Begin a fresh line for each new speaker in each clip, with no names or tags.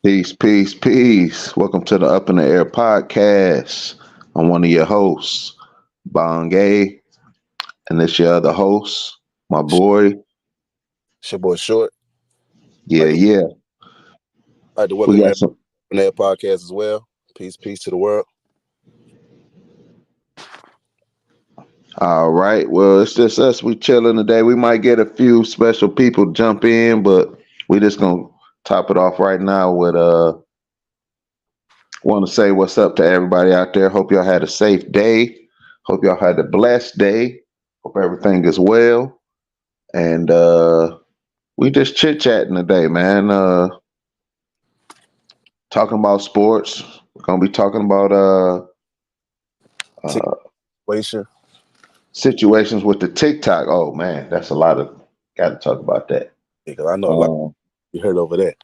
Peace, peace, peace. Welcome to the Up in the Air podcast. I'm one of your hosts, Bongay, and this your other host, my boy.
It's your boy Short.
Yeah,
Like to
yeah.
like to
We
welcome
got
everyone
some.
on that podcast as well. Peace to the world.
All right. Well, it's just us. We chilling today. We might get a few special people jump in, but we just gonna top it off right now with want to say what's up to everybody out there. Hope y'all had a safe day. Hope y'all had a blessed day. Hope everything is well. And we just chit chatting today, man. Talking about sports. We're gonna be talking about uh
Situation.
situations with the TikTok. Oh man, that's a lot of got to talk about that.
Because I know a lot
Um,
you heard over that.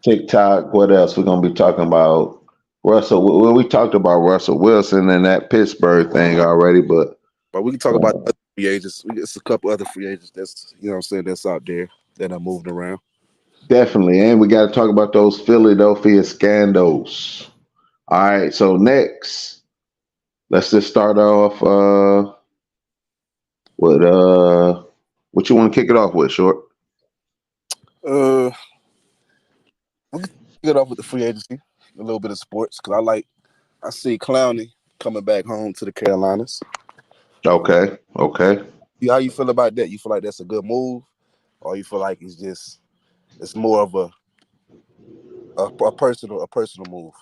TikTok. What else? We're gonna be talking about Russell. Well, we talked about Russell Wilson and that Pittsburgh thing already, but
But we can talk about
uh,
other free agents. It's a couple other free agents that's you know what I'm saying that's out there that are moving around.
definitely. And we got to talk about those Philadelphia scandals. All right. So next, let's just start off with what you want to kick it off with, short.
Uh we can get off with the free agency, a little bit of sports, because I see Clowney coming back home to the Carolinas.
Okay, okay.
How you feel about that? You feel like that's a good move? Or you feel like it's more of a personal move?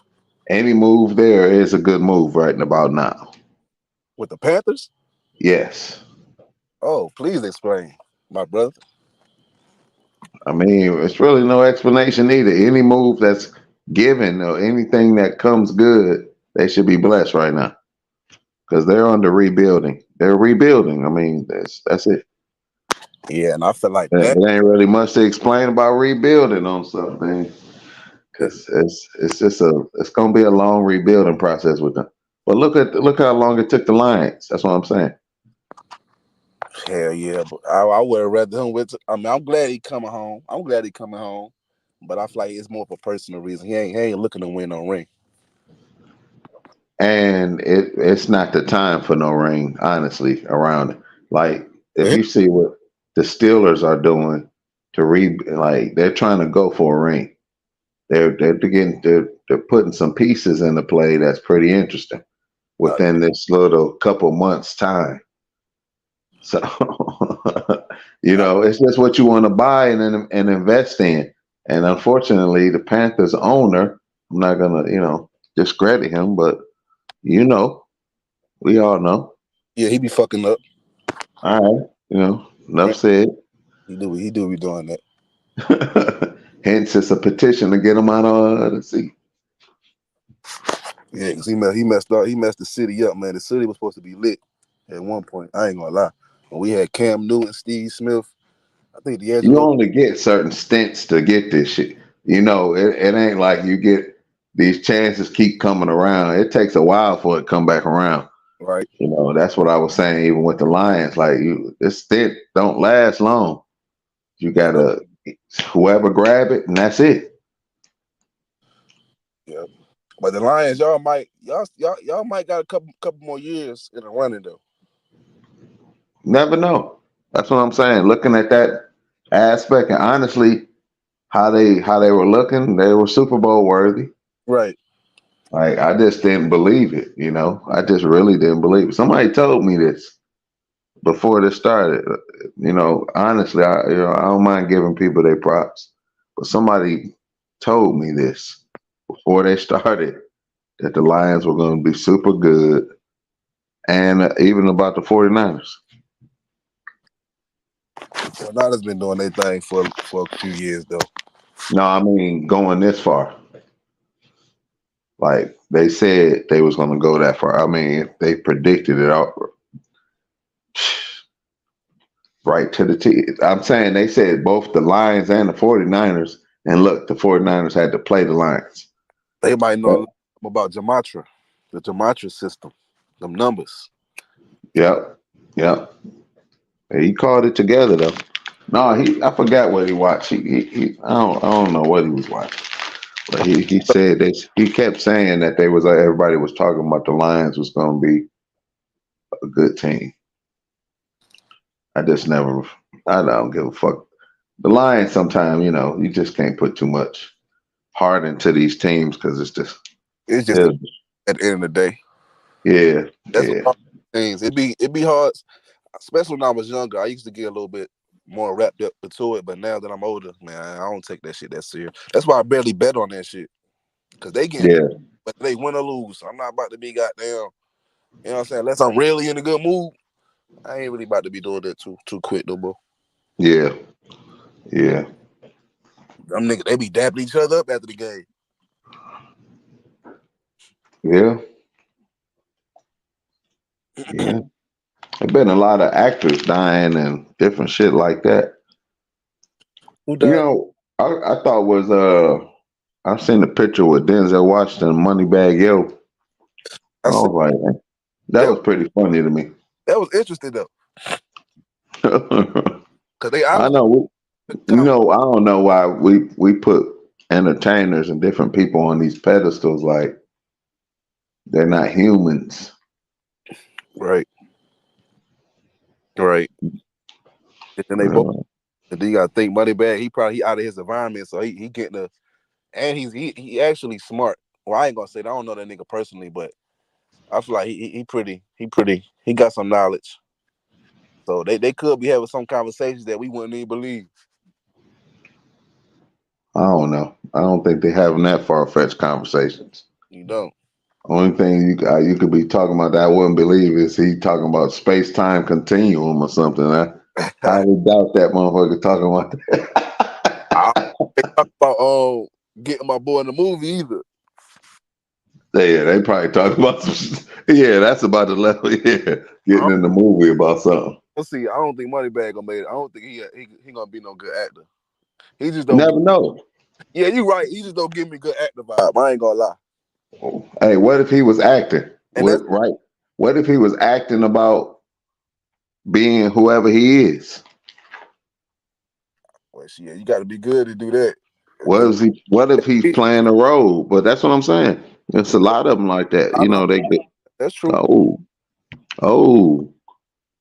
Any move there is a good move right about now.
With the Panthers?
Yes.
Oh, please explain, my brother.
I mean, it's really no explanation either. Any move that's given or anything that comes good, they should be blessed right now because they're under rebuilding. They're rebuilding. I mean, that's it.
Yeah, and I feel like that.
It ain't really much to explain about rebuilding on something because it's gonna be a long rebuilding process with them. But look how long it took the Lions. That's what I'm saying.
Hell yeah, but I would have rather him with. I mean, I'm glad he coming home. I'm glad he coming home, but I feel like it's more for personal reason. He ain't looking to win no ring.
And it's not the time for no ring, honestly, around it. Like if
Mhm.
you see what the Steelers are doing to like they're trying to go for a ring. They're putting some pieces into play that's pretty interesting
Uh,
within this little couple months time. So
uh,
it's just what you want to buy and invest in. And unfortunately, the Panthers owner, I'm not gonna, discredit him, but you know, we all know.
yeah, he be fucking up.
All right, enough said.
He do be doing that.
Hence, it's a petition to get him out of the seat.
Yeah, because he messed up. He messed the city up, man. The city was supposed to be lit at one point. I ain't gonna lie. When we had Cam Newton, Steve Smith, I think
You
D'Angelo.
only get certain stints to get this shit. It ain't like you get these chances keep coming around. It takes a while for it to come back around.
Right.
That's what I was saying. Even with the Lions, like this stint don't last long. You
Yeah, no,
gotta whoever grab it, and that's it.
yeah. But the Lions, y'all might got a couple more years in the running though.
Never know. That's what I'm saying. Looking at that aspect, and honestly, how they were looking, they were Super Bowl worthy.
Right.
Like I just didn't believe it. I just really didn't believe it. Somebody told me this before this started. Honestly, I don't mind giving people their props, but somebody told me this before they started that the Lions were going to be super good, and even about the 49ers.
Well, Niners been doing their thing for a few years though.
No, I mean going this far. Like they said they was going to go that far. I mean, they predicted it out right to the T. I'm saying they said both the Lions and the 49ers. And look, the 49ers had to play the Lions.
They might
But,
know about Jamatra, the Jamatra system, them numbers.
yep, yep. He called it together though. No, I forgot what he watched. I don't know what he was watching. But he said that he kept saying that they was everybody was talking about the Lions was going to be a good team. I just never. I don't give a fuck. The Lions sometimes, you just can't put too much heart into these teams because it's just,
It's just
yeah,
at the end of the day.
yeah,
That's what
yeah,
all things. It be hard, especially when I was younger. I used to get a little bit more wrapped up into it, but now that I'm older, man, I don't take that shit that serious. That's why I barely bet on that shit. Cause they getting paid,
yeah,
but they win or lose. I'm not about to be goddamn, you know what I'm saying? Unless I'm really in a good mood, I ain't really about to be doing that too quick no more.
yeah, yeah,
Them niggas, they be dapping each other up after the game.
yeah, yeah. There's been a lot of actors dying and different shit like that.
Who
You
died?
know, I thought was I seen the picture with Denzel Washington, Moneybag Yo. I
I said
was like, man, that
that
was pretty funny to me.
that was interesting though, cause they
I
obviously
know,
comedy,
I don't know why we put entertainers and different people on these pedestals like they're not humans.
right, right. And then they both,
Uh,
and then you gotta think Moneybag. He out of his environment, so he getting a, and he actually smart. Well, I ain't gonna say that. I don't know that nigga personally, but I feel like he got some knowledge. So they could be having some conversations that we wouldn't even believe.
I don't know. I don't think they're having that far fetched conversations.
You know.
Only thing you could be talking about that I wouldn't believe is he talking about space time continuum or something. I highly doubt that motherfucker talking about
I
that.
ain't talk about getting my boy in the movie either.
Yeah, they probably talking about some. Yeah, that's about the level. Yeah,
I
getting in the movie about something.
don't see. I don't think Moneybag gonna make it. I don't think he gonna be no good actor. He just don't.
Never know.
Yeah, you right. He just don't give me good actor vibe. I ain't gonna lie.
Hey, what if he was acting?
And
What
that's
right? What if he was acting about being whoever he is?
well, shit. You got to be good to do that.
What is he? What if he's playing a role? But that's what I'm saying. There's a lot of them like that.
I don't-
They get
That's true.
oh oh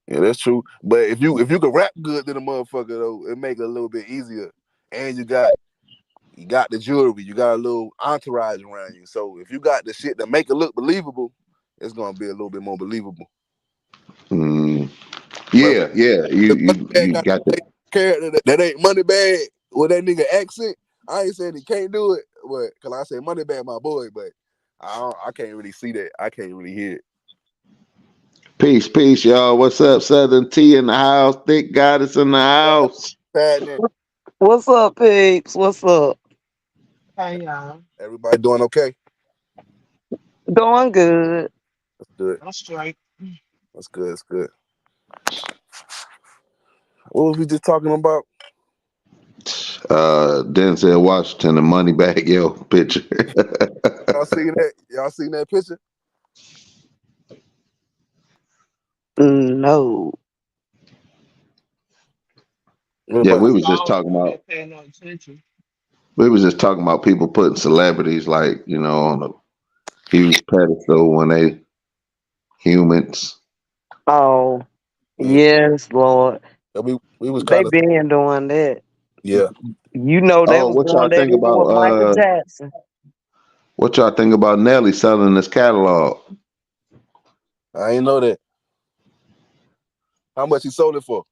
Yeah, that's true. But if you can rap good to the motherfucker though, it make it a little bit easier. And you got the jewelry, you got a little entourage around you. So if you got the shit that make it look believable, it's gonna be a little bit more believable.
mm,
But
yeah yeah. You
if
you
Moneybag
you
got
got the
a character that ain't Moneybag with that nigga accent, I ain't saying he can't do it, but cause I say Moneybag my boy, but I can't really see that. I can't really hear it.
peace y'all. What's up, Southern T in the house? Thick Goddess in the house.
Sadness.
What's up, peeps? What's up?
Hey y'all,
Everybody doing okay?
Doing good.
That's good.
I'm straight.
That's good. That's good. What was we just talking about?
Denzel Washington, the Moneybag Yo picture.
Y'all seen that? Y'all seen that picture?
No.
What
Yeah,
about?
we
I
was just
saw it,
talking
but I
about
didn't pay no attention.
people putting celebrities like on a huge pedestal when they humans.
Oh,
Yeah,
yes, Lord.
we was
They
kind of
been doing that.
yeah.
You know they
Oh,
was doing that even with Michael Jackson.
what y'all think about Nelly selling this catalog?
I ain't know that. How much he sold it for?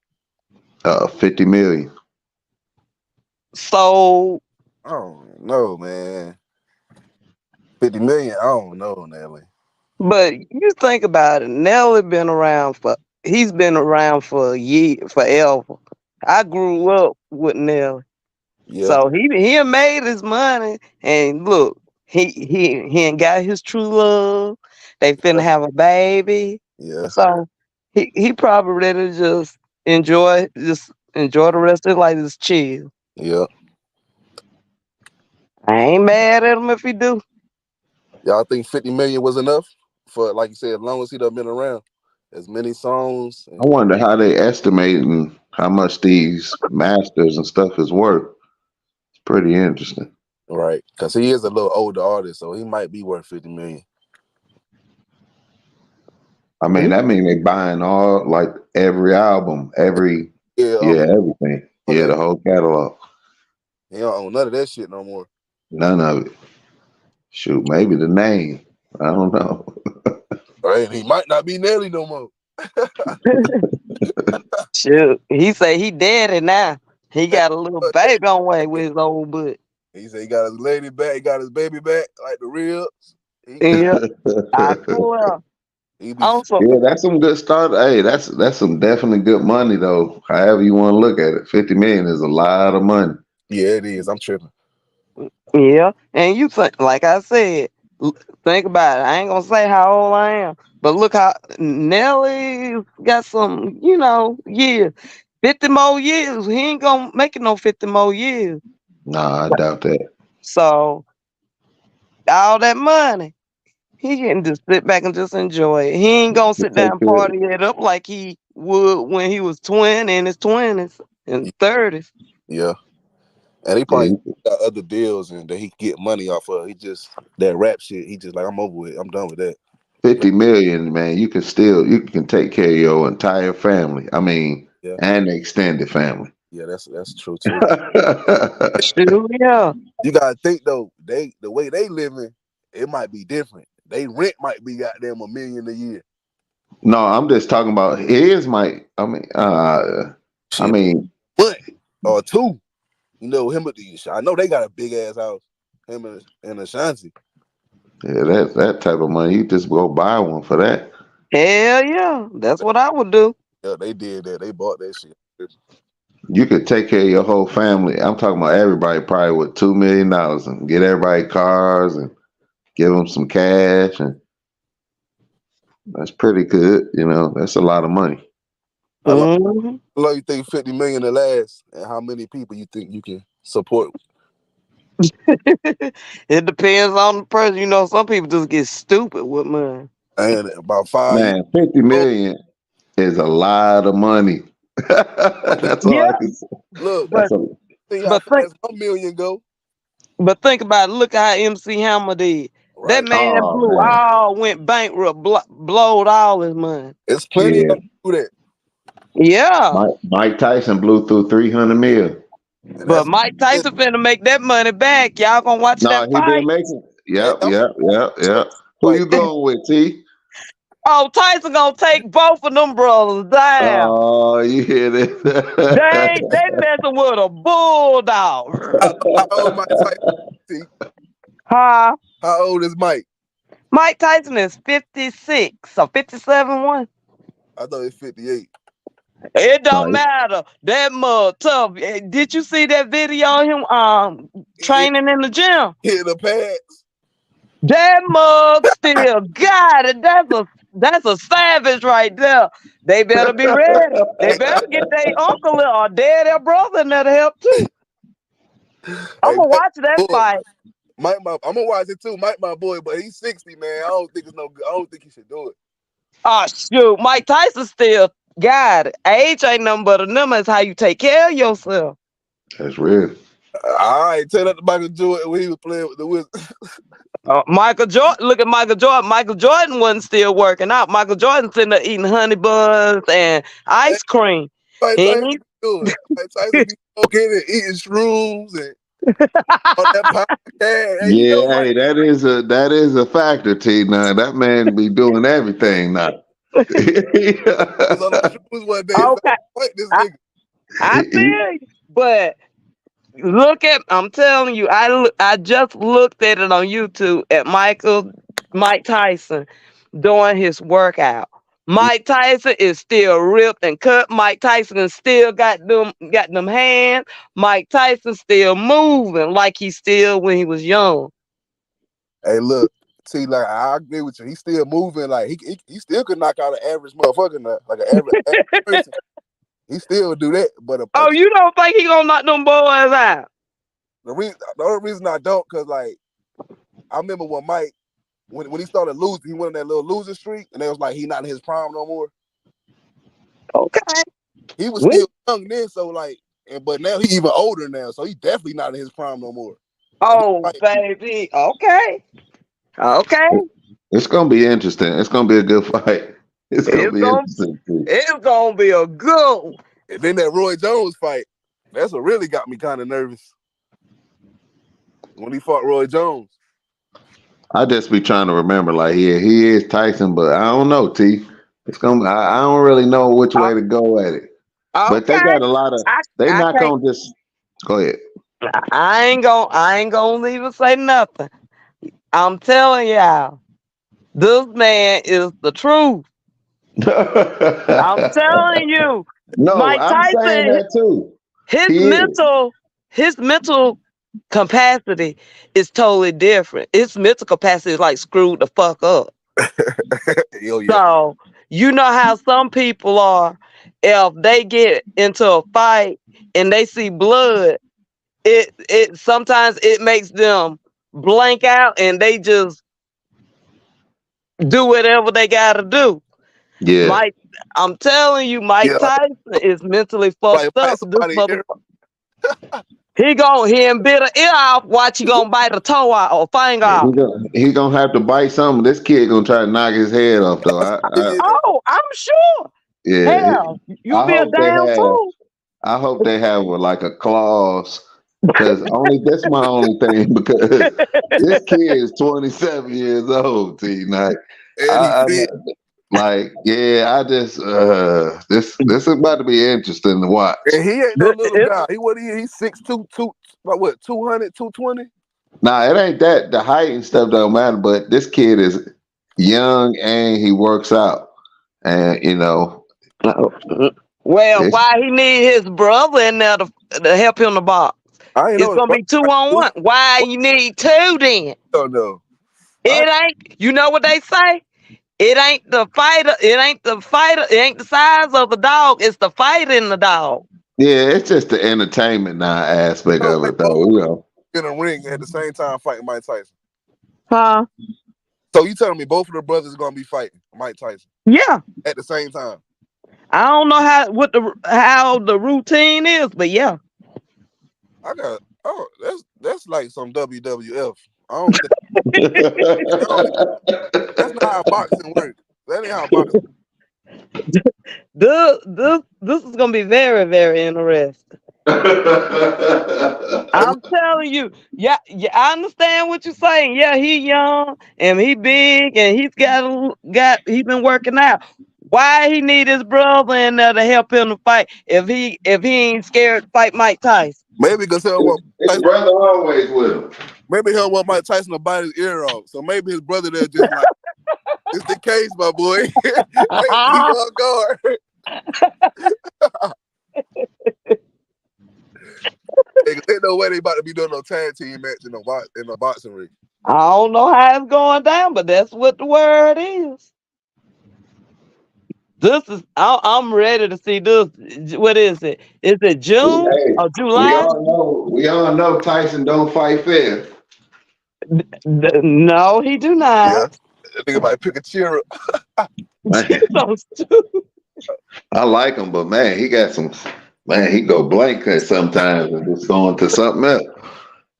50 million.
So,
I don't know, man. 50 million. I don't know, Nelly.
but you think about it, Nelly he's been around for forever. I grew up with Nelly.
Yeah,
So he done made his money, and look, he ain't got his true love. They finna have a baby,
yeah,
so he probably ready to just enjoy the rest of his life, just chill.
yeah.
I ain't mad at him if he do.
Y'all think 50 million was enough for, like you said, as long as he done been around, as many songs
I
and
wonder how they estimating how much these masters and stuff is worth. It's pretty interesting.
Right, because he is a little older artist, so he might be worth 50 million.
I mean, that mean they buying all like every album,
Yeah,
everything.
all
Yeah,
that.
the whole catalog.
He don't own none of that shit no more.
None of it. Shoot, maybe the name. I don't know.
Right, he might not be Nelly no more.
Shoot, he say he dead and now he got a little baby on way with his old butt.
He said he got his lady back, he got his baby back, like the ribs. He good.
Yeah, I swear.
He be
Also,
Yeah, that's some good start. Hey, that's some definitely good money though. However you want to look at it, 50 million is a lot of money.
yeah, it is. I'm tripping.
yeah, and you think, like I said, think about it. I ain't gonna say how old I am, but look how Nelly got some, years. 50 more years. He ain't gonna make it no 50 more years.
Nah, I doubt that.
So all that money, he can just sit back and just enjoy it. He ain't gonna
He
sit down
take
and
care.
party it up like he would when he was 20 in his 20s and 30s.
Yeah, and he
Yeah,
probably got other deals and that he can get money off of. He just that rap shit. He just like I'm over with. I'm done with that.
50 million, man. You can take care of your entire family. I mean,
Yeah,
and the extended family.
yeah, that's true too.
Sure, yeah.
You gotta think though, the way they living, it might be different. They rent might be goddamn $1 million a year.
No, I'm just talking about his might. I
Shit,
mean,
one or two. You know him. I know they got a big ass house. Him and Ashanti.
yeah, that type of money, you just go buy one for that.
Hell yeah. That's what I would do.
Yeah, they did that. They bought that shit.
You could take care of your whole family. I'm talking about everybody probably with $2 million and get everybody cars and give them some cash, and that's pretty good. That's a lot of money.
Hmm.
How long you think 50 million to last, and how many people you think you can support?
It depends on the person. Some people just get stupid with money.
And about 5 years.
Man, 50
Oh,
million is a lot of money. That's all I
Yeah,
can say.
look,
but
That's a
see how
but think
fast 1 million go.
think about it. Look how MC Hammer did. That
Right.
man
oh
blew
man.
all went bankrupt, blowed all his money.
It's plenty of
Yeah.
them do that,
Yeah,
Mike Tyson blew through 300 mil.
and
but
that's
Mike Tyson finna make that money back. Y'all gonna watch
No,
that
he been
fight?
making.
and
Yep,
I'm
yep, yep, yep. Who
like
you going with, T?
Oh, Tyson gonna take both of them brothers down.
Oh, you hear this?
They messing with a bulldog.
how old Mike Tyson? See,
Huh?
how old is Mike?
Mike Tyson is 56 or 57 one.
I thought it's 58.
It don't
No,
matter. That mug tough. Did you see that video of him
He
training in the gym?
hit the pads.
That mug still got it. That's a savage right there. They better be ready. They better get their uncle or their brother in there to help too. I'm
Hey,
gonna
Mike,
watch that
boy,
fight.
I'm gonna watch it too. Mike, my boy, but he's 60, man. I don't think it's no good. I don't think he should do it.
Oh shoot, Mike Tyson still got it. Age ain't nothing but a number. It's how you take care of yourself.
that's real.
All right, tell that to Michael Jordan when he was playing with the Wizards.
Michael Jordan, look at Michael Jordan. Michael Jordan wasn't still working out. Michael Jordan sitting there eating honey buns and ice cream.
Mike
He
Tyson
ain't-
do it. Mike Tyson be smoking and eating shrooms and on that podcast. Hey, you know
Yeah,
Mike?
hey, that is a factor, T. Now that man be doing everything now.
Was on them shrooms one day. So
okay,
fight this
I,
nigga.
I feel you, but I'm telling you, I just looked at it on YouTube at Mike Tyson doing his workout. Mike Tyson is still ripped and cut. Mike Tyson is still got them hands. Mike Tyson still moving like he still when he was young.
Hey, look. See, like I agree with you. He's still moving. Like he still could knock out an average motherfucker, like an average person. He still do that. But
Oh, you don't think he gonna knock them boys out?
the only reason I don't, cause like I remember when Mike when he started losing, he went on that little losing streak, and it was like he not in his prime no more.
Okay.
He was
We
still young then, so like, but now he even older now, so he definitely not in his prime no more. If he
Oh,
fight,
baby. Okay. Okay.
It's gonna be interesting. It's gonna be a good fight. It's gonna
It's
be
gonna
interesting too.
it's gonna be a good one.
and then that Roy Jones fight, that's what really got me kind of nervous when he fought Roy Jones.
I just be trying to remember, like, yeah, he is Tyson, but I don't know, T. It's gonna. I don't really know which
Uh,
way to go at it. But they
okay.
got a lot of.
I
They
I
not
can't
gonna just go ahead.
I ain't gonna even say nothing. I'm telling y'all, this man is the truth. I'm telling you,
No,
Mike
I'm saying
Tyson,
that too.
his
He is.
mental, his mental capacity is totally different. His mental capacity is like screwed the fuck up.
Oh yeah,
So you know how some people are, if they get into a fight and they see blood, it sometimes it makes them blank out and they just do whatever they gotta do.
Yeah.
Mike, I'm telling you, Mike
yeah,
Tyson is mentally
like
fucked
bite
up. This
somebody ear.
motherfucker, he and bit an ear off. Watch he gonna bite a toe out or finger
He
off.
gonna have to bite something. This kid gonna try to knock his head off though.
Yeah,
Oh, I'm sure.
Yeah.
Hell, you
I
be a
hope they
damn
have.
fool.
I hope they have like a clause because only that's my only thing because this kid is 27 years old. T. Like,
and he
I
fit,
like yeah. I just this is about to be interesting to watch.
and he ain't no little
It's
guy. He what he 6'2", about what 200, 220.
Nah, it ain't that the height and stuff don't matter, but this kid is young and he works out, and
well,
it's
why he need his brother in there to help him to box?
I ain't
It's
know his
gonna
brother
be two
fight
on
too.
one. Why you need two then?
Oh no, I
It ain't. You know what they say? It ain't the fighter. It ain't the fighter. It ain't the size of the dog. It's the fight in the dog.
yeah, it's just the entertainment now aspect
know
of
they
it
both
though.
in a ring at the same time fighting Mike Tyson.
Huh?
So you telling me both of the brothers are gonna be fighting Mike Tyson
Yeah.
at the same time?
I don't know how the routine is, but yeah.
I got that's like some WWF. I don't think I don't, that's not how boxing works. That ain't how boxing.
This is gonna be very, very interesting. I'm telling you, yeah, yeah, I understand what you're saying. Yeah, he young and he big and he been working out. Why he need his brother in there to help him to fight if he ain't scared to fight Mike Tyson?
Maybe because he don't want
His
Tyson,
brother always with him.
maybe he don't want Mike Tyson to bite his ear off. So maybe his brother there just like it's the case, my boy. Hey, keep on guard. Ain't no way they about to be doing no tag team match in a boxing ring.
I don't know how it's going down, but that's what the word is. I'm ready to see this. What is it? Is it June
Hey,
or July?
we all know Tyson don't fight fair.
No, he do
Yeah.
not.
That nigga might pick a cheer up.
You're
Man,
so stupid.
I like him, but man, he got some. Man, he go blank sometimes and just go into something else.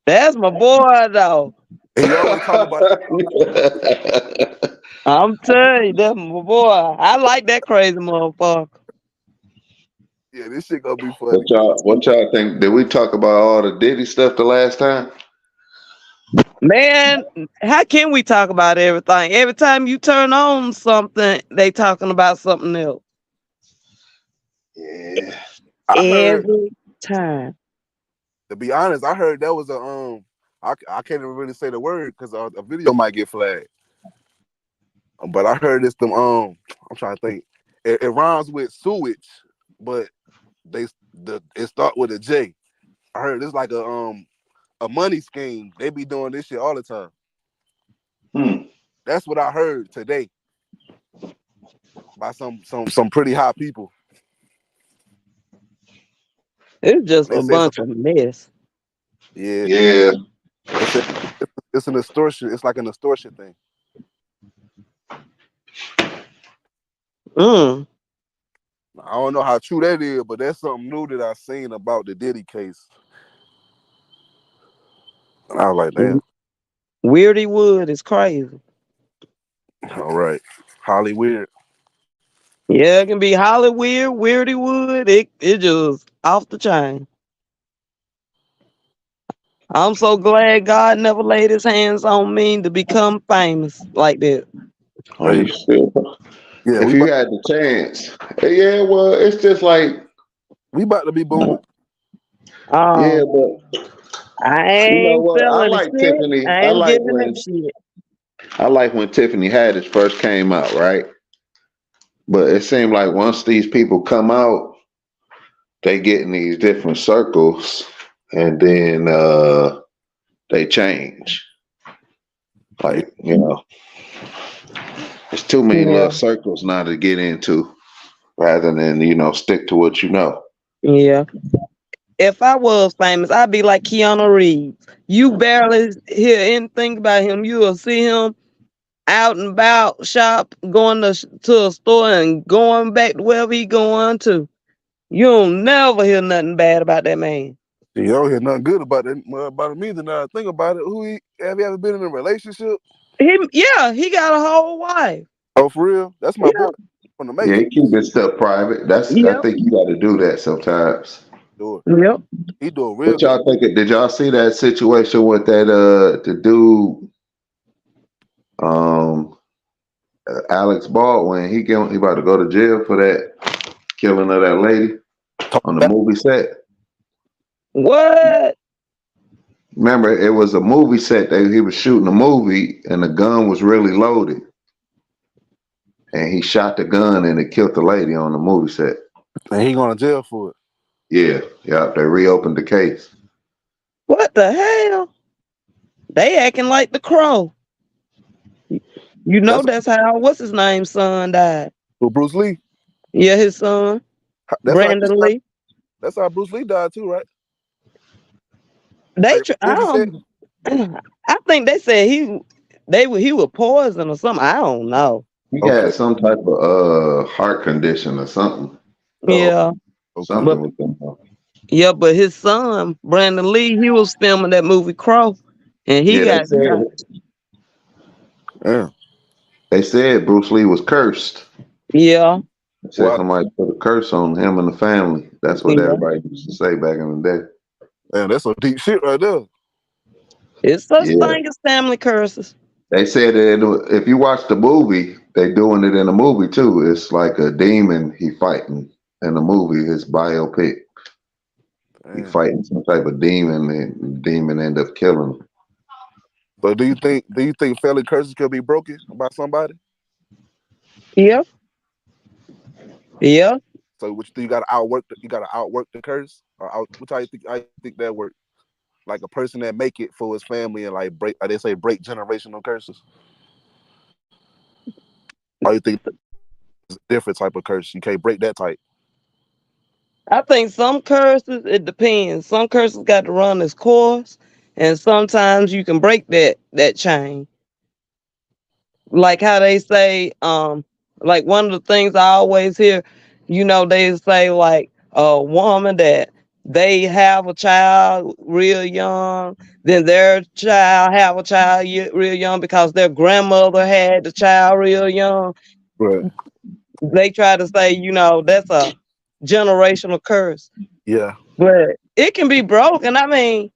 That's my boy, though.
And he always talk about
I'm telling you, that's my boy. I like that crazy motherfucker.
yeah, this shit gonna be
What
funny.
y'all think? Did we talk about all the Diddy stuff the last time?
Man, how can we talk about everything? Every time you turn on something, they talking about something else.
Yeah.
I heard,
Every time.
to be honest, I heard that was I can't even really say the word because a video might get flagged. But I heard it's them I'm trying to think. It rhymes with sewage, but it start with a J. I heard it's like a money scheme. They be doing this shit all the time.
Hmm.
That's what I heard today by some pretty high people.
It's just
They
a
say
bunch
something.
of mess.
Yeah,
Yeah.
they said it's an extortion. It's like an extortion thing.
Mm.
I don't know how true that is, but that's something new that I seen about the Diddy case. I was like, damn.
Weirdy Wood is crazy.
All right, Holly weird.
Yeah, it can be Holly Weird, Weirdy Wood. It just off the chain. I'm so glad God never laid his hands on me to become famous like that.
Are you still?
Yeah,
If you had the chance, yeah. Well, it's just like,
we about to be booming.
yeah,
Um,
but
I
you know
ain't
what? I
selling
like
shit.
Tiffany.
I
I
ain't
like
giving them
when
shit.
Tiffany Haddish first came out, right? But it seemed like once these people come out, they get in these different circles, and then they change.
Yeah,
Like, there's too many
Yeah,
little circles now to get into, rather than stick to what you know.
yeah. If I was famous, I'd be like Keanu Reeves. You barely hear anything about him. You will see him out and about, shop, going to a store and going back to wherever he going to. You'll never hear nothing bad about that man.
you don't hear nothing good about that about him either. Now I think about it. Have you ever been in a relationship?
Yeah, he got a whole wife.
Oh, for real? That's my boy
Yeah,
from the
Yeah, he keep
Matrix.
his stuff private. I
yep,
think you got to do that sometimes.
Sure.
yep.
He doing real
What
good.
y'all think? Did y'all see that situation with that the dude um Alex Baldwin? He about to go to jail for that killing of that lady
Talk
on the
about
movie set.
What?
Remember, it was a movie set that he was shooting a movie, and the gun was really loaded, and he shot the gun and it killed the lady on the movie set.
and he going to jail for it.
Yeah, yeah. They reopened the case.
What the hell? They acting like the crow. You know
That's
that's how what's his name son died.
for Bruce Lee.
Yeah, his son
That's how
Brandon Lee.
that's how Bruce Lee died too, right?
They,
Like
I
movie set.
don't. I think they said he was poisoned or something. I don't know.
He
Okay,
had some type of heart condition or something.
oh,
Yeah,
okay.
but
Something with them.
but his son Brandon Lee, he was filming that movie Crow, and he
Yeah,
got shot.
Yeah.
they said Bruce Lee was cursed.
Yeah,
They said
Wow.
somebody put a curse on him and the family. That's what
yeah.
everybody used to say back in the day.
Man, that's some deep shit right there.
It's such
Yeah,
thing as family curses.
they said that if you watch the movie, they doing it in the movie too. It's like a demon he fighting in the movie. His biopic, he
Damn.
fighting some type of demon, and the demon end up killing him.
So do you think family curses could be broken by somebody?
Yep, yep.
So what you think you gotta outwork the curse? Or which how you think that work? Like a person that make it for his family and like break they say break generational curses. Or you think it's a different type of curse? You can't break that type.
I think some curses, it depends. Some curses got to run its course, and sometimes you can break that chain. Like how they say, like one of the things I always hear, they say like a woman that they have a child real young, then their child have a child real young because their grandmother had the child real young.
Right.
They try to say, that's a generational curse.
Yeah.
But it can be broken. I mean,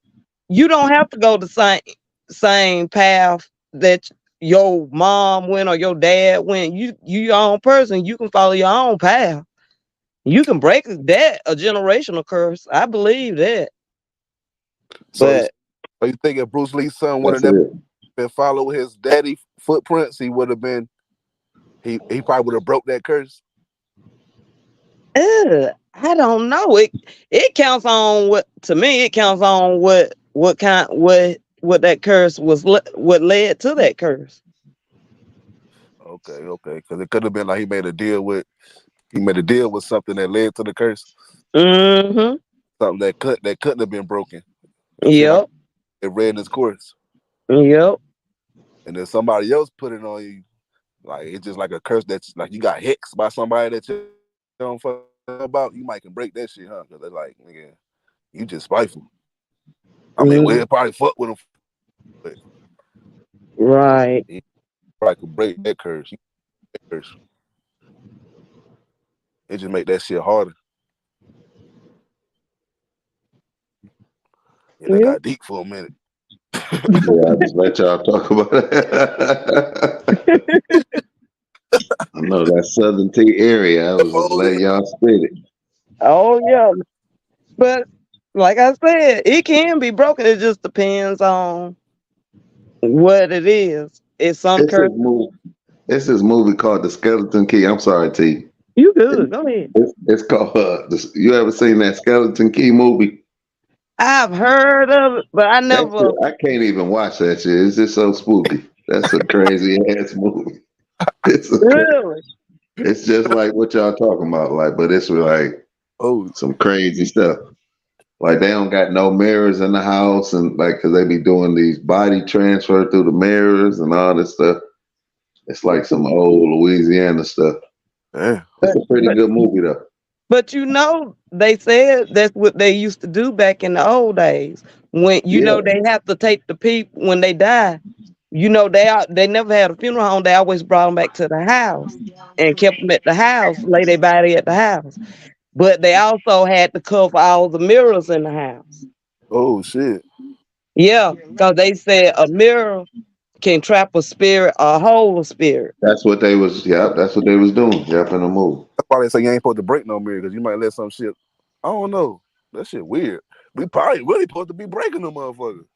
you don't have to go the same path that your mom went or your dad went. You your own person. You can follow your own path. You can break that a generational curse. I believe that.
So you
But
so you think if Bruce Lee's son would have
That's
never
it.
been follow his daddy footprints, he would have been he probably would have broke that curse.
I don't know. It counts on what to me. It counts on what that curse was. What led to that curse.
Okay, okay. Because it could have been like he made a deal with something that led to the curse.
Mm-hmm.
Something that couldn't have been broken. You see, like
Yep.
it ran its course.
Yep.
And then somebody else put it on you. Like it's just like a curse that's like you got hexed by somebody that you don't fuck about. You might can break that shit, huh? Because they're like, nigga, you just spiteful. I mean, we'll
Mm,
probably fuck with him. but
Right.
he probably could break that curse. That curse. It just make that shit harder. Yeah, that
Yeah.
got deep for a minute.
Yeah, I just let y'all talk about it. I know that Southern T area. I was just
Oh,
letting y'all spit it.
Oh yeah. But like I said, it can be broken. It just depends on what it is. It's some
It's this
curse.
movie. It's this movie called The Skeleton Key. I'm sorry, T.
You good. Go ahead.
It's called. You ever seen that Skeleton Key movie?
I've heard of it, but I
That
never
shit, I can't even watch that shit. It's just so spooky. That's a crazy ass movie. It's
really.
it's just like what y'all talking about, like, but it's like
oh,
some crazy stuff. Like they don't got no mirrors in the house, and like, cause they be doing these body transfer through the mirrors and all this stuff. It's like some old Louisiana stuff.
yeah.
It's
But
a pretty
but
good movie though.
but they said that's what they used to do back in the old days. When
Yeah,
they have to take the people when they die. They never had a funeral home. They always brought them back to the house and kept them at the house, lay their body at the house. But they also had to cover all the mirrors in the house.
Oh shit.
Yeah, because they said a mirror can trap a spirit or hold a spirit.
that's what they was. Yeah, that's what they was doing. Yep, in the movie.
That's why they say you ain't supposed to break no mirror because you might let some shit. I don't know. That shit weird. We probably really supposed to be breaking them motherfuckers.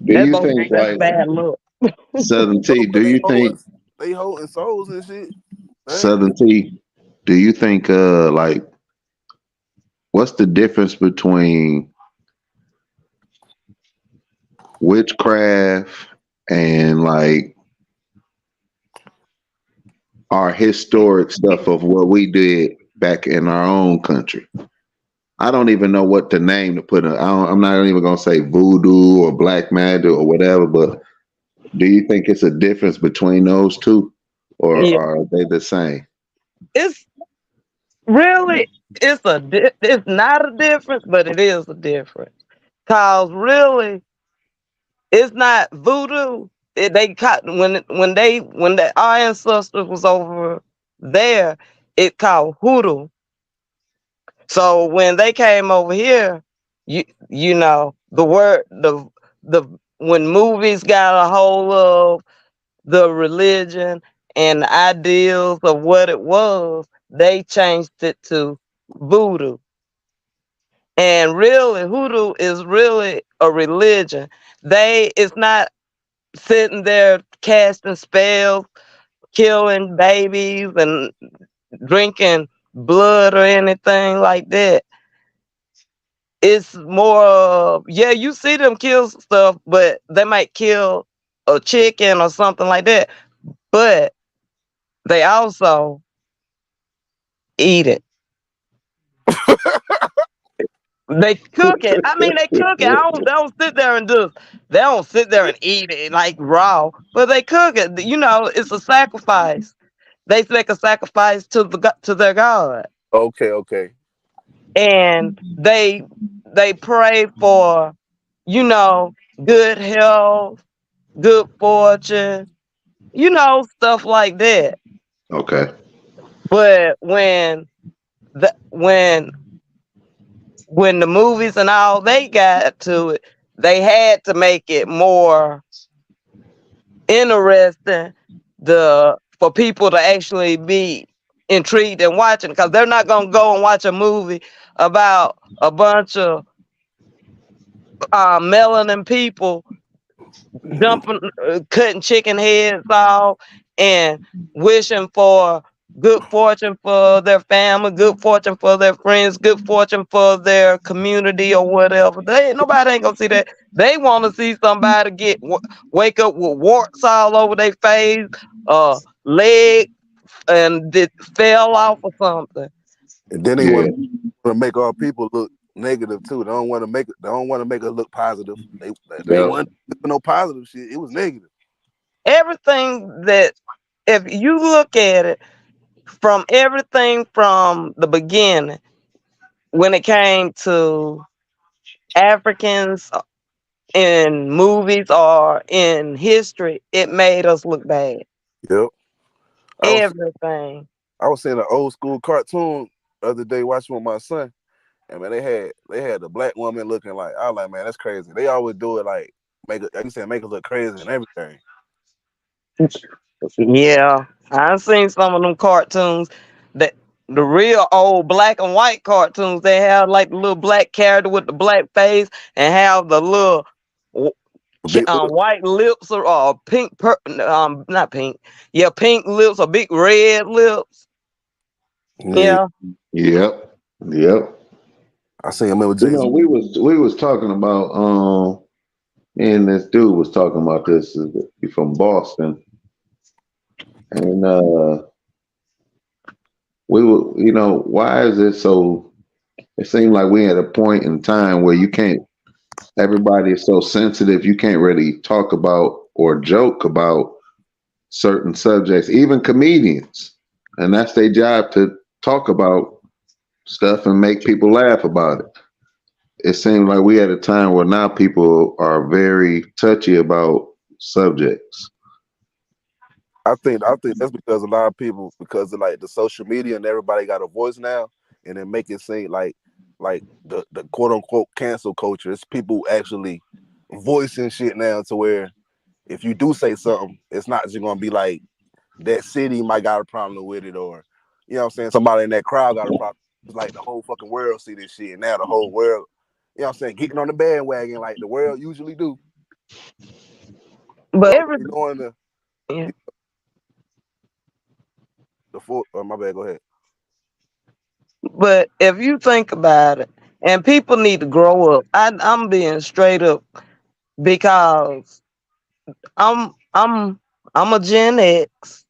Do you think
That's
like
bad luck.
Southern
Oh,
T? Do
cause
you think
they holding souls and shit. Man.
Southern T? Do you think like what's the difference between witchcraft and like our historic stuff of what we did back in our own country? I don't even know what to name to put. I'm not even gonna say voodoo or black magic or whatever. But do you think it's a difference between those two, or
Yeah,
are they the same?
it's really it's not a difference, but it is a difference. Cause really, it's not voodoo. They caught when our ancestors was over there, it called hoodoo. So when they came over here, the word the when movies got a hold of the religion and the ideals of what it was, they changed it to voodoo. And really, hoodoo is really a religion. It's not sitting there casting spells, killing babies, and drinking blood or anything like that. It's more yeah, you see them kill stuff, but they might kill a chicken or something like that. But they also eat it. They cook it. I mean, they cook it. They don't sit there and they don't sit there and eat it like raw, but they cook it. It's a sacrifice. They make a sacrifice to their God,
Okay, okay.
and they pray for, you know, good health, good fortune, stuff like that.
Okay.
But the when when the movies and all they got to it, they had to make it more interesting for people to actually be intrigued and watching, because they're not gonna go and watch a movie about a bunch of melanin people jumping, cutting chicken heads off, and wishing for good fortune for their family, good fortune for their friends, good fortune for their community or whatever. Nobody ain't gonna see that. They want to see somebody wake up with warts all over their face, leg, and it fell off or something.
And then they want
Yeah.
to make our people look negative too. They don't want to make it. They don't want to make it look positive. They ain't
Yep.
want no positive shit. It was negative.
Everything that, if you look at it from everything from the beginning, when it came to Africans, in movies or in history, it made us look bad.
Yep. I was
Everything.
I was seeing an old school cartoon the other day watching with my son. And man, they had the black woman looking like I was like, man, that's crazy. They always do it make it like you said, make it look crazy and everything.
Yeah, I've seen some of them cartoons that the real old black and white cartoons. They have like the little black character with the black face and have the little w-
Big lip.
white lips or pink, not pink, yeah, pink lips or big red lips.
Yeah.
Yeah,
Yep. Yep.
I seen him with
You
Jason.
know, we was talking about me and this dude was talking about this from Boston, and we were, why is it so? It seemed like we at a point in time where you can't. Everybody is so sensitive. You can't really talk about or joke about certain subjects, even comedians, and that's their job to talk about stuff and make people laugh about it. It seems like we at a time where now people are very touchy about subjects.
I think that's because a lot of people because of like the social media and everybody got a voice now and then make it seem like the quote unquote cancel culture. It's people actually voicing shit now to where if you do say something, it's not just gonna be like that city might got a problem with it or you know what I'm saying, somebody in that crowd got a problem. It's like the whole fucking world see this shit and now the whole world, you know what I'm saying, getting on the bandwagon like the world usually do.
but
Without
every
really knowing
yeah,
the full my bad, go ahead.
but if you think about it, and people need to grow up. I'm being straight up because I'm I'm I'm a Gen X,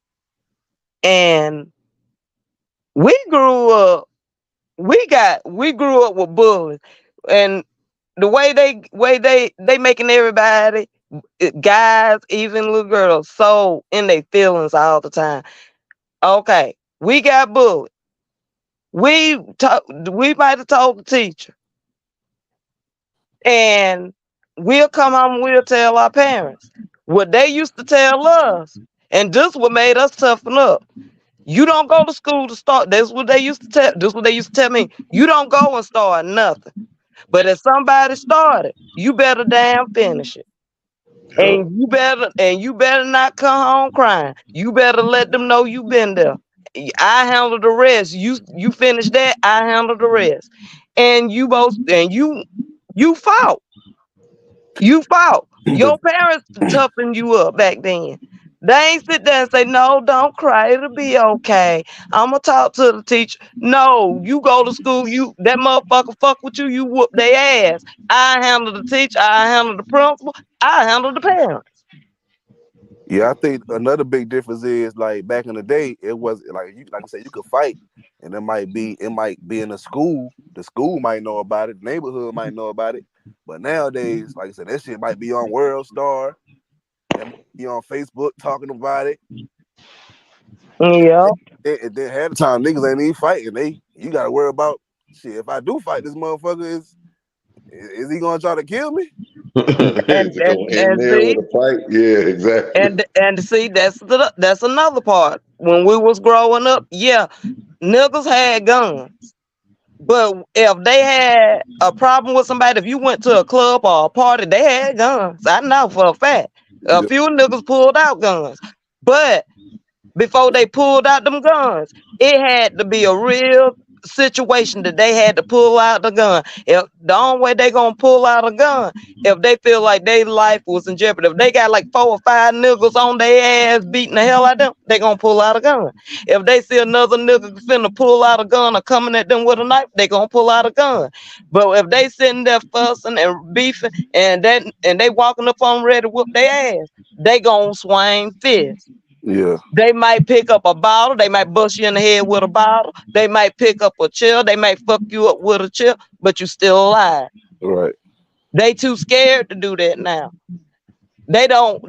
and we grew up. We grew up with bullies, and the way they making everybody, guys, even little girls, so in their feelings all the time. Okay, we got bullied. We might have told the teacher, and we'll come home and we'll tell our parents what they used to tell us, and this what made us toughen up. You don't go to school to start. That's what they used to tell. This what they used to tell me. You don't go and start nothing. But if somebody started, you better damn finish it.
Yep.
And you better not come home crying. You better let them know you been there. I handle the rest. You finish that, I handle the rest. And you fought. You fought. Your parents toughened you up back then. They ain't sit there and say, no, don't cry. It'll be okay. I'ma talk to the teacher. No, you go to school, you that motherfucker fuck with you, you whoop their ass. I handle the teacher, I handle the principal, I handle the parents.
Yeah, I think another big difference is like back in the day, it was like you like I said, you could fight and it might be in a school. The school might know about it, the neighborhood might know about it. But nowadays, like I said, that shit might be on World Star, it might be on Facebook talking about it.
Yeah.
And then half the time niggas ain't even fighting. You gotta worry about shit. If I do fight this motherfucker, is he gonna try to kill me?
Is
And
it
and,
gonna end
and
there
see,
with a fight? Yeah, exactly.
and see, that's another part. When we was growing up, yeah, niggas had guns. But if they had a problem with somebody, if you went to a club or a party, they had guns. I know for a fact. A
Yeah,
few niggas pulled out guns. But before they pulled out them guns, it had to be a real situation that they had to pull out the gun. If the only way they gonna pull out a gun, if they feel like their life was in jeopardy, if they got like 4 or 5 niggas on their ass beating the hell out of them, they gonna pull out a gun. If they see another nigga finna pull out a gun or coming at them with a knife, they gonna pull out a gun. But if they sitting there fussing and beefing and they walking up on ready to whoop their ass, they gonna swing fists.
yeah,
They might pick up a bottle. They might bust you in the head with a bottle. They might pick up a chair. They might fuck you up with a chair, but you still alive.
right.
They too scared to do that now. They don't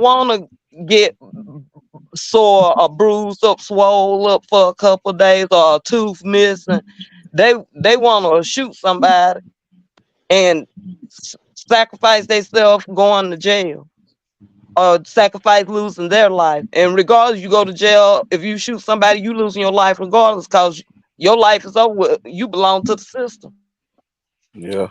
want to get sore or bruised up, swole up for a couple of days or a tooth missing. They want to shoot somebody and sacrifice themselves going to jail or sacrifice losing their life. And regardless, you go to jail. If you shoot somebody, you losing your life regardless, because your life is over with. You belong to the system.
Yeah.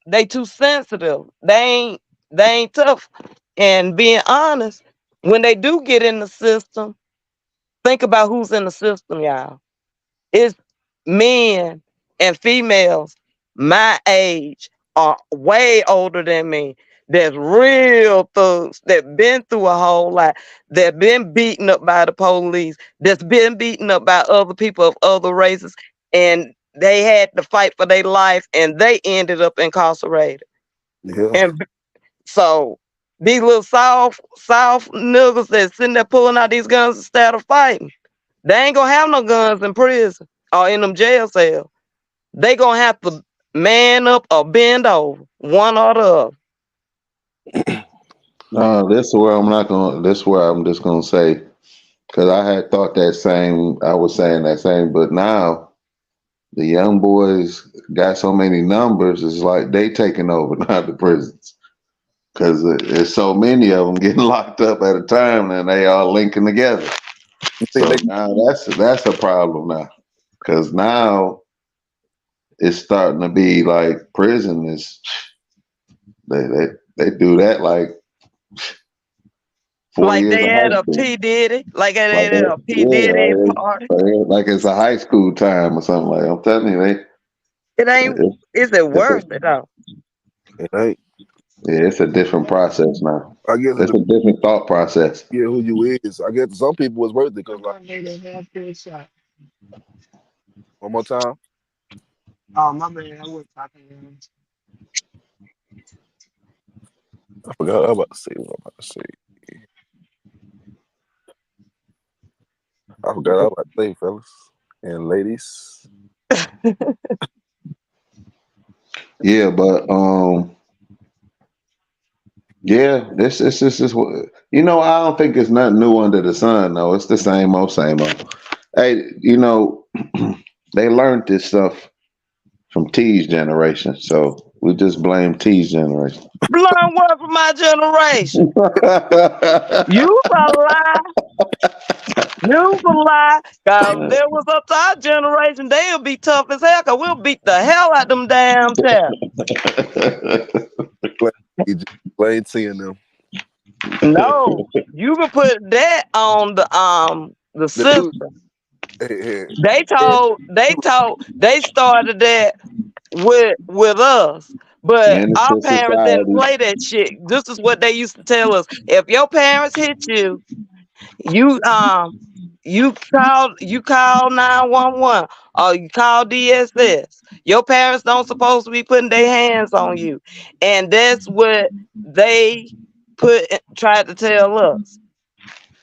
They too sensitive. They ain't tough. And being honest, when they do get in the system, think about who's in the system, y'all. It's men and females my age are way older than me. That's real thugs that been through a whole lot, that been beaten up by the police, that's been beaten up by other people of other races, and they had to fight for their life, and they ended up incarcerated.
Yeah.
And so these little soft niggas that's sitting there pulling out these guns instead of fighting, they ain't gonna have no guns in prison or in them jail cells. They gonna have to man up or bend over, one or the other.
No, this is where I'm not gonna. This is where I'm just gonna say because I had thought that same. I was saying that same, but now the young boys got so many numbers. It's like they taking over now the prisons because there's so many of them getting locked up at a time, and they all linking together.
You think
So
they?
now that's a problem now because now it's starting to be like prison is they they they do that like 4 years
Like
of
they
high
had a
school.
P Diddy, like they
Like
had
that,
a P
yeah,
Diddy party.
like it's a high school time or something. Like I'm telling you,
It ain't.
it's,
Is it
it's a,
worth it though?
It ain't.
yeah, it's a different process now.
I guess
It's a different thought process.
yeah, who you is. I guess some people was worth it
I
because like
thought they had this shot.
one more time.
Oh, my man, I was talking.
I forgot what I was about to say. What I was about to say. I forgot what I was about to say, fellas and ladies.
Yeah, but yeah, this what you know. I don't think it's nothing new under the sun. though. It's the same old, same old. Hey, they learned this stuff from T's generation, so we just blame T's generation.
Learn what from my generation. You a lie. You a lie. Cause if it was up to our generation, they'll be tough as hell. Cause we'll beat the hell out them damn chaps.
Blame, blame T and them.
No, you can put that on the
The new,
system.
hey, hey,
They started that with us. But our
Menace to
parents didn't
society.
play that shit. This is what they used to tell us. If your parents hit you, you you call 911 or you call DSS. Your parents don't supposed to be putting their hands on you. And that's what they tried to tell us.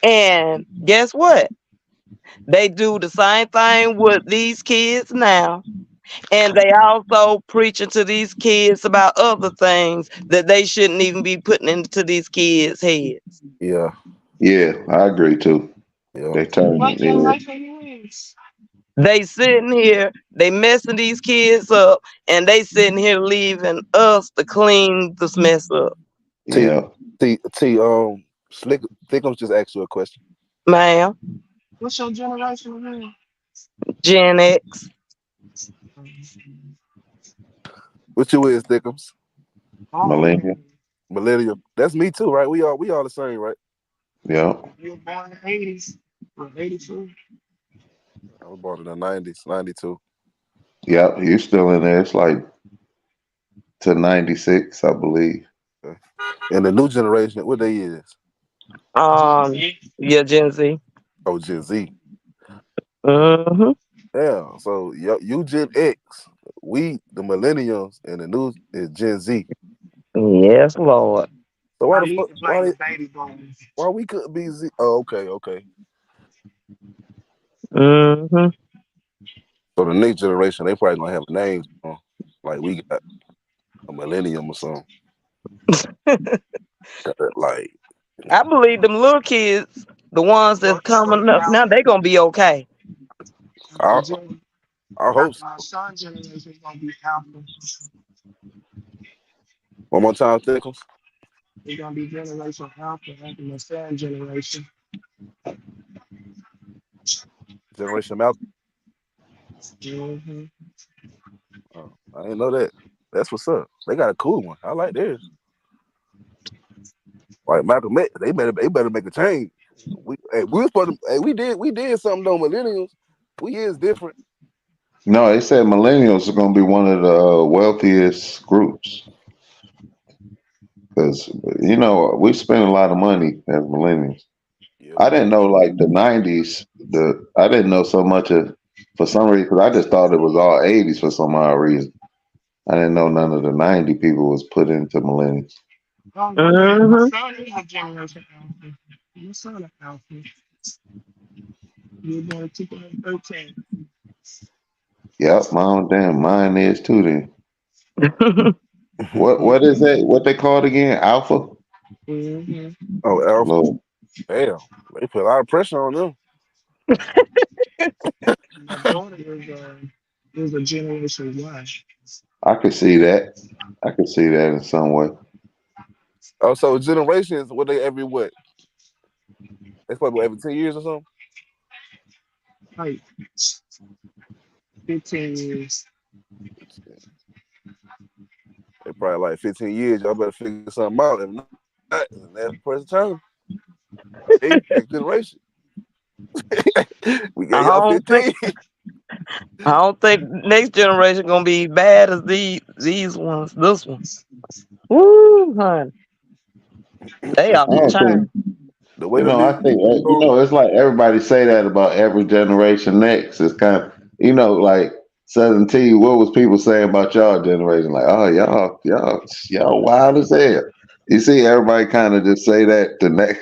And guess what? They do the same thing with these kids now. And they also preaching to these kids about other things that they shouldn't even be putting into these kids' heads.
yeah,
Yeah, I agree too.
yeah,
They turn
What
it. Yeah.
generation you is?
They sitting here, they messing these kids up, and they sitting here leaving us to clean this mess up.
T,
Yeah.
T. Slick, Thickums just asked you a question.
Ma'am,
What's your generation again?
Gen X.
What you is, Thickums?
Millennial.
Um,
Millennial. That's me too, right? We all the same, right?
Yeah.
you were born in the 80s or 82?
I was born in the 90s, 92.
Yep. You still in there. It's like to 96, I believe.
Okay. And the new generation, what they is?
Yeah, Gen Z.
Oh, Gen Z.
Mm-hmm.
Yeah. So you Gen X. We the millennials and the new is Gen Z.
Yes, Lord.
So why
Now
the
you
fuck
can blame the baby boomers.
why we couldn't be Z? Oh, okay, okay.
Mm-hmm.
So the next generation, they probably gonna have names like we got a millennium or something. Like
I believe them little kids, the ones that's
Or
coming up now,
Alpha,
they gonna be okay.
I,
Gen,
I hope so.
After our son generation is gonna be alpha.
One more time, Thickles.
It's gonna be generation alpha after my son generation.
Generation Malcolm.
Mm-hmm.
Oh, I didn't know that. That's what's up. They got a cool one. I like theirs. Like Malcolm X, they better make a change. We were supposed to, we did something though, millennials. We is different.
No, they said millennials are going to be one of the wealthiest groups because we spend a lot of money as millennials.
Yeah,
I
we do.
didn't know like the '90s. I didn't know so much of for some reason because I just thought it was all '80s for some odd reason. I didn't know none of the '90 people was put into millennials.
Oh no, my
Mm-hmm.
son is a generation alpha. My son is alpha. You were born in 2013.
Yep, my own damn mine is too. Then what is that? What they called again? Alpha.
Mm-hmm.
Oh, Alpha.
Lord,
Damn, they put a lot of pressure on them.
My daughter is a generation Y.
I could see that. I could see that in some way.
Oh, so generations, what they every what? They probably every 10 years or something.
Like 15 years.
They probably like 15 years. Y'all better figure something out. If not, that's the person turn. Hey, next generation. We gave
I
y'all
don't think
15.
I don't think next generation gonna be bad as these ones. This one. Woo, honey. They
It's
off
I
the
don't think.
chain.
the way the
I
league
think
goes.
it's like everybody say that about every generation next. It's kind of like Southern T. What was people saying about y'all generation? Like, oh y'all wild as hell. You see, everybody kind of just say that the next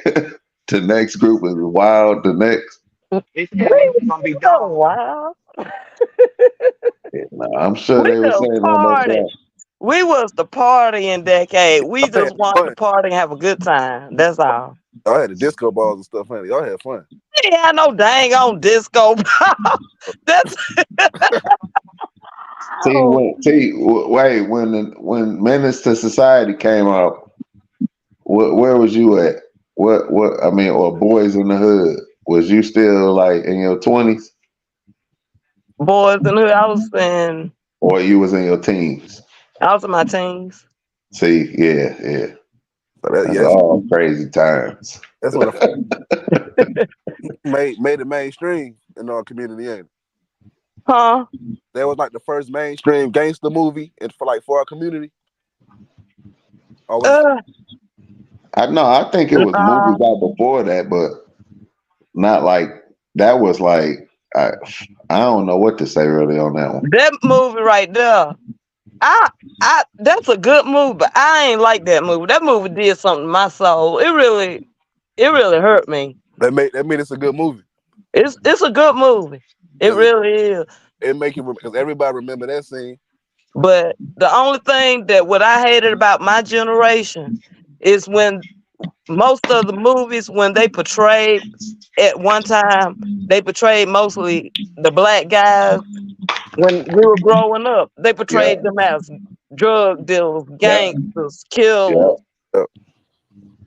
the next group is wild. The next,
They
We
said they gonna be
so
dumb.
wild.
I'm sure
We
they were
just
saying that about
party.
y'all.
We was the partying decade. We
Y'all had
just wanted to
fun.
party and have a good time. That's all.
Y'all had the disco balls and stuff, honey. Y'all had fun.
Yeah, I know dang on disco ball. That's oh,
Wait, when Menace to Society came out, where was you at? What I mean, or Boys in the Hood? Was you still like in your 20s,
boys and who
or you was in your teens?
I was in my teens.
See, yeah,
So that,
that's
yeah,
all crazy times.
that's when the made it mainstream in our community. Ain't it?
Huh?
That was like the first mainstream gangster movie and for our community. Or was it?
Uh,
I know. I think it was
nah.
movies out before that, but not like that was like I, I don't know what to say really on that one.
That movie right there. I that's a good movie, but I ain't like that movie. That movie did something to my soul. It really hurt me.
That made it's a good movie.
It's a good movie. It
Cause
really is.
it make you because everybody remember that scene.
But the only thing that what I hated about my generation is when most of the movies when they portrayed at one time they portrayed mostly the black guys when we were growing up. They
Yeah,
portrayed them as drug dealers,
yeah,
gangsters,
yeah,
killers.
Uh,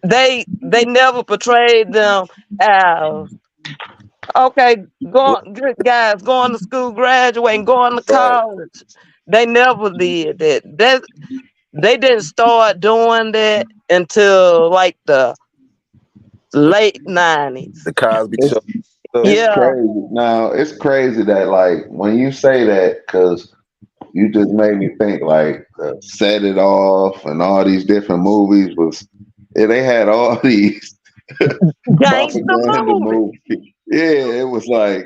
They never portrayed them as okay,
what
going good guys, going to school, graduating, going to
right?
college. They never did that. They didn't start doing that until like the late 90s.
The Cosby
it's
Show stuff.
it's
Yeah,
crazy. Now it's crazy that like when you say that because you just made me think like Set It Off and all these different movies was they had all these
gangster
propaganda
movie.
movies. Yeah, it was like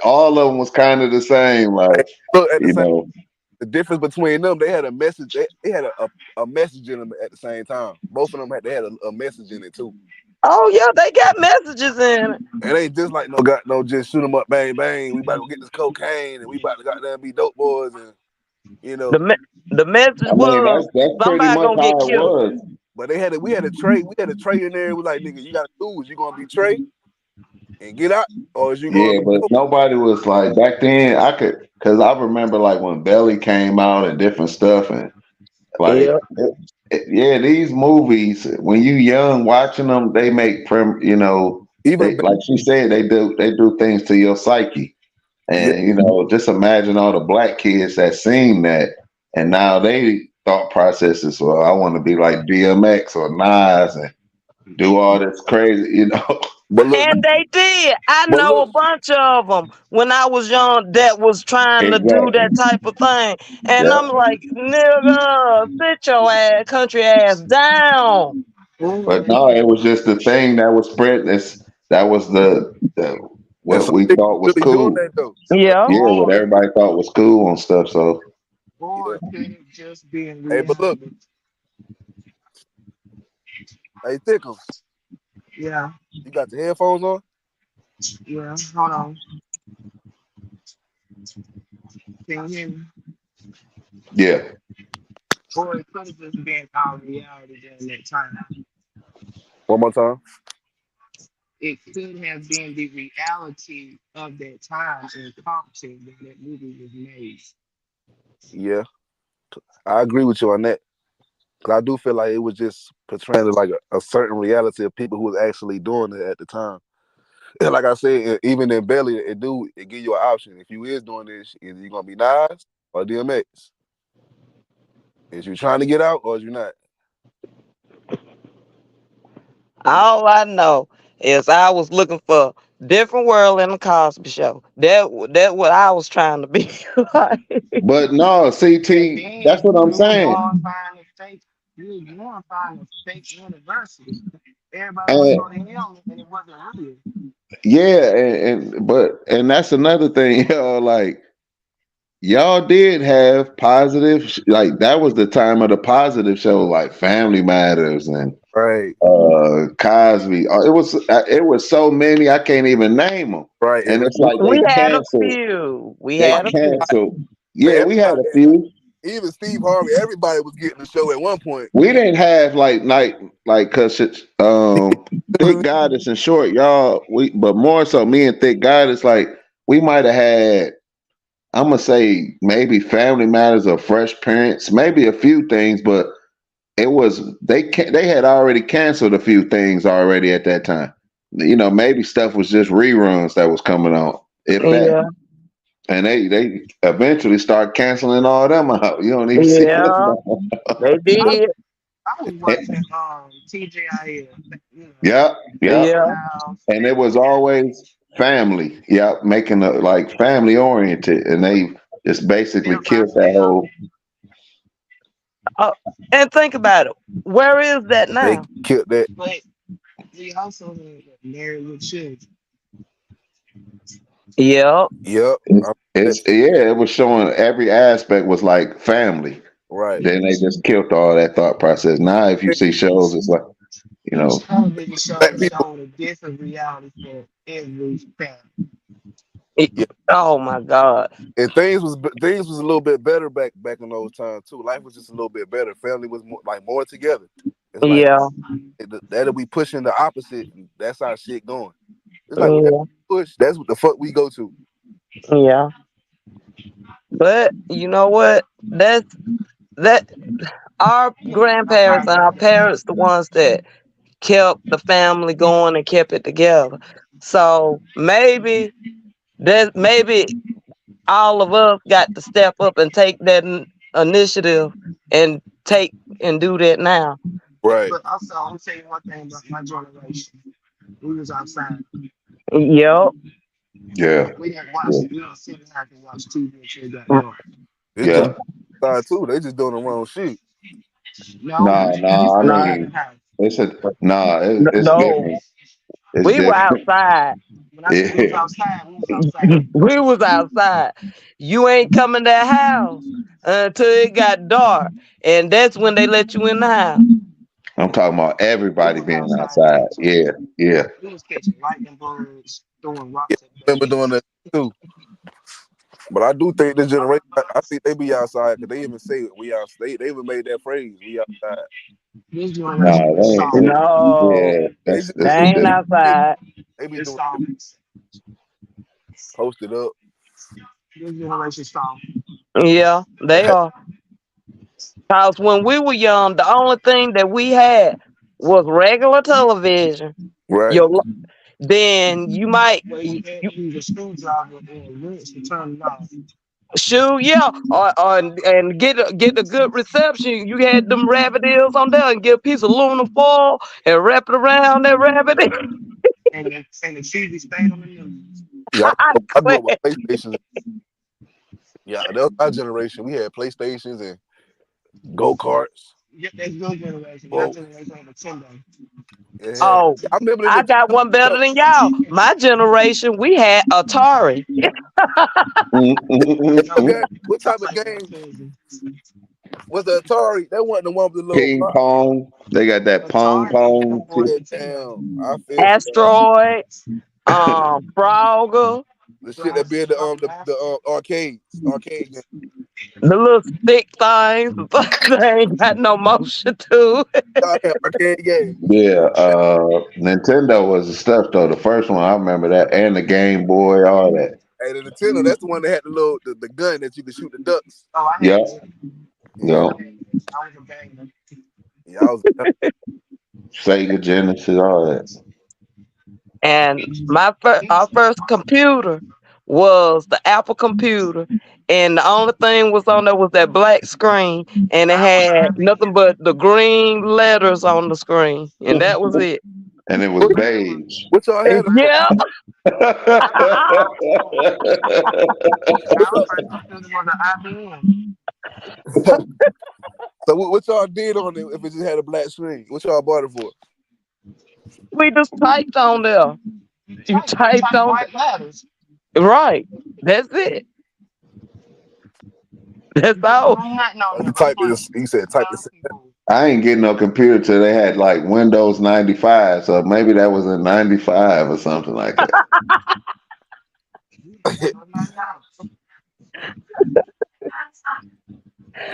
all of them was kind of the same.
Hey,
Like
look at the
you
same.
know,
The difference between them, they had a message. They had a message in them at the same time. Both of them had a message in it too.
Oh yeah, they got messages in it.
It ain't just like no just shoot them up, bang bang. We about to go get this cocaine and we about to goddamn be dope boys and you
The
know.
the message
I mean
was
that's pretty
somebody
much
gonna get
how it
killed.
was.
But we had a Trey in there. We like nigga, you got to lose. You gonna be Trey and get out, or is you gonna
Yeah, but
go?
nobody was like back then. I could, cause I remember like when Belly came out and different stuff, and like,
Yeah.
yeah, these movies when you young watching them, they make
Even
they like she said they do things to your psyche,
yeah,
and just imagine all the black kids that seen that, and now they thought processes. Well, I want to be like DMX or Nas and do all this crazy.
but look,
And they did. I
but
know
look,
a bunch of them when I was young that was trying to do
Exactly.
that type of thing. And
Yeah.
I'm like, nigga, sit your ass, country ass down.
But no, it was just the thing that was spread. That was the
and
what
some
we
niggas
thought was
really doing
cool.
that though.
Yeah.
Yeah, what
Or
everybody thought was cool on stuff. So
Yeah.
or could it just be in
Hey, but look,
reality?
hey, Thickums,
Yeah,
you got the headphones on?
yeah. Hold on. Can you hear me?
yeah,
Or it could have just been our reality during that time.
One more time.
It could have been the reality of that time in Compton when that movie was made.
Yeah, I agree with you on that. Cause I do feel like it was just portraying like a certain reality of people who was actually doing it at the time. And like I said, even in Belly, it give you an option. If you is doing this, is you gonna be Nas or DMX? Is you trying to get out or is you not?
All I know is I was looking for different world in the Cosby Show. That what I was trying to be like.
but no,
And
CT. That's
then
what I'm
you were
saying.
glorifying the fake. You were glorifying the fake university. Everybody want to
And
go to hell, and it wasn't real.
yeah, and that's another thing, like y'all did have positive, like that was the time of the positive show, like Family Matters and
Right,
Cosby. It was so many I can't even name them.
right.
And
And
it's like
We
they
had a
canceled.
few. We
They
had a
right,
few.
canceled.
but
Yeah, we had
everybody,
a few.
even Steve Harvey, everybody was getting the show at one point.
We didn't have like cause Thick Goddess and Short, y'all. But more so me and Thick Goddess, like we might have had. I'm gonna say maybe Family Matters or Fresh Parents, maybe a few things, but they had already canceled a few things already at that time. Maybe stuff was just reruns that was coming on, if that.
Yeah.
And they eventually start canceling all them out. You don't even see them
Yeah.
no
They
I,
did.
I was watching TGIF,
Yeah, yeah.
Yeah.
House,
And it was
Family Guy.
always family. Yeah, making it like family oriented, and they just basically
Step by
killed that
step.
whole.
Uh, and think about it. Where is that
They
now?
killed that.
But we also had Married with Children.
Yep.
Yep.
It's, yeah, it was showing every aspect was like family.
Right.
Then they just killed all that thought process. Now, if you see shows, it's like you
Each
know,
television show
Black
is
people.
showing a different reality for every family.
Yeah.
Oh my God.
And things was a little bit better back in those times too. Life was just a little bit better. Family was more together. It's like
Yeah.
that we pushing the opposite. That's our shit going. It's like whatever
Yeah.
we push. That's what the fuck we go to.
Yeah. But you know what? That our grandparents and our parents the ones that kept the family going and kept it together. So maybe all of us got to step up and take that initiative and take and do that now.
Right.
But also, I'm gonna tell you one thing about my generation. We was outside.
Yep.
yeah,
We didn't watch.
yeah,
We don't sit and have to watch TV until it got dark.
It's just
yeah.
side too. They just doing the wrong shit.
No, we
Nah,
didn't have to
nah. I
stay
Nah,
inside the
mean,
house.
it's
no,
different. It's
we were
different.
outside.
When I say we was
Yeah.
outside, we was outside.
We was outside. You ain't coming to that house until it got dark, and that's when they let you in the house.
I'm talking about
We
everybody
was
being
outside
outside.
catching.
Yeah, yeah.
We was catching lightning bugs, throwing
Yeah,
rocks at
I remember doing
babies.
that too. But I do think this generation, I think they be outside because they even say it, we out. They even made that phrase, we outside.
This
Nah,
generation is soft.
No,
yeah.
They
That's
just
they
that's a
ain't
different.
they,
outside.
They be
It's
doing
soft.
posted up.
This generation soft.
Yeah, they are. Cause when we were young, the only thing that we had was regular television.
Right.
Your then you might
Well, you had to use a screwdriver or a wrench to turn it off.
shoot, yeah, or and get a good reception. You had them rabbit ears on there and get a piece of aluminum foil and wrap it around that rabbit.
And the TV stayed on the news.
Yeah,
I
I grew
quit.
up with PlayStations. Yeah, that was our generation. We had PlayStations and go karts.
Yeah, that's your generation. My
Well,
generation had Nintendo.
yeah,
Oh,
I remember the
I got
Nintendo.
one better than y'all. My generation, we had Atari.
What
Mm-mm-mm-mm.
game? What
I
type of
played with my
game
cousin.
was the Atari? That wasn't the one with the little
Ping
block.
pong. They got that pong
Atari was
pong
before
too.
Yeah,
Nintendo.
damn. I feel for y'all.
Asteroid, Frogger,
The shit that be in
Blast,
the
Blast.
arcade game.
the little stick things. They ain't got no motion to it.
Y'all had arcade games.
Yeah, Nintendo was the stuff though. The first one I remember that, and the Game Boy, all that.
Hey, the Nintendo, that's the one that had the little the gun that you could shoot the ducks.
Oh, I
Yep,
had it.
Yeah,
yep.
I had it. I was a gamer.
yeah, I was.
Sega Genesis, all that.
And our first computer was the Apple computer, and the only thing was on there was that black screen, and it
Mine was
had nothing
IBM.
but the green letters on the screen, and that was it.
And it was
What,
Mine was
beige.
what y'all had?
Yeah.
mine was an iPhone.
What
Our
y'all?
first computer was an IBM.
So what y'all did on it if it just had a black screen? What y'all bought it for?
We just typed on there. You
You
typed
type
on
white letters.
right. That's it.
You
That's
couldn't
all.
do nothing on
You
them. I'm
type
like,
this. He said type
young
this.
people.
I ain't getting no computer till they had like Windows 95, so maybe that was in 95 or something like that.
You don't know nothing else.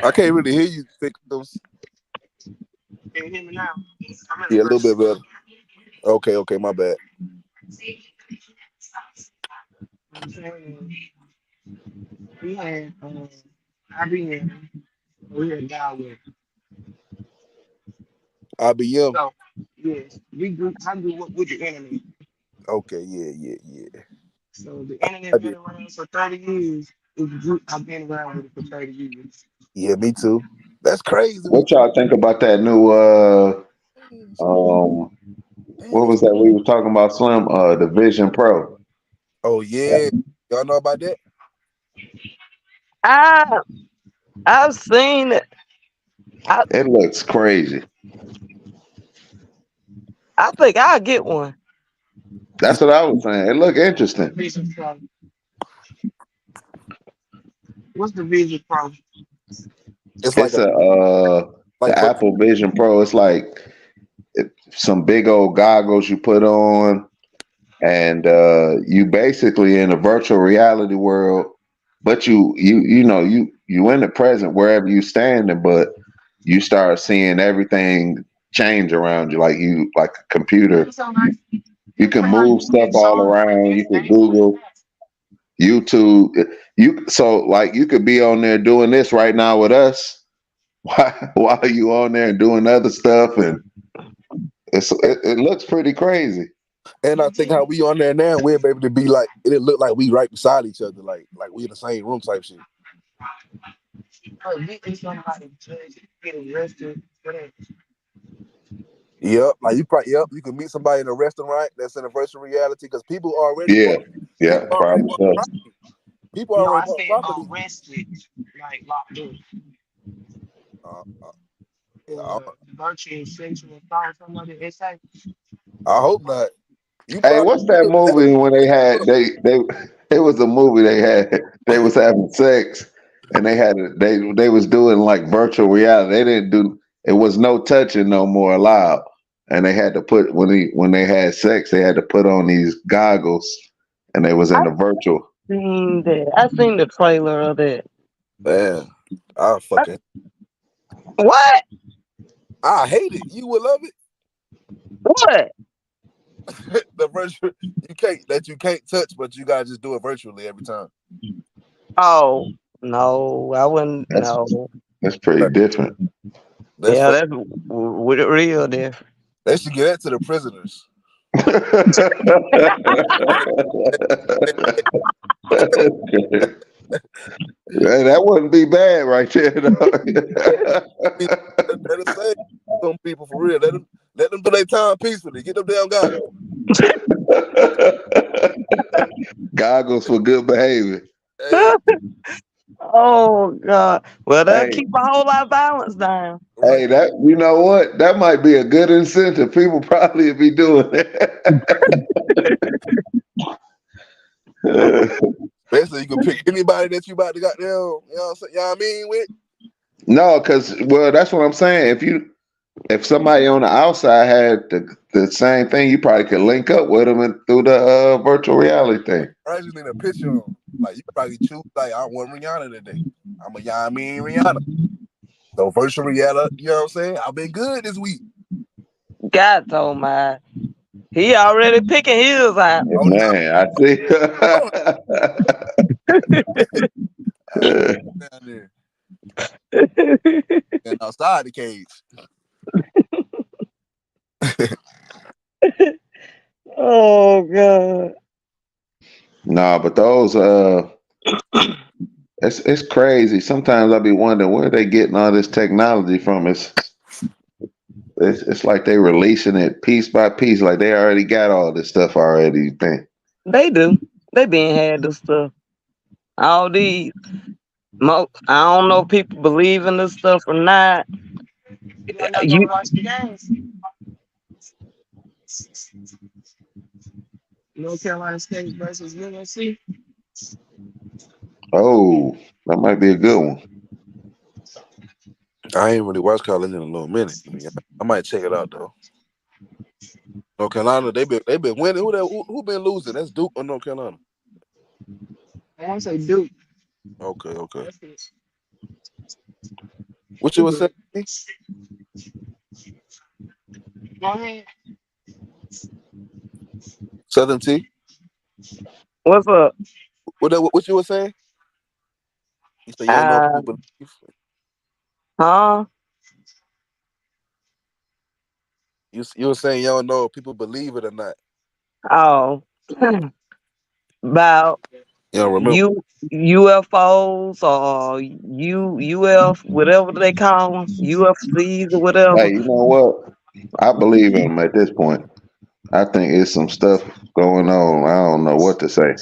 I can't really hear you, Thickums.
Can you hear me now? I'm in the
Yeah, a little bit
grocery
better.
store.
Okay, my bad.
I'm saying we had IBM. We had Dell.
IBM.
So yes, I grew up with the internet.
Okay, yeah.
So the internet
I
been
did.
around for 30 years. I've been around with it for 30 years.
Yeah, me too. That's crazy. We
What y'all think about that new um what was that we was talking about, Slim? The Vision Pro.
Oh yeah. Y'all know about that?
I I've seen it. I
It looks crazy.
I think I'll get one.
It's
That's what I was saying. It looked interesting.
Vision Pro. What's the Vision Pro?
it's like
It's
a
a
like
the
but
Apple Vision Pro. It's like some big old goggles you put on, and you basically in a virtual reality world, but you in the present wherever you standing, but you start seeing everything change around you, like a computer.
So like
You can
like how
move
you can
stuff
get
all
songs like
around.
that.
You could
They doing
Google, YouTube. You could be on there doing this right now with us while you on there and doing other stuff, and it looks pretty crazy.
and I think how we on there now, we're able to be like it look like we right beside each other, like we in the same room type shit.
that. Getting somebody judged, get arrested for that.
Yep, like you can meet somebody in a restaurant that's in a virtual reality because
Yeah, yeah,
people already
probably
bought
so.
property. People
No,
already
I
bought
said
property.
arrested, like locked up
Uh, uh, I,
for virtual sexual assault or something like that. It's like,
I hope not. You
Hey,
probably
what's that movie when they had they it was a movie they was having sex, and they was doing like virtual reality. They didn't do it was no touching no more allowed, and they had to put when they had sex they had to put on these goggles, and they was
I
in the virtual.
seen that. I seen the trailer of that.
man. I
I-
fucking
What?
I hate it. You would love it.
What?
The virtual you can't touch, but you gotta just do it virtually every time.
Oh no, I wouldn't.
That's
No,
that's pretty different.
That's
yeah,
fuck.
that's real different.
They should get that to the prisoners.
Hey, that wouldn't be bad right there, though.
That'll save some people for real. Let them do their time peacefully. Get them damn goggles.
Goggles for good behavior.
Hey,
Oh God. Well, that'll
Hey,
keep a whole lot of violence down.
right.
hey, that you know what? That might be a good incentive. People probably be doing it.
Basically, you can pick anybody that you about to goddamn, you know what I mean, with.
No, because well, that's what I'm saying. If somebody on the outside had the same thing, you probably could link up with them and through the virtual reality thing.
I just need a picture on. Like you probably choose like I want Rihanna today. I'm a y'all mean Rihanna. So virtual reality, you know what I'm saying? I've been good this week.
God told my he already picking his out.
Oh no,
Man, I see.
oh, down there. And outside the cage.
Oh God.
No, but those it's crazy. Sometimes I be wondering where they getting all this technology from. It's like they releasing it piece by piece, like they already got all this stuff already. You think?
They do. They been had the stuff. All these I don't know if people believe in this stuff or not.
Y'all not gonna
You
watch the games. North Carolina State versus UNC.
Oh, that might be a good one.
I ain't really watched college in a little minute. Yeah, I might check it out though. North Carolina, they been winning. Who been losing? That's Duke or North Carolina.
I want to say Duke.
Okay, okay.
That's it.
What you
Too
was saying?
good. Go ahead.
Southern T.
what's up?
What you was saying? You said you don't know if
Uh
people believe.
huh?
You were saying you don't know if people believe it or not.
Oh. About
You don't remember?
U UFOs or UF whatever they call them, UFCs or
Hey,
whatever.
you know what? I believe in them at this point. I think it's some stuff going on. I don't know what to say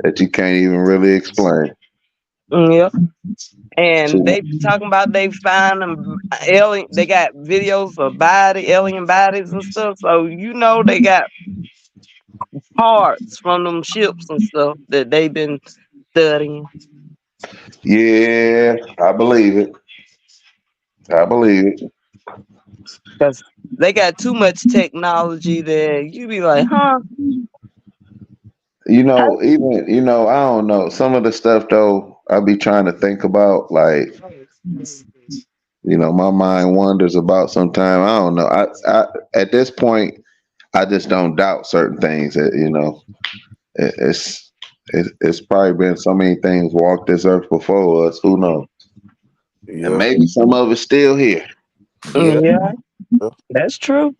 that you can't even really explain.
Yeah. And
Too
they talking about they find them alien. They got videos of alien bodies and stuff. So they got parts from them ships and stuff that they've been studying.
Yeah, I believe it. I believe it.
Cause they got too much technology that you be like, huh?
Even I don't know. Some of the stuff though, I be trying to think about, like, my mind wanders about sometime. I don't know. I at this point, I just don't doubt certain things. It's it's probably been so many things walk this earth before us. Who knows? And
Yeah,
maybe some of it's still here.
yeah.
Yeah,
Yeah.
that's true.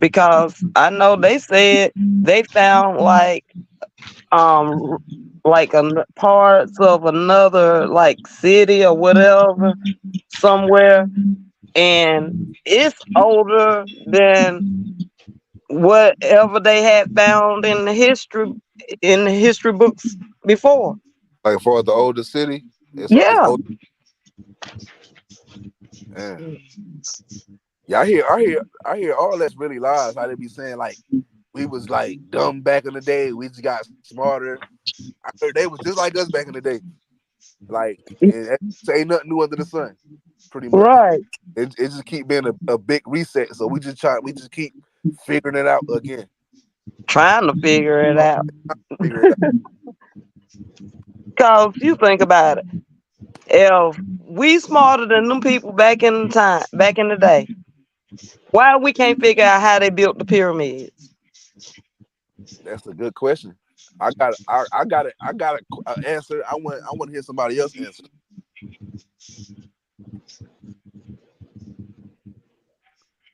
Because I know they said they found um parts of another like city or whatever somewhere, and it's older than whatever they had found in the history books before.
Like for the older city, it's
Yeah,
old. Man. Yeah, I hear all that's really lies. How they be saying like we was like dumb back in the day, we just got smarter. I heard they was just like us back in the day. Like and ain't nothing new under the sun, pretty much.
right.
It just keep being a big reset. So we just keep figuring it out again.
Trying to figure it
Oh,
out.
figure it out.
Cause you think about it, if we smarter than them people back in the day, why we can't figure out how they built the pyramids?
That's a good question. I got a answer. I want to hear somebody else answer.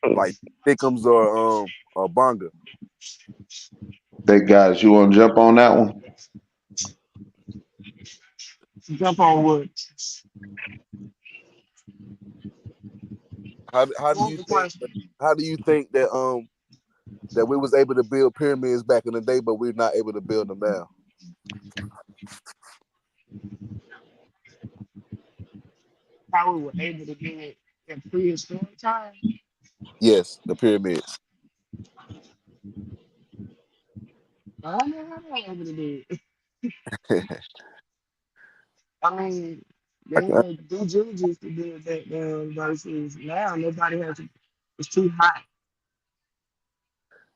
Like Thickums or Bonga.
Hey guys, you want to jump on that one?
Jump on wood.
How do
What was
you
the
think
question?
how do you think that we was able to build pyramids back in the day, but we're not able to build them now?
How we were able to do it in prehistoric time?
Yes, the pyramids.
I don't know how they were able to do it. I mean,
I
they
can,
had due diligence to do it back then versus now. Nobody has to, it's too hot.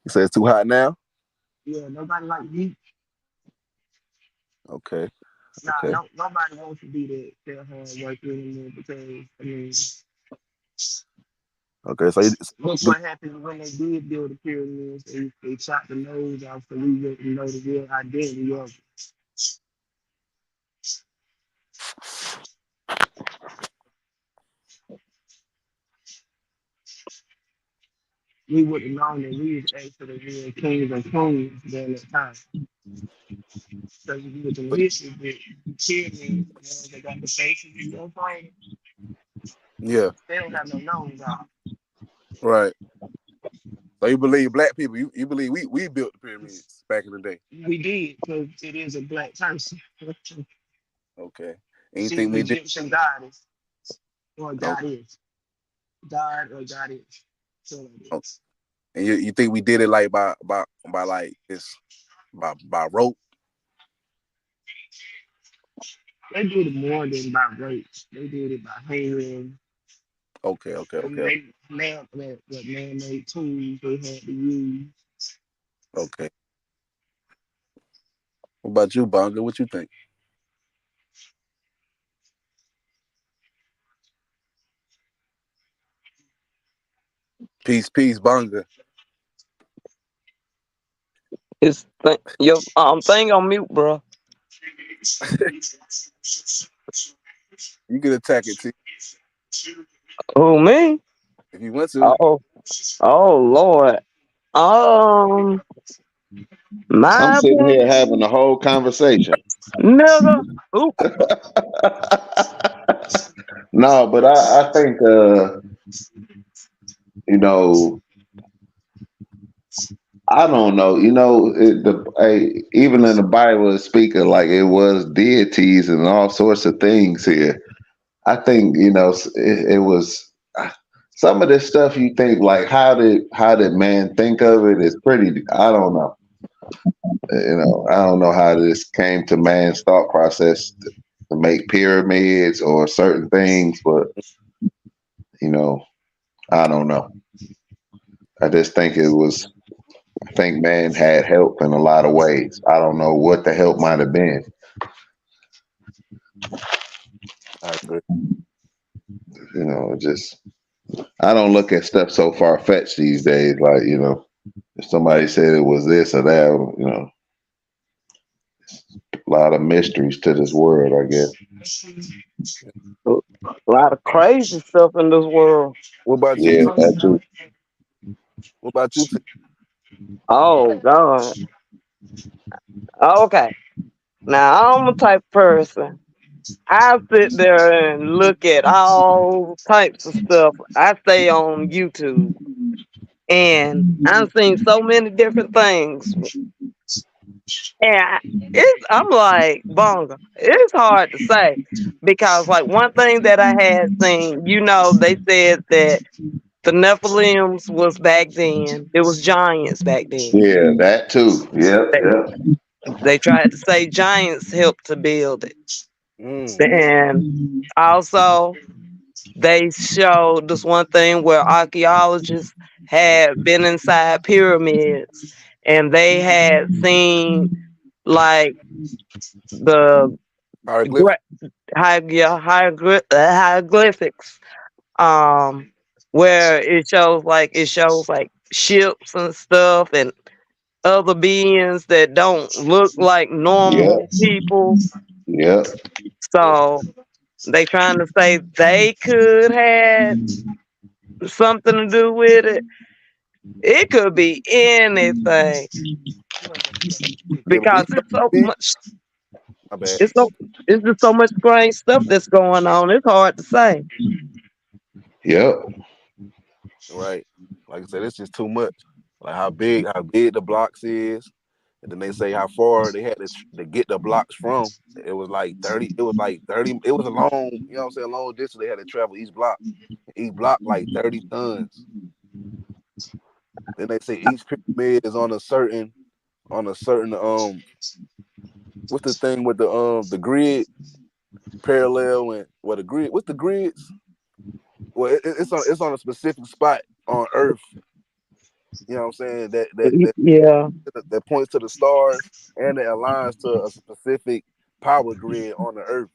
you say it's too hot now.
Yeah, nobody like heat.
Okay,
Nah,
okay,
no, nobody wants to do that hard work anymore because I mean,
okay.
look what happened when they did build the pyramids. They chopped the nose off so we wouldn't know the real identity of it. We would have known that we was actually the real kings and queens during that time. So if you look in the history, the pyramids, the ones that got the faces and stuff on it,
yeah,
they don't have no nose off.
right. So you believe black people? You believe we built the pyramids back in the day?
We did because it is a black person.
Okay. And you
She's
think
the
we did?
Egyptian goddess or
Oh,
goddess, god or goddess. So like
oh.
this.
And you think we did it like by like this by rope?
They did it more than by rapes. They did it by hanging.
Okay, okay,
And
okay,
they what man-made tools they had to use.
okay. What about you, Bonga? What you think? Peace, peace, Bonga.
Your thing on mute, bro.
You can attack it too
Who me?
if you want to.
Oh, oh Lord. Um,
I'm
my
sitting here
opinion,
having a whole conversation.
nigga. Who?
No, but I think you know, I don't know. Even in the Bible, it's speaking like it was deities and all sorts of things here. I think it was some of this stuff. You think like how did man think of it? Is pretty. I don't know. I don't know how this came to man's thought process to make pyramids or certain things, but you know, I don't know. I just think it was. I think man had help in a lot of ways. I don't know what the help might have been.
I agree.
Just I don't look at stuff so far fetched these days. Like if somebody said it was this or that, a lot of mysteries to this world. I guess.
A lot of crazy stuff in this world.
What about you,
Yeah,
T?
that too.
What about you, T?
Oh God. Okay. Now I'm a type of person. I sit there and look at all types of stuff. I stay on YouTube and I've seen so many different things. And I'm like, Bonga, it's hard to say because, like, one thing that I had seen, they said that the Nephilims was back then, it was giants back then.
Yeah, that too. Yep,
They,
yep.
they tried to say giants helped to build it.
Mm,
And also, they showed this one thing where archaeologists had been inside pyramids and they had seen like the
hieroglyphic.
hieroglyphics, where it shows like ships and stuff, and other beings that don't look like
Yep.
normal people.
Yep.
Yeah,
So they trying to say they could have something to do with it. It could be anything
yeah, but
because
you know,
it's so
big.
much.
My bad.
It's so it's just so much strange stuff that's going on. It's hard to say.
Yep.
Right. Like I said, it's just too much. Like how big the blocks is, and then they say how far they had to get the blocks from. It was like 30. It was like 30. It was a long, you know what I'm saying, long distance they had to travel each block. Each block like 30 tons. Then they say each pyramid is on a certain what's the thing with the grid parallel and what the grid what's the grids? Well, it's on a specific spot on Earth. You know what I'm saying?
Yeah,
That points to the stars and it aligns to a specific power grid on the Earth.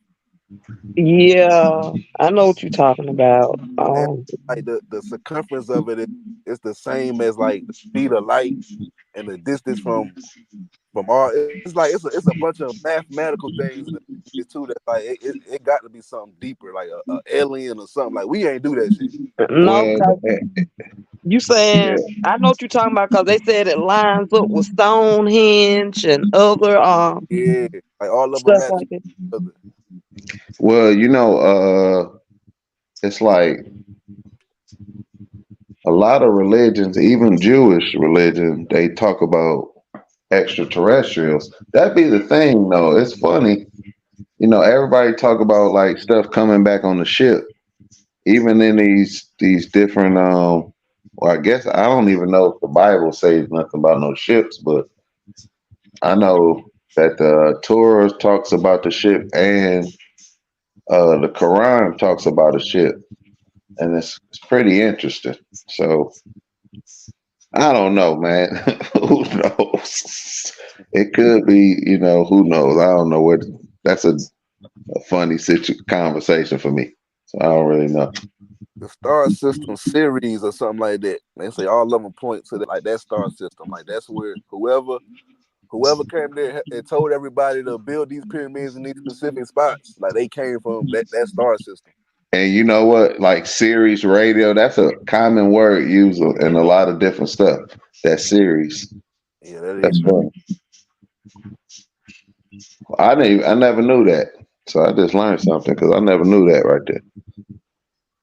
yeah. I know what you're talking about.
And like the circumference of it is the same as like the speed of light and the distance from all. It's a bunch of mathematical things in it too. That like it got to be something deeper, like a alien or something. Like we ain't do that shit.
No,
Well,
'cause you
yeah.
saying I know what you're talking about because they said it lines up with Stonehenge and other
Yeah, like all of them
stuff
match
like that.
each other.
Well, it's like a lot of religions, even Jewish religion, they talk about extraterrestrials. That be the thing, though. It's funny, everybody talk about like stuff coming back on the ship, even in these different. Well, I guess I don't even know if the Bible says nothing about no ships, but I know that the Torah talks about the ship and the Quran talks about a ship, and it's pretty interesting. So I don't know, man. Who knows? It could be, who knows? I don't know what. That's a funny conversation for me. So I don't really know.
The star system series or something like that. They say all of them point to that star system. Like that's where whoever came there and told everybody to build these pyramids in these specific spots, like they came from that star system.
And you know what? Like series radio, that's a common word used in a lot of different stuff. That series.
Yeah, that is.
That's funny. I never knew that. So I just learned something because I never knew that right there.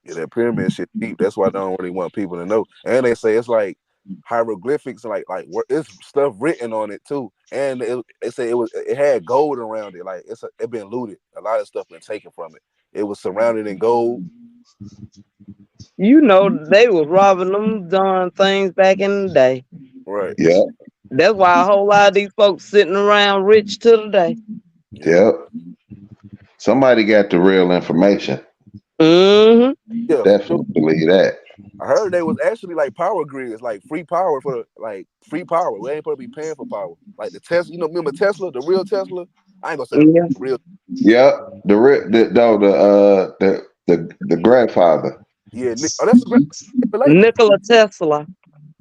Yeah, that pyramid shit deep. That's why I don't really want people to know. And they say it's like hieroglyphics, like it's stuff written on it too. And they say it had gold around it. Like it been looted. A lot of stuff been taken from it. It was surrounded in gold.
You know they was robbing them darn things back in the day.
Right.
Yep.
That's why a whole lot of these folks sitting around rich to the day.
Yeah.
Yep. Somebody got the real information.
Hmm.
Yeah, for sure.
Definitely believe that.
I heard they was actually like power grids, like free power like free power. We ain't supposed to be paying for power. Like the Tesla, remember Tesla, the real Tesla? I ain't gonna say the
Yeah.
real.
Yep. The grandfather.
Yeah, oh, that's a great relate.
Nikola Tesla.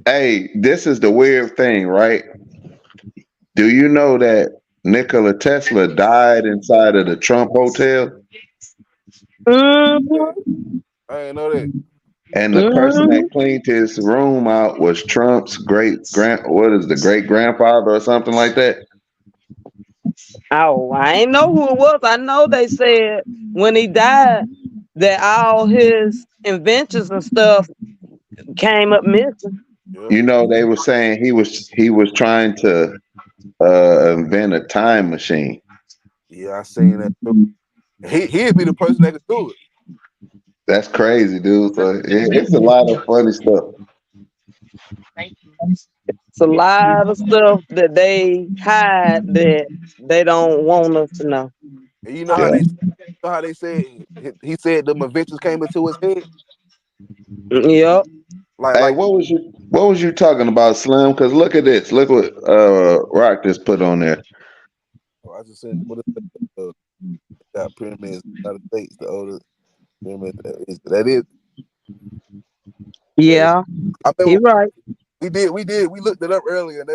Hey, this is the weird thing, right? Do you know that Nikola Tesla died inside of the Trump Hotel?
Hmm.
Yeah, I ain't know that.
And the person that
Hmm.
cleaned his room out was Trump's what is the great grandfather or something like that?
Oh, I ain't know who it was. I know they said when he died that all his inventions and stuff came up missing.
Yeah,
They were saying he was trying to invent a time machine.
yeah, I seen that too. He'd be the person that could do it.
That's crazy, dude. So it's a lot of funny stuff.
It's a lot of stuff that they hide that they don't want us to know.
And you
Yeah.
know how they said he said the inventions came into his head,
Yep.
Hey,
like
what was you talking about, Slim? Because look at this. Look what Rock just put on there.
oh, I just said what is that? Got pyramids in the United States, the oldest pyramid that is. That is.
Yeah.
I
He
remember
right.
we looked it up earlier. And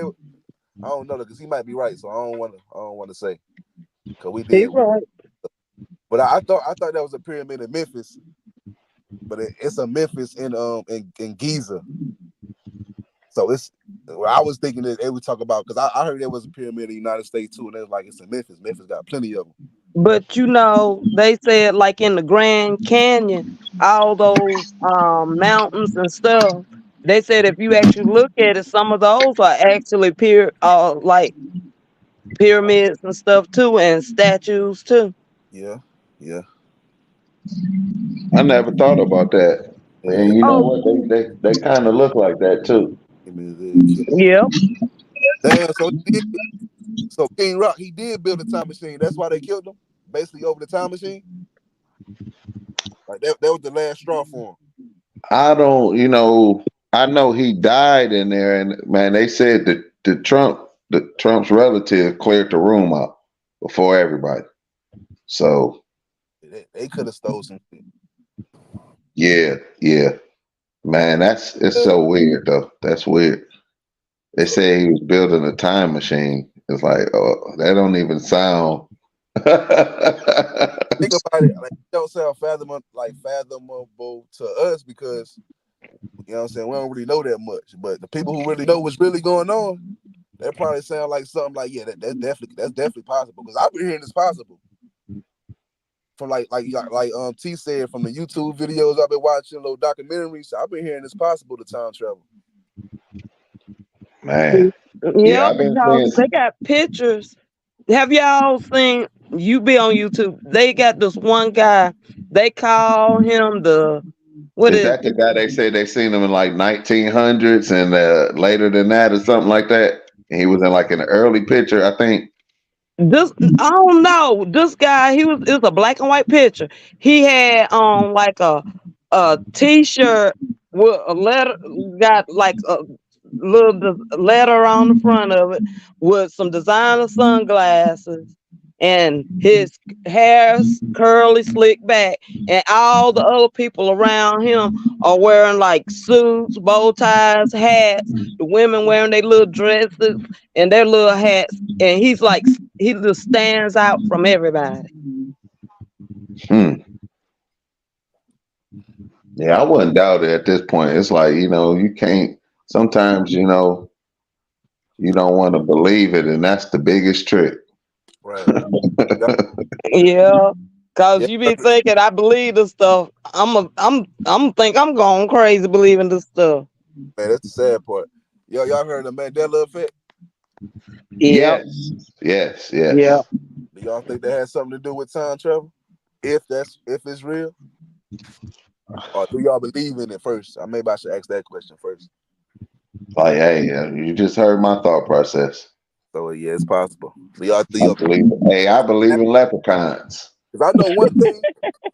I don't know because he might be right, so I don't want to say because we
He
did.
right.
But I thought that was a pyramid in Memphis, but it's a Memphis in Giza. So it's well, I was thinking that they would talk about because I heard there was a pyramid in the United States too, and it was like it's in Memphis. Memphis got plenty of them.
But you know, they said like in the Grand Canyon, all those mountains and stuff. They said if you actually look at it, some of those are actually like pyramids and stuff too, and statues too.
Yeah, yeah,
I never thought about that.
yeah.
And you know
Oh,
what? They kind of look like that too.
yeah.
Damn. So King Rock he did build a time machine. That's why they killed him. Basically over the time machine. Like that was the last straw for him.
I don't, you know, I know he died in there, and man, they said that the Trump's relative cleared the room out before everybody. So
They could have stole some shit.
yeah, yeah, man, it's so weird though. That's weird. They
So
say he was building a time machine. It's like, oh, that don't even sound.
think about it, like it don't sound fathomable to us because you know what I'm saying, we don't really know that much. But the people who really know what's really going on, that probably sound like something like, yeah, that's definitely possible. Because I've been hearing it's possible. From like T said from the YouTube videos I've been watching, little documentaries, I've been hearing it's possible to time travel.
Man, yeah,
Yep,
I've been
because
seeing.
they got pictures. Have y'all seen? You be on YouTube. They got this one guy. They call him the what
Is
is
that the guy they say they seen him in like 1900s and later than that or something like that? And he was in like an early picture, I think.
this? I don't know. This guy. It was a black and white picture. He had on like a t-shirt with a letter. Got like a little letter on the front of it with some designer sunglasses, and his hair's curly slick back, and all the other people around him are wearing like suits, bow ties, hats. The women wearing their little dresses and their little hats, and he just stands out from everybody.
Hmm. Yeah, I wouldn't doubt it at this point. It's like, you know, you can't, sometimes, you know, you don't want to believe it, and that's the biggest trick.
Right. Yeah.
Yeah.
Yeah.
Cause you be thinking I believe this stuff. I'm think I'm going crazy believing this stuff.
Man, that's the sad part. Y'all heard of Mandela effect?
Yep.
Yes, yes, yes.
Yep.
Do y'all think that has something to do with time travel? If it's real? Or do y'all believe in it first? Maybe I should ask that question first.
Like, hey, you just heard my thought process.
So yeah, it's possible. So y'all
I
think
believe, hey, I believe in leprechauns.
because I know one thing.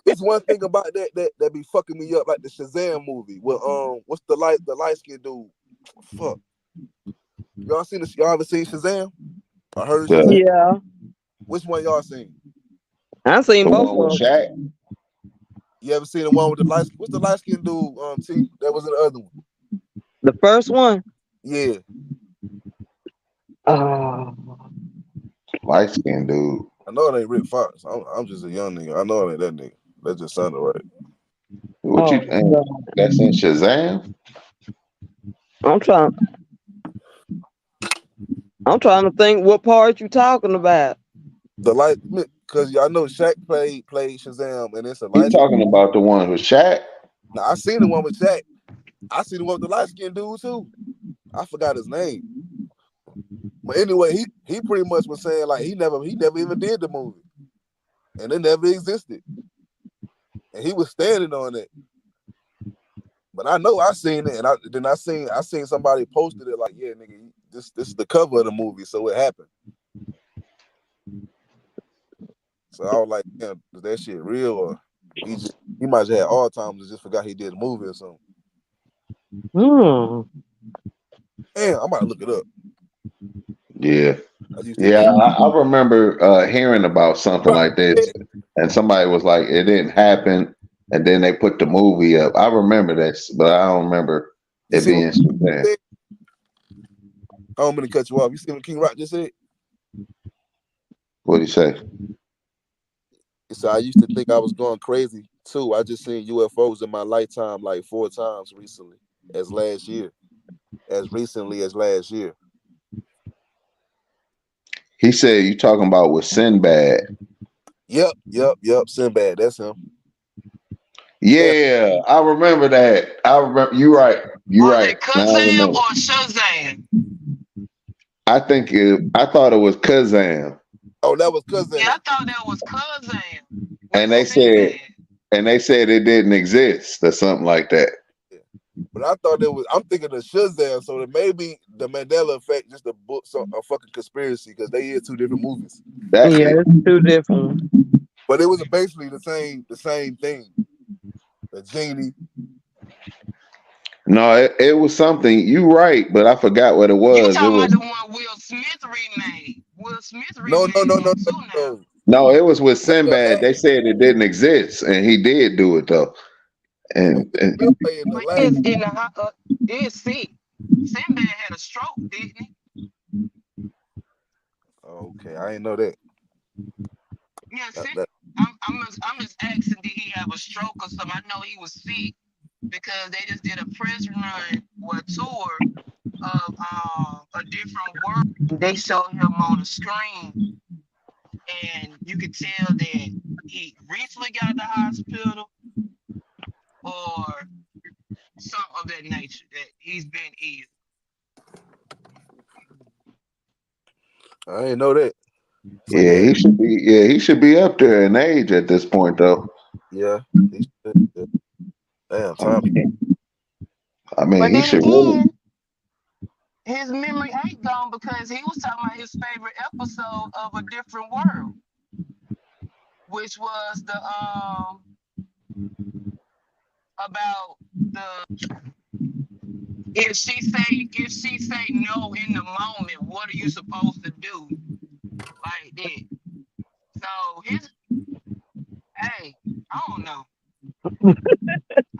It's one thing about that be fucking me up, like the Shazam movie. With what's the light skinned dude? Fuck. Y'all ever seen Shazam? I heard
The
Shazam.
Yeah.
Which one y'all seen?
I seen
the
both
one with
of them.
Shaq.
You ever seen the one with the light? What's the light skinned dude? T. That was in the other one.
The first one.
Yeah,
Oh,
Light skinned dude.
I know it ain't Rick Fox. I'm just a young nigga. I know it ain't that nigga. That just sounded right.
What you
oh
think?
no.
That's in Shazam?
I'm trying I'm trying to think what part you talking about.
The light, because y'all know Shaq played Shazam, and it's a
You
light skin.
talking about the one with Shaq?
Now I seen the one with Shaq. I seen the one with the light skinned dude too. I forgot his name. But anyway, he pretty much was saying like he never even did the movie. And it never existed. And he was standing on it. But I know I seen it, and I seen somebody posted it like, yeah, nigga, this is the cover of the movie, so it happened. So I was like, damn, is that shit real or he might have had Alzheimer's and just forgot he did the movie or something.
Hmm.
Damn, I'm about to look it up.
Yeah.
I used to
Yeah,
be
I remember hearing about something like this, and somebody was like, it didn't happen, and then they put the movie up. I remember this, but I don't remember
you
it
see what
being Shazam.
I don't mean to cut you off. You see what King Rock just said?
What do you say?
He said, I used to think I was going crazy too. I just seen UFOs in my lifetime like 4 times recently, as last year, as recently as last year.
He said you talking about with Sinbad.
Yep. Sinbad, that's him. Yeah.
Yeah, I remember that. I remember. You right. You
Was
right.
it
Now I
Kazam
remember.
or Shazam?
I thought it was Kazam,
Oh, that was
Yeah,
Cousin.
I thought that was Kazam
and
with
they said
Sinbad.
it didn't exist or something like that.
Yeah. But I thought it was. I'm thinking of Shazam, so that maybe the Mandela effect just a book, a fucking conspiracy because they is 2 different movies.
That's
Yeah,
it.
it's two different.
But it was basically the same thing. The genie.
No, it was something. You right, but I forgot what it
You
was. It
talking about
was
the one Will Smith remade? Will Smith
No, no,
remade
no, no,
one too now.
no.
no, it was with
That's the
Sinbad.
last.
They said it didn't exist, and he did do it though.
But
And,
Will
and
Smith played in the
But
last.
it's in the it's sick. Sinbad had a stroke, didn't he?
Okay, I didn't know that.
Yeah,
That-
Sin,
that-
I'm just asking, did he have a stroke or something? I know he was sick because they just did a press run or tour of a different world. They showed him on the screen, and you could tell that he recently got to the hospital or something of that nature. That he's been ill.
I didn't know that. So
yeah,
yeah,
he should be. Yeah, he should be up there in age at this point, though.
yeah. He should, yeah. Damn,
I
time.
mean, I mean,
But
he
then
should really.
again, his memory ain't gone because he was talking about his favorite episode of A Different World, which was the about the if she say no in the moment, what are you supposed to do? Like that. So his hey, I don't know.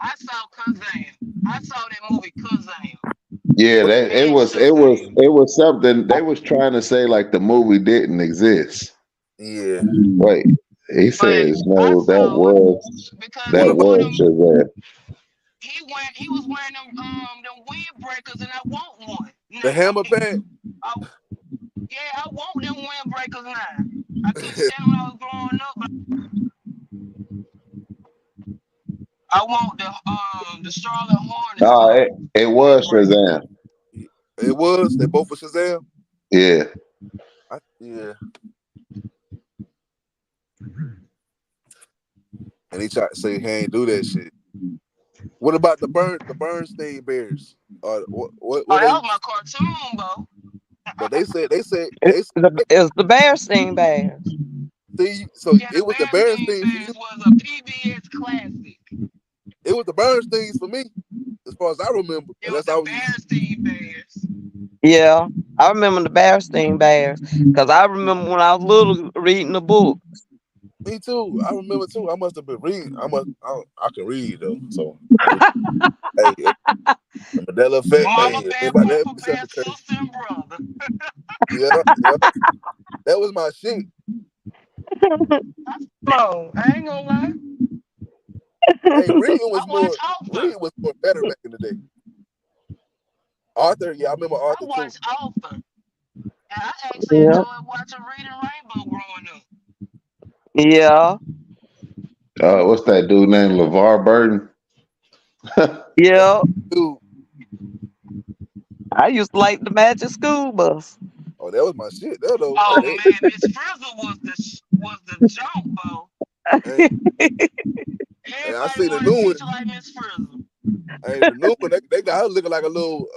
I saw Kazam. I saw that movie Kazam.
Yeah, that
And Shazam.
it was something they was trying to say like the movie didn't exist.
Yeah.
Wait, he
But
says
I
no.
saw it because
What
That
he
about
wore
was
them
Shazam.
he was wearing them windbreakers and I want one
the
now.
hammer band?
I, yeah, I want them windbreakers now. I couldn't stand when I was growing up, but I want the Charlotte Hornets
No, it was
windbreaker.
Shazam.
It was. They both were Shazam.
Yeah.
Yeah. And he tried to say he ain't do that shit. What about the Bernstein Bears?
Oh,
What
that
they?
was my cartoon, bro.
But
It's the Bearstein Bears.
see. So
Yeah, the
it was the
Bearstein
Bernstein for you.
Bears was a PBS classic.
It was the Bernsteins for me, as far as I remember.
It was
Unless
the
I was
Bearstein Bears.
Yeah, I remember the Bearstein Bears because I remember when I was little reading the book.
me too. I remember too. I must have been reading. I can read though. So hey, hey, the Mandela effect.
Mama
Hey,
Bear,
anybody let
Papa
me say
Bear,
okay.
sister and brother.
Yeah, yeah. That was my shit.
No, I ain't gonna lie.
Hey,
I watch Arthur.
reading was more better back in the day. Arthur, yeah, I remember
I
Arthur too.
watch Arthur. And I actually
Yeah,
enjoyed watching Reading Rainbow growing up.
yeah,
What's that dude named LeVar Burton?
Yeah,
yeah.
dude.
I used to like the Magic School Bus.
Oh, that was my shit. That though.
Oh man, Miss Frizzle was the jump, bro.
Hey, hey, I
Everybody
see the
wanted
new
a
one.
teacher like Miss Frizzle.
Hey, the new one, they got her looking like a little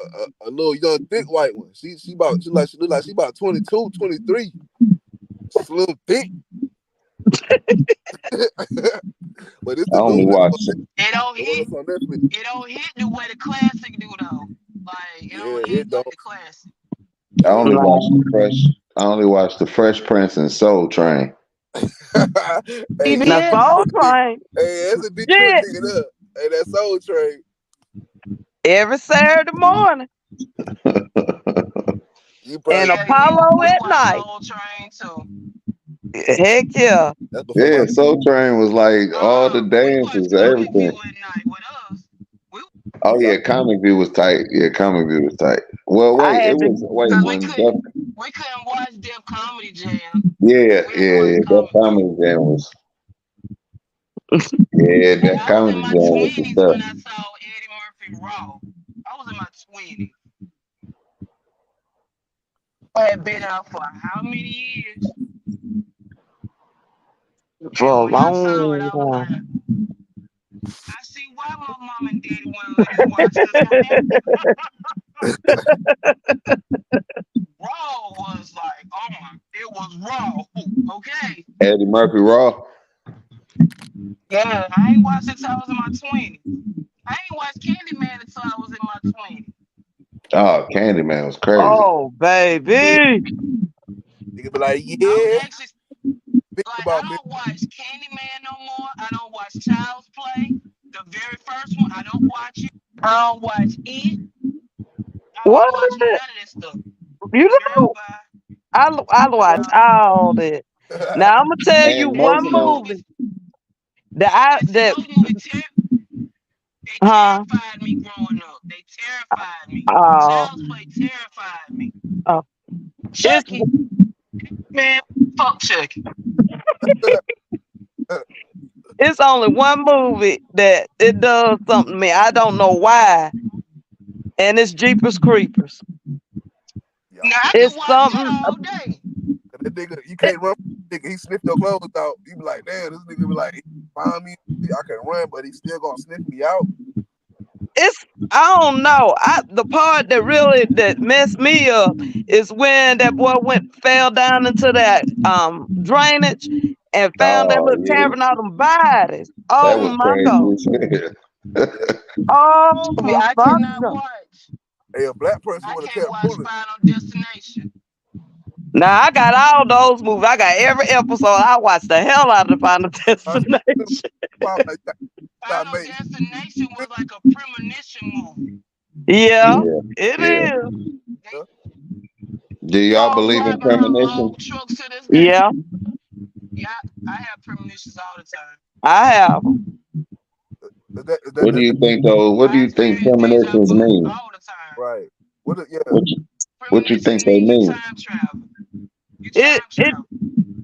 young thick white one. She look like she about 22, 23. Slim thick. But it's
I
the new
only
one
watched
It don't
the one
hit.
that's on Netflix.
It don't hit the way the classic do though. Like it
Yeah,
don't hit
it
like
don't.
the classic.
I
It
only
don't.
Nah.
watched the Fresh Prince and Soul Train.
Hey,
Now
PBS.
Soul Train,
hey, that's a Detroit
shit,
nigga up. Hey, that Soul Train.
every Saturday morning.
You
and
probably
Apollo
we
at
watched
night.
Soul Train too.
Heck yeah.
that's before my
Yeah, Soul Train was like all the
We watched
dances,
Comic View
everything.
at night with us. We
Oh
yeah.
yeah, Comic View was tight. Yeah, Comic View was tight. Well,
I
wait, it
had to
was wait
Cause
when Def,
we couldn't watch Def Comedy Jam
yeah,
if we didn't
yeah,
watch
yeah, that
Comic View.
Comedy Jam was yeah,
And
that
I was in
Comedy
my
Jam was the
twenties
stuff.
when I saw Eddie Murphy Raw. I was in my 20s. I had been out for how many years? And
for a
when I saw it,
long
I was
time.
like, I see why my mom and daddy wouldn't let us watch this Raw was like, oh my, it was raw. Okay.
Eddie Murphy Raw.
Yeah, I ain't watched it till I was in my 20s. I ain't watched Candyman until I was in my 20s.
Oh, Candyman was crazy.
Oh, baby.
nigga be like,
I'm
yeah,
actually
think
like, I
about me.
don't watch Candyman no more. I don't watch Child's Play, the very first one. I don't watch it. I don't watch it. I
What?
don't watch none of this stuff.
You
Girl,
know,
bye.
I watch
Girl,
all that. Now I'm gonna tell you
And
one
most
listen,
of them,
those
movie
movies,
that I
listen,
that
those movies, they
huh
terrified me growing up. They terrified me.
uh,
Child's Play terrified me.
uh it's
Chucky, man, fuck Chucky.
it's only one movie that it does something to me. I don't know why, and it's Jeepers Creepers.
Yeah,
Now I can
It's
watch that
something.
all day.
that nigga, you can't run. From nigga, he sniff your clothes out. You be like, damn, this nigga be like, he find me. I can run, but he still gonna sniff me out.
It's I don't know. The part that really that messed me up is when that boy fell down into that drainage and found that
oh
little
yeah,
cavern out of them bodies.
that
Oh
was
my
crazy
god.
as hell.
Oh
Me, I
my
cannot
god.
watch.
Hey, a black person
I
would have
can't
kept
watch
pulling.
Final Destination.
Now I got all those movies. I got every episode. I watched the hell out of the Final
I
Destination.
like, I
Final
made.
Destination was like a premonition movie.
Yeah,
Yeah,
it
yeah.
is.
They
Do y'all
still
believe in
driving around with
premonition?
old trucks to this day.
Yeah,
Yeah, I have premonitions all the time.
I have 'em.
What do you think though? What do
I
you think
experience deja
premonitions
vu
mean?
all the time.
right? What? Yeah.
What you
Premonitions
think they
mean you
mean?
time travel. You
It
time
it
travel.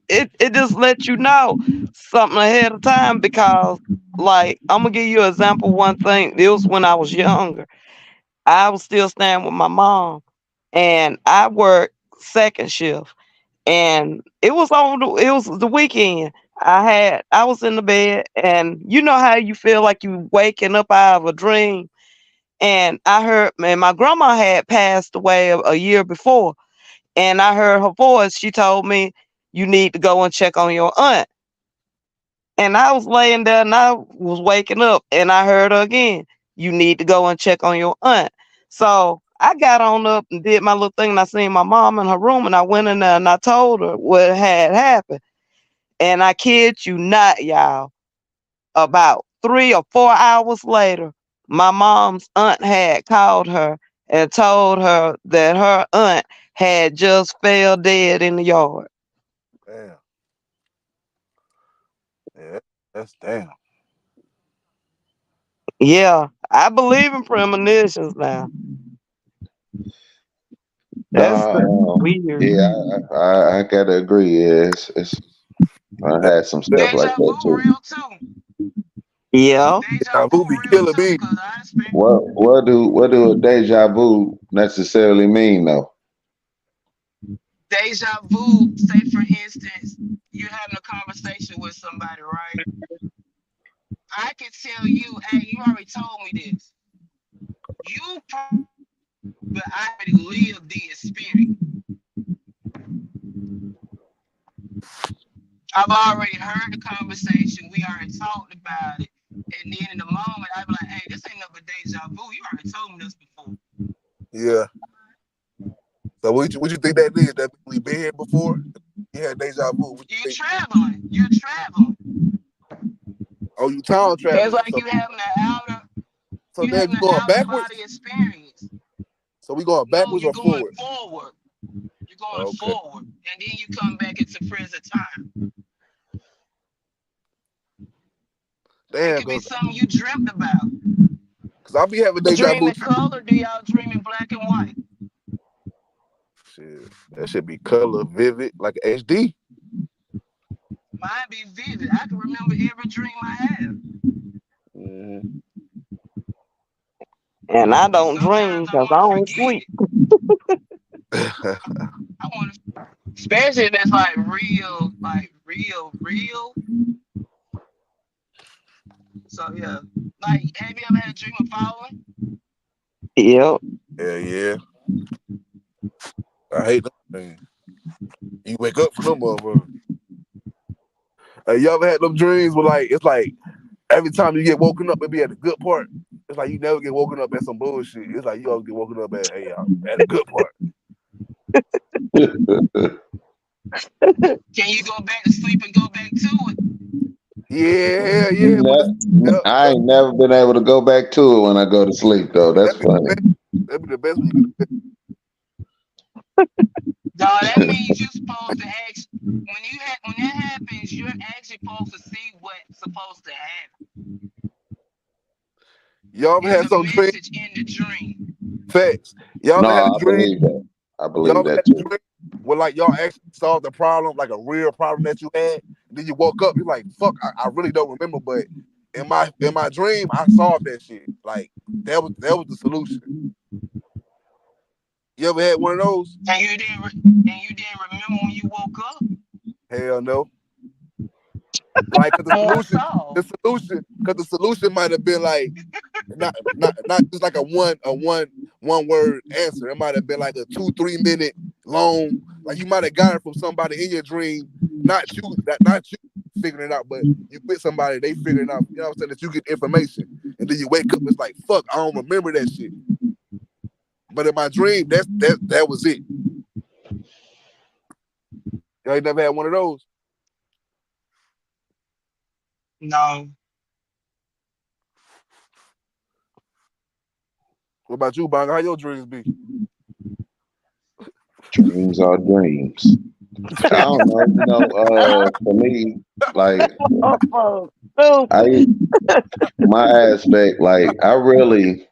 it just lets you know something ahead of time because like I'm gonna give you an example. One thing, it was when I was younger. I was still staying with my mom, and I worked second shift, and it was the weekend. I was in the bed, and you know how you feel like you waking up out of a dream. And I heard, man, my grandma had passed away a year before, and I heard her voice. She told me, "You need to go and check on your aunt." And I was laying there and I was waking up and I heard her again. You need to go and check on your aunt. So I got on up and did my little thing and I seen my mom in her room and I went in there and I told her what had happened. And I kid you not, y'all, about 3 or 4 hours later, my mom's aunt had called her and told her that her aunt had just fell dead in the yard.
Damn. Yeah. That's damn.
Yeah, I believe in premonitions now. That's
Nah,
weird.
yeah, I gotta agree. Yeah, I
That,
had some
that,
stuff like
Deja
that
vu
too.
real too.
Yeah.
Deja
that
vu
movie
real
killing
too,
me.
cause I experienced.
What do a deja vu necessarily mean though?
Deja vu, say for instance, you're having a conversation with somebody, right? I can tell you, hey, you already told me this. You probably, but I already lived the experience. I've already heard the conversation. We already talked about it. And then in the moment, I'd be like, hey, this ain't never deja vu. You already told me this before.
Yeah. So what you think that is? That we been here before? You had deja vu. What you
You're
think?
traveling. You're traveling.
Oh, you time
It's
traveling.
like
So
you
then
having
we
an
going
out of
backwards.
body experience.
So we going
No,
backwards
you're
or
going
forward?
forward. going
Okay.
forward, and then you come back into present time. It
Damn,
could be something you dreamt about.
cause I be having
You
deja
dream
vu
in
too.
color? Do y'all dream in black and white?
Shit, that should be color vivid like HD.
Mine be vivid. I can remember every dream I have.
Hmm.
And I don't
Sometimes
dream
I
because I
want to
don't
forget
sleep.
it. I want to, especially if it's like real. So yeah, like have you ever had a dream of falling?
Yep.
Yeah, yeah. I hate them things. You wake up from them motherfuckers. You ever had them dreams where like it's like every time you get woken up, it be at the good part. It's like you never get woken up at some bullshit. It's like you always get woken up at at a good part.
Can you go back to sleep and go back to it?
Yeah, yeah, but it's
Ne-
yep,
I
yep,
ain't never been able to go back to it when I go to sleep though. That's
that'd be the
funny.
best. That'd be the best when you could.
Dog, that means you're supposed to act when that happens, you're actually supposed to see what's supposed to happen.
Y'all ever
There's
had
a
some dream
message in the dream.
facts? Y'all
No,
ever had a
I
dream?
believe that. I
Y'all
believe
ever
that
had a
too.
dream where like y'all actually solved the problem, like a real problem that you had, and then you woke up, you're like, fuck, I really don't remember, but in my dream, I solved that shit. Like that was the solution. You ever had one of those?
And you didn't remember when you woke up
Hell no. Like, cause the
or
solution,
saw.
cause the solution might have been like not just like a one word answer. It might have been like a 2-3 minute long. Like you might have got it from somebody in your dream, not you figuring it out, but you with somebody they figuring out. You know what I'm saying? That you get information, and then you wake up. It's like fuck, I don't remember that shit. But in my dream, that was it. Y'all ain't never had one of those.
No,
What about you, Bang? How your dreams be?
Dreams are dreams. I don't know. For me, like
Oh,
I
stupid.
my aspect, like I really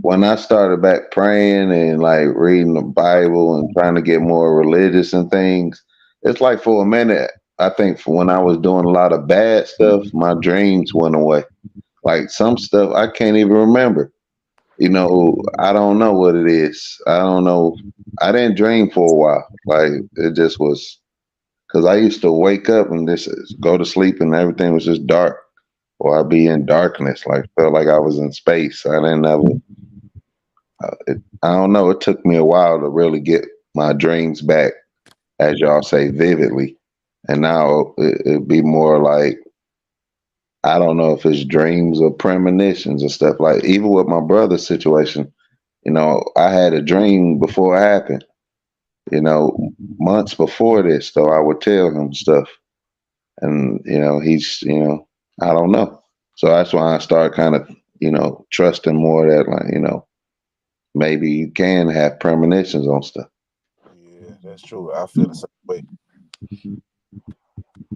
when I started back praying and like reading the Bible and trying to get more religious and things, it's like for a minute, I think for when I was doing a lot of bad stuff, my dreams went away. Like some stuff I can't even remember. I don't know what it is. I don't know. I didn't dream for a while. Like it just was because I used to wake up and just go to sleep and everything was just dark, or I'd be in darkness. Like felt like I was in space. I didn't ever. I don't know. It took me a while to really get my dreams back, as y'all say, vividly. And now it'd be more like I don't know if it's dreams or premonitions and stuff. Like even with my brother's situation, I had a dream before it happened. Months before this, so I would tell him stuff, and he's I don't know. So that's why I start kind of trusting more that like maybe you can have premonitions on stuff.
Yeah, that's true. I feel the same way,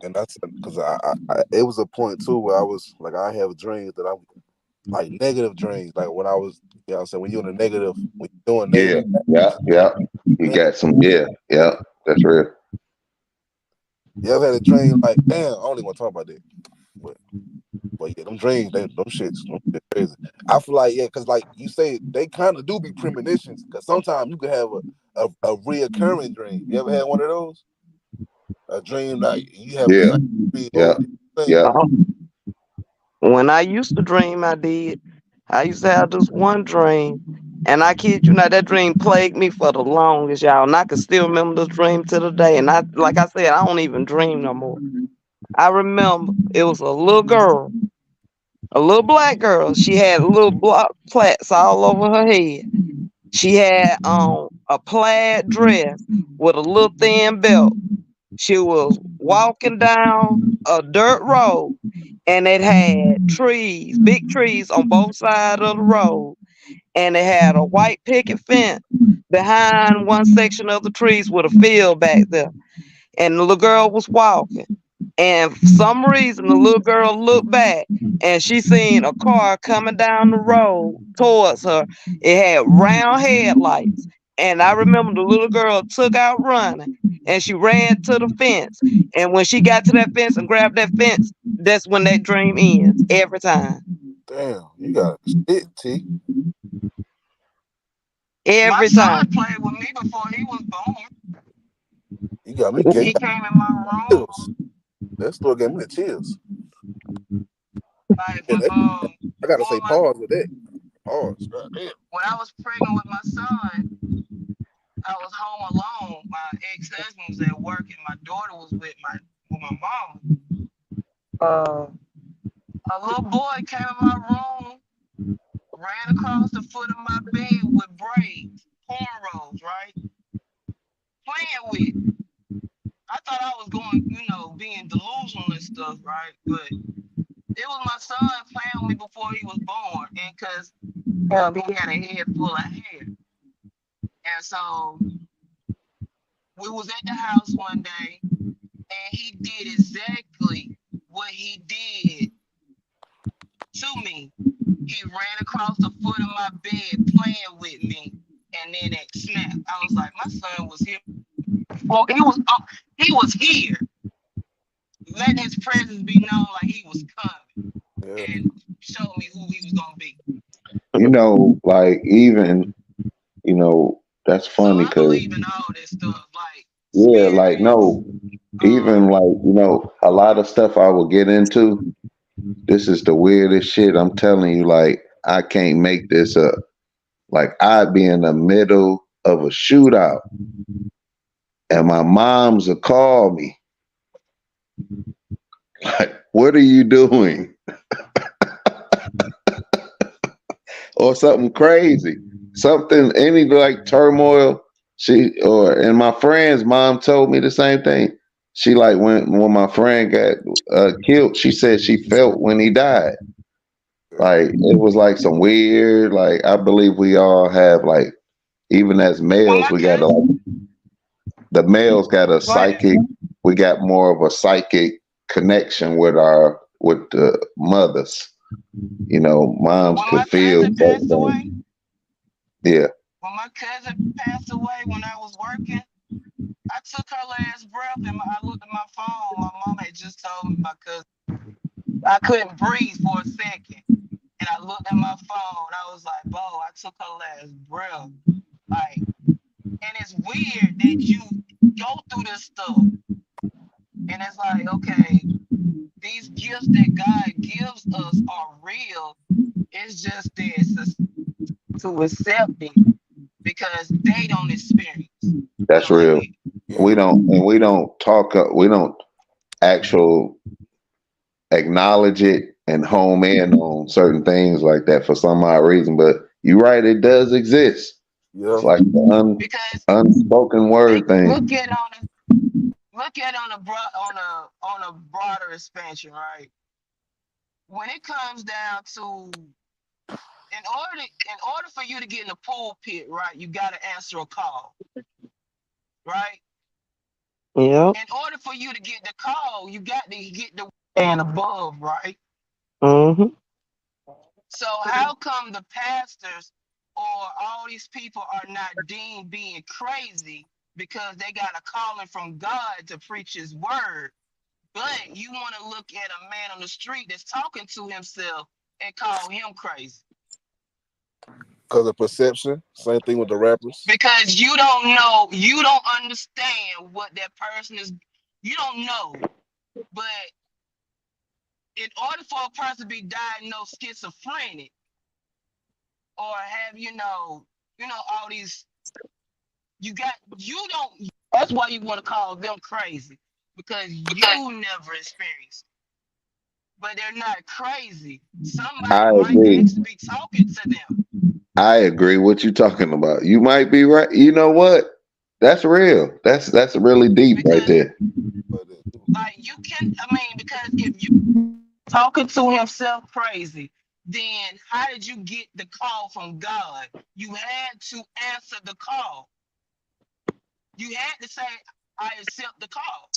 and that's because it was a point too where I was like, I have dreams that I'm like negative dreams, like when I was, I'm saying when you're in a negative, when you're doing
Yeah,
negative,
yeah, yeah. You
man,
got some. Yeah, yeah. That's real.
you ever had a dream like, damn, I don't even want to talk about that, but yeah, them dreams, them shit crazy. I feel like yeah, because like you say, they kind of do be premonitions, because sometimes you could have a reoccurring dream. You ever had one of those? A dream like you have the
Yeah,
same dream
yeah,
over the thing.
yeah,
Oh, when I used to dream, I did. I used to have this one dream, and I kid you not, that dream plagued me for the longest, y'all. And I can still remember this dream to the day. And like I said, I don't even dream no more. I remember it was a little girl, a little black girl. She had little block plaits all over her head. She had on a plaid dress with a little thin belt. She was walking down a dirt road, and it had trees, big trees on both sides of the road, and it had a white picket fence behind one section of the trees with a field back there. And the little girl was walking. And for some reason, the little girl looked back and she seen a car coming down the road towards her. It had round headlights. And I remember the little girl took out running and she ran to the fence. And when she got to that fence and grabbed that fence, that's when that dream ends every time.
Damn, you got shit, T.
My
Every
son
time.
played with me before he was born.
You got me getting
He came in my
chills.
room
That story gave me the chills.
like
Yeah,
when
I gotta
before
say
my
pause with that. Pause. God damn.
when I was pregnant with my son, I was home alone. My ex-husband was at work and my daughter was with my mom. Uh, a little boy came in my room, ran across the foot of my bed with braids, cornrows, right? Playing with. I thought I was going, being delusional and stuff, right? But it was my son playing with me before he was born, and because he had a head full of hair, and so we was at the house one day, and he did exactly what he did to me. He ran across the foot of my bed playing with me, and then it snapped. I was like, my son was here. Well, he was here, letting his presence be known like he was coming,
Yeah.
and showed me who he was gonna be.
You know, like even, that's
So
funny
I
because
believe in all this stuff, like
yeah, like
spirits.
no, even like a lot of stuff I will get into. This is the weirdest shit. I'm telling you, like I can't make this up. Like I'd be in the middle of a shootout, and my mom's will call me. Like, what are you doing? Or something crazy, something any like turmoil. And my friend's mom told me the same thing. She like when my friend got killed, she said she felt when he died. Like it was like some weird. Like I believe we all have like even as
Well,
males,
my
we got to
cousin,
like the males got a
go ahead.
psychic. We got more of a psychic connection with the mothers. Moms
When
could
my
feel
cousin
certain
passed
things.
away,
Yeah,
when my cousin passed away, when I was working, I took her last breath, and I looked at my phone. My mom had just told me my cousin. I couldn't breathe for a second, and I looked at my phone. I was like, "Bo, I took her last breath." Like, and it's weird that you go through this stuff, and it's like, okay, these gifts that God gives us are real. It's just that it's to accept it because they don't experience
that's
stuff like
real.
that.
Yeah.
We don't talk. We don't actual acknowledge it and home in on certain things like that for some odd reason. But you're right, it does exist.
Yeah.
It's like the
Because
unspoken
think,
word thing.
look at on a broader expansion, right? When it comes down to in order for you to get in the pulpit, right, you got to answer a call, right?
Yep.
In order for you to get the call, you got to get the and above, right?
Mm-hmm.
So how come the pastors or all these people are not deemed being crazy because they got a calling from God to preach his word? But you want to look at a man on the street that's talking to himself and call him crazy.
Because of perception. Same thing with the rappers.
Because you don't know, you don't understand what that person is, you don't know. But in order for a person to be diagnosed schizophrenic or have, all these, you don't, that's why you want to call them crazy because you never experienced. But they're not crazy. Somebody
I
might
agree.
actually be talking to them.
I agree. What you talking about? You might be right. You know what? That's real. That's really deep right
Because
there.
But
like you can, I mean, because if you talking to himself crazy, then how did you get the call from God? You had to answer the call. You had to say, I accept the call.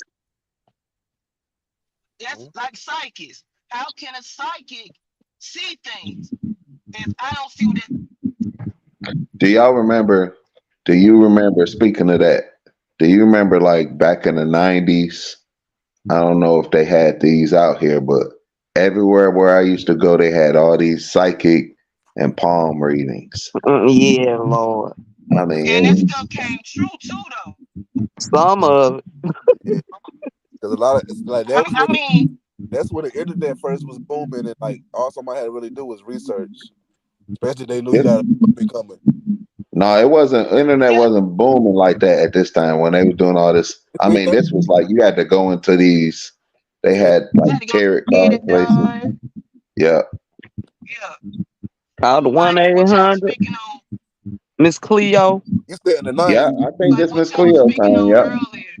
That's
Mhm.
like psychics. How can a psychic see things if I don't see what it?
Do y'all remember? Do you remember, speaking of that? Do you remember like back in the 90s? I don't know if they had these out here, but everywhere where I used to go, they had all these psychic and palm readings.
Yeah, Lord.
I mean, it
And that
was,
stuff came true too, though.
Some of it.
Yeah, because a lot of it's like
I mean, I mean,
that's when the internet first was booming, and like all somebody had to really do was research. Especially they knew you
it,
got a be coming.
no, it wasn't. Internet
yeah,
wasn't booming like that at this time when they were doing all this. I mean, this was like you had to go into these. They
Yeah,
had like
you had to go
tarot
get
card
it
places.
done.
Yeah,
Yeah,
Call the one
like
eight
what y'all was
hundred
speaking on,
Miss Cleo.
you said in the
yeah.
'90s.
I think
like
this
what
Miss
y'all was
Cleo
speaking
time.
on
Yep.
earlier.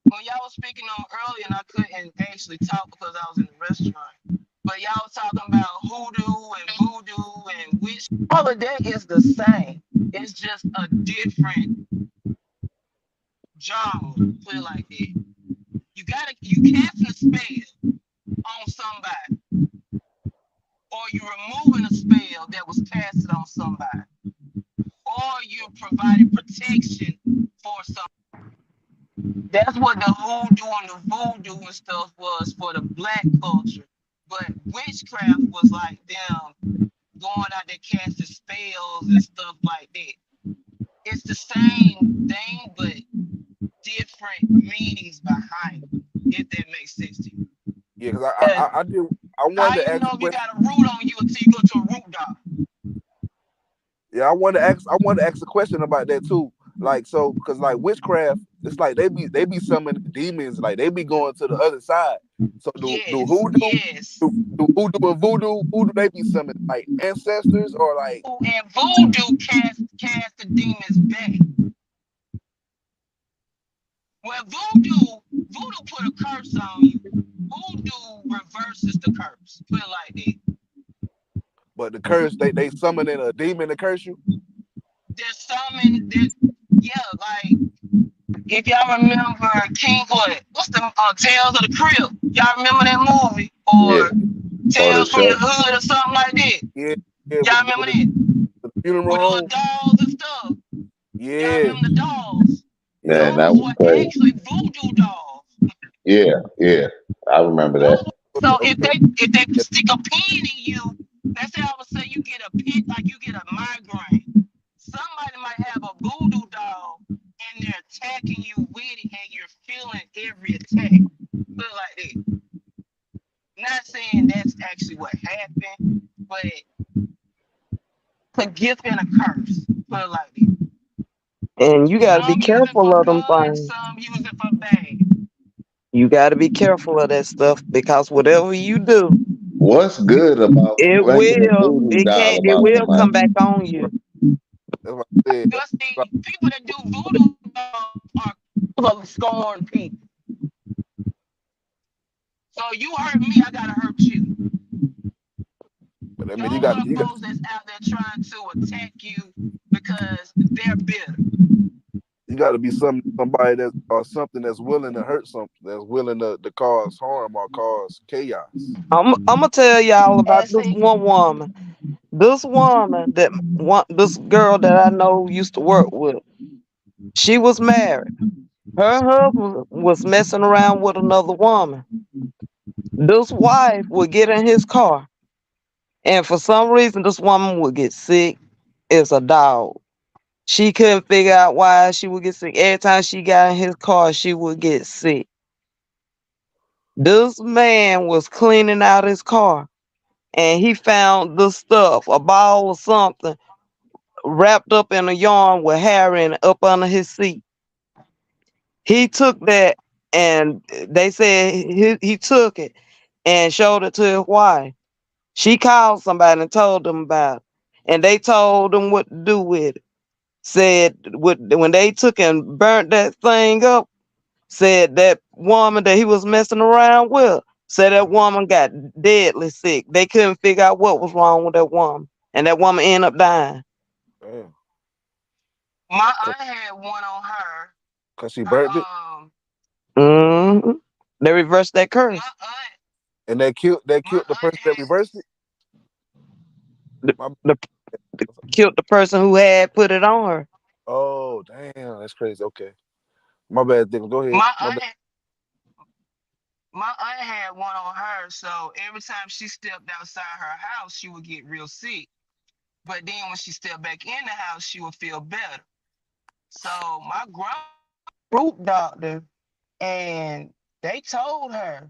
When y'all was speaking on earlier, and I couldn't actually talk because I was in the restaurant. But y'all was talking about hoodoo and voodoo and witch. All of that is the same. It's just a different genre. Put it like that. You casting a spell on somebody, or you removing a spell that was casted on somebody, or you're providing protection for somebody. That's what the hoodoo and the voodoo and stuff was for the black culture. But witchcraft was like them going out there casting spells and stuff like that. It's the same thing, but different meanings behind it, if that makes sense to you.
Yeah, because
And
I did. I
how
wanted to
you
ask a
know if you
question.
got a root on you until you go to a root dog?
Yeah, I wanted to ask a question about that too. Like, so, because like witchcraft, it's like they be summoning demons. Like they be going to the other side. So do
Yes,
hoodoo
yes.
do hoodoo and voodoo? Who do they be summoning? Like ancestors or like?
And voodoo cast the demons back. Well, voodoo put a curse on you. Voodoo reverses the curse. Put it like that.
But the curse they summoning a demon to curse you.
There's some in that, yeah, like if y'all remember King what's the Tales of the Crypt? Y'all remember that movie
Yeah.
or
Or the
Tales from the
show.
Hood or something like that?
Yeah, yeah,
Y'all remember that
with the funeral
with the little
home.
dolls and stuff? Y'all
Yeah,
remember the dolls?
yeah.
Man, that
Those
was
were
crazy.
actually voodoo dolls.
Yeah, yeah. I remember that.
Those so
Okay,
if they
yeah,
stick a pin in you, let's say all of a sudden you get a pin like you get a migraine. Somebody might have a voodoo doll and they're attacking you with it and you're feeling every attack. Put it like that. Not saying that's actually what happened, but a gift and a curse. Put it like that.
And you gotta be
Some use it for
careful of them
good,
things.
some use it for bad.
You gotta be careful of that stuff because whatever you do,
What's good about placing a voodoo doll
it
about
will come
somebody?
back on
right.
you.
That's what I said.
But see, people that do voodoo dolls are scorned people. So you hurt me, I gotta hurt you.
But I mean,
Those are the folks that's out there trying to attack you because they're bitter.
you got to be somebody that's or something that's willing to hurt something, that's willing to cause harm or cause chaos.
I'm gonna tell y'all about
And
this
see,
one woman. This woman this girl that I know used to work with. She was married. Her husband was messing around with another woman. This wife would get in his car, and for some reason, this woman would get sick as a dog. She couldn't figure out why she would get sick. Every time she got in his car, she would get sick. This man was cleaning out his car, and he found the stuff, a ball or something, wrapped up in a yarn with hair in it up under his seat. He took that, and they said he took it and showed it to his wife. She called somebody and told them about it. And they told them what to do with it. Said when they took and burnt that thing up, said that woman that he was messing around with Said that woman got deadly sick. They couldn't figure out what was wrong with that woman. And that woman ended up dying.
Damn.
My
Cause,
aunt had one on her.
'Cause she
Her
burnt it,
hmm They reversed that
my
curse.
aunt
and that killed the person that
had
reversed it.
The,
My,
the killed the person who had put it on her.
oh damn, that's crazy. Okay, my bad. Dick. Go ahead.
my
My bad.
aunt my aunt had one on her. So every time she stepped outside her house, she would get real sick. But then when she stepped back in the house, she would feel better. So my grandma root doctor, and they told her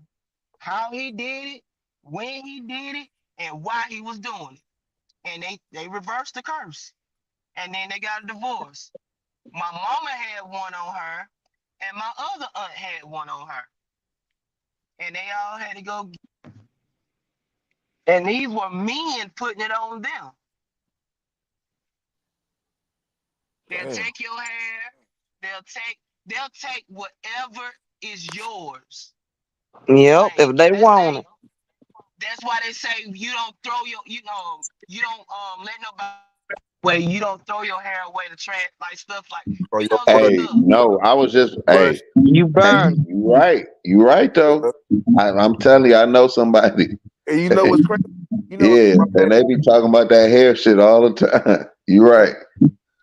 how he did it, when he did it, and why he was doing it. And they reversed the curse. And then they got a divorce. My mama had one on her, and my other aunt had one on her. And they all had to go. And these were men putting it on them. They'll
Damn.
take your hair. They'll take whatever is yours.
Yep,
Like
if they
they
want it.
say, that's why they say you don't throw your you don't let nobody way you don't throw your hair away to trash like stuff like
Or
you
your
know just
brush,
Hey,
stuff.
no, I was just,
brush.
hey,
You
hey,
burn it.
you right. You right though.
Yeah.
I'm telling you, I know somebody.
And you know what's crazy? You know,
Yeah,
my
and
bad.
they be talking about that hair shit all the time. You
And
right.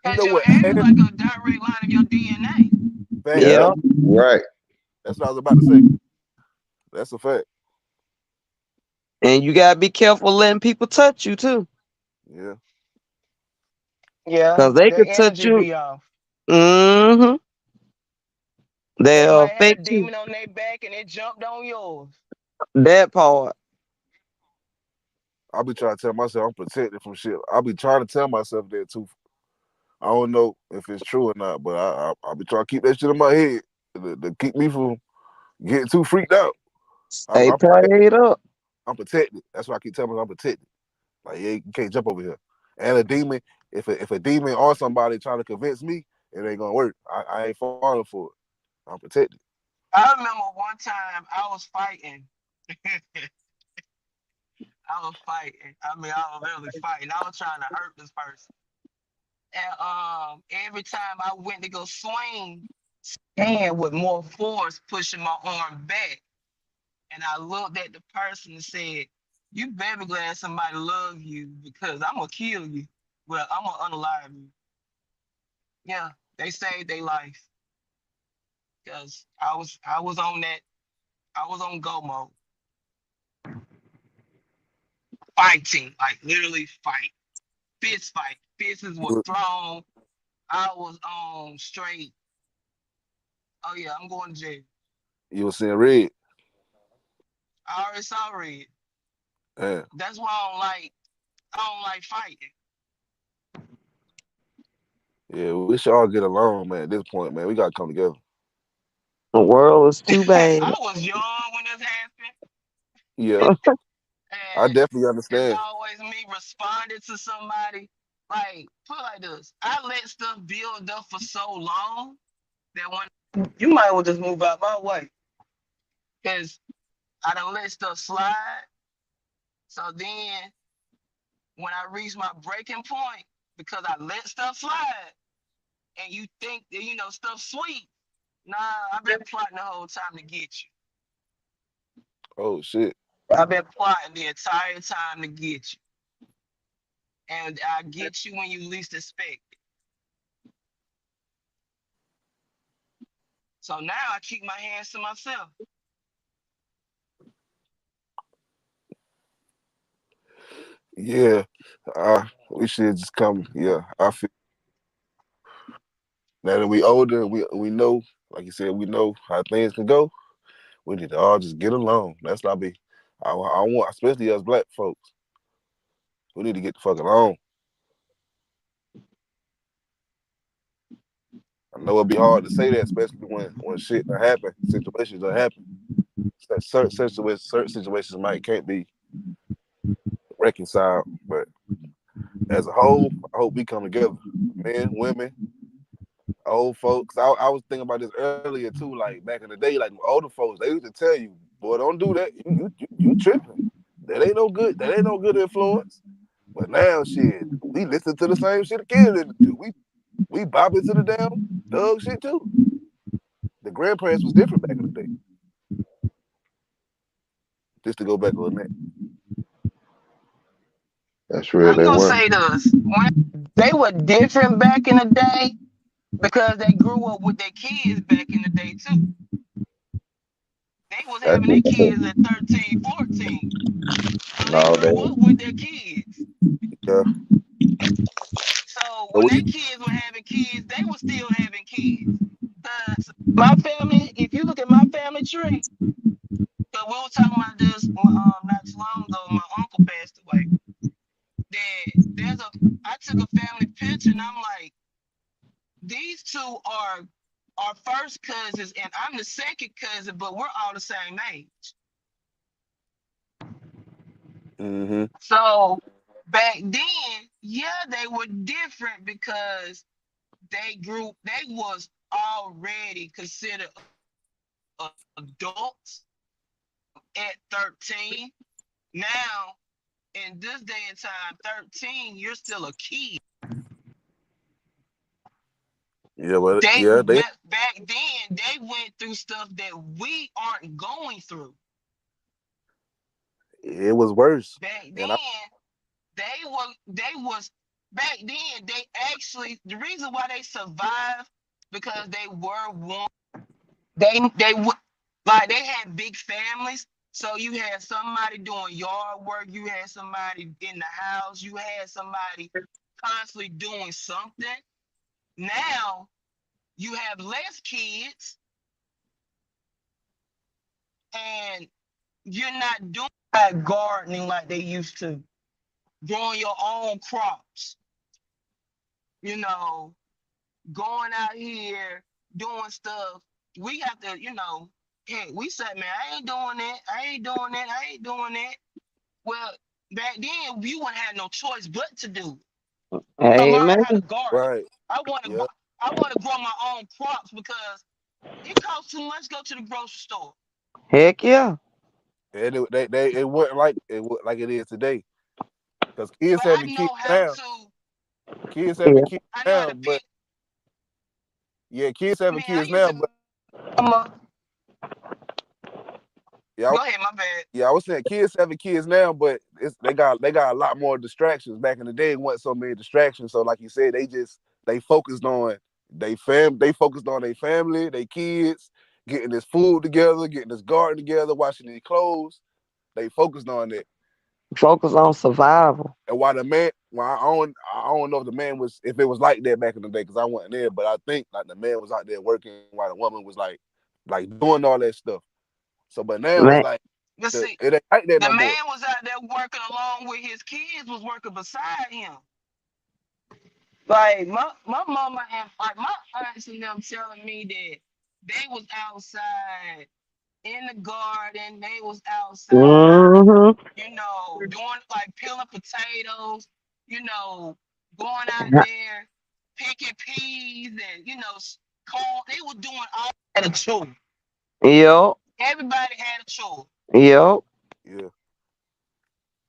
you
Cause
know
your
what?
hair is like a direct line of your DNA.
Facts.
Yeah,
Yep.
right.
That's what I was about to say. That's a fact.
And you gotta be careful letting people touch you too.
Yeah.
Yeah,
Cause they
the
could touch
energy
you.
be off.
hmm
They
They'll
might had a
affect you.
demon on their back and it jumped on yours.
That part.
I be trying to tell myself I'm protected from shit. I be trying to tell myself that too. I don't know if it's true or not, but I be trying to keep that shit in my head to keep me from getting too freaked out.
Stay
I'm protected.
prayed up.
I'm protected. That's why I keep telling myself I'm protected. Like, yeah, you can't jump over here. And a demon, if a demon or somebody trying to convince me, it ain't gonna work. I ain't falling for it. I'm protected.
I remember one time I was fighting. I was fighting. I mean, I was literally fighting. I was trying to hurt this person. And every time I went to go swing, and with more force pushing my arm back. And I looked at the person and said, "You better be glad somebody love you because I'm gonna kill you. Well, I'm gonna unalive you." Yeah, they saved their life because I was on that. I was on go mode, fighting, like literally fight, fist fight. Fists were
You,
thrown. I was on straight. Oh yeah, I'm going to jail.
you was seeing red.
I already saw red.
Yeah.
That's why I don't like fighting.
Yeah, we should all get along, man. At this point, man, we gotta come together.
The world is too bad.
I was young when this happened,
Yeah, I
and
definitely
it's
understand.
always me responding to somebody. Like, put it like this: I let stuff build up for so long that when you might well just move out my way, because I don't let stuff slide. So then, when I reach my breaking point, because I let stuff slide, and you think that stuff sweet, nah, I've been plotting the whole time to get you.
Oh shit.
I've been plotting the entire time to get you. And I get you when you least expect it. So now I keep my hands to myself.
Yeah, we should just come. Yeah, I feel now that we older, we know, like you said, we know how things can go. We need to all just get along. That's what I be. I want, especially us black folks. We need to get the fuck along. I know it'd be hard to say that, especially when shit that happen, situations that happen. Certain situations might can't be reconciled, but as a whole, I hope we come together. Men, women, old folks. I was thinking about this earlier too. Like back in the day, like older folks, they used to tell you, Boy, don't do that. You tripping. That ain't no good. That ain't no good influence. But now, shit, we listen to the same shit the kids listen to. We bop into the damn thug shit too. The grandparents was different back in the day. Just to go back on that.
That's real.
I'm
They
gonna
were.
say this: they were different back in the day because they grew up with their kids back in the day too. They was
That's
having their kids at 13, 14. So they
no.
grew up with their kids.
Yeah.
So
So
when
we
their kids were having kids, they were still having kids. Cause my family, if you look at my family tree, cause we were talking about this not too long ago, my uncle passed away. There's a I took a family picture and I'm like, these two are first cousins and I'm the second cousin, but we're all the same age.
mm-hmm.
So back then, yeah, they were different because they was already considered adults at 13. Now, in this day and time, 13, you're still a kid.
Yeah, but
They
yeah, they
back then they went through stuff that we aren't going through.
it was worse.
Back
And I
then, they was back then they actually the reason why they survived because they were one. They would like they had big families. So you had somebody doing yard work, you had somebody in the house, you had somebody constantly doing something. Now you have less kids and you're not doing like gardening like they used to, growing your own crops, you know, going out here doing stuff. We have to, hey, we said, man, I ain't doing that. I ain't doing that. I ain't doing that. Well, back then you wouldn't have no choice but to do. To learn
Amen.
how to garden.
right.
I want to
Yeah.
I want to grow my own crops because it costs too much to go to the grocery store.
Heck yeah.
And it wasn't like it is today. Because kids
But
having kids now. Kids having
Yeah.
kids
I know how
now,
to
but
pick.
yeah, kids
I
having
mean, I
kids
used
now,
to.
but yeah,
Go ahead, my bad.
yeah, I was saying kids having kids now, but they got a lot more distractions. Back in the day, it wasn't so many distractions. So like you said, they focused on they focused on their family, their kids, getting this food together, getting this garden together, washing their clothes. They focused on that.
Focus on survival.
And while the man, well, I don't know if the man was if it was like that back in the day because I wasn't there, but I think like the man was out there working while the woman was like doing all that stuff. So, but now it's
Man.
like
But see,
it ain't like that
the
no more.
man was out there working along with his kids, was working beside him. Like my mama and like my aunts and them telling me that they was outside in the garden, they was outside,
Hmm.
doing like peeling potatoes, you know, going out there picking peas and corn. They were doing all at a chore.
Yep.
Everybody had a chore.
Yep.
Yeah,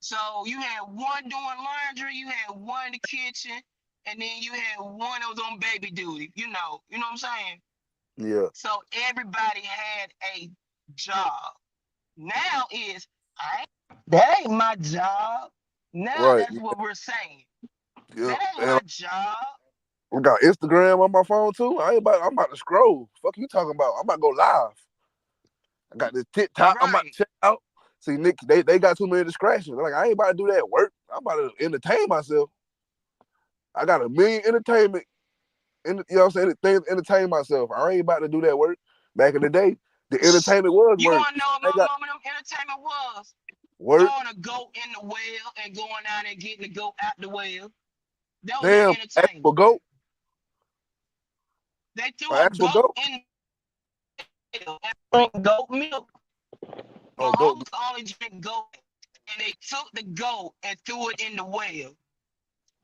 So you had one doing laundry, you had one in the kitchen, and then you had one that was on baby duty. You know what I'm saying?
yeah,
So everybody had a job. Now is that ain't my job. Now
right.
that's what we're saying.
Yeah,
That ain't
and
my job.
I got Instagram on my phone too. I'm about to scroll. Fuck you talking about? I'm about to go live. I got this TikTok. I'm about
Right.
to check out. See, Nick, they got too many distractions. Like I ain't about to do that at work. I'm about to entertain myself. I got a million entertainment. You know what I'm saying? Things to entertain myself. I ain't about to do that work. Back in the day, the entertainment was
You
work.
wanna know what
I
my
got
mama them entertainment was?
work.
Throwing a goat in the well and going out and getting the goat out the well. That was their
Damn, actual
entertainment.
goat,
They threw
an
a
actual
goat
goat.
in the well and drink goat milk.
Oh,
My
goat.
uncles only drink goat, and they took the goat and threw it in the well.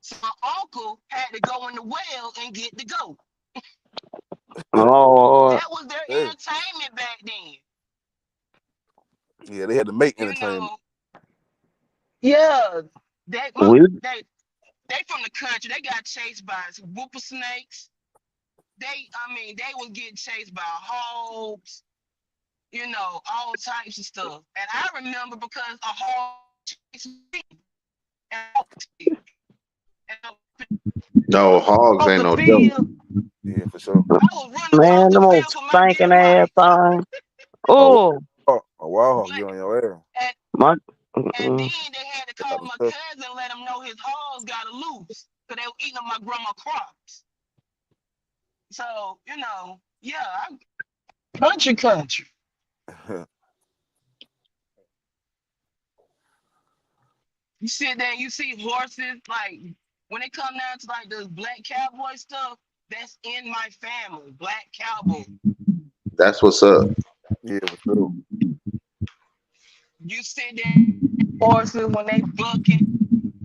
So my uncle had to go in the well and get the goat.
Lord.
That was their
Hey,
entertainment back then.
Yeah, they had to make
You
entertainment.
know, yeah, they my
We
they from the country. They got chased by whooper snakes. I mean, they was getting chased by hogs. You know, all types of stuff. And I remember because a hog chased me, and I was
No, hogs
across
ain't
the
no joke.
field.
Yeah, for sure.
I was running across
man,
the
them old
field with my
stinking
damn
ass
bike.
thing.
A
Oh,
wild hog
But
get on your ass.
and
my.
and
Mm-mm.
then they had to
That
call
was
my
tough.
cousin and let him know his hogs got loose because they were eating up my grandma crops. So, yeah, country. You sit there, you see horses, like when it come down to like the black cowboy stuff, that's in my family, black cowboy.
That's what's up.
Yeah, for sure.
You sit there, horses when they bucking,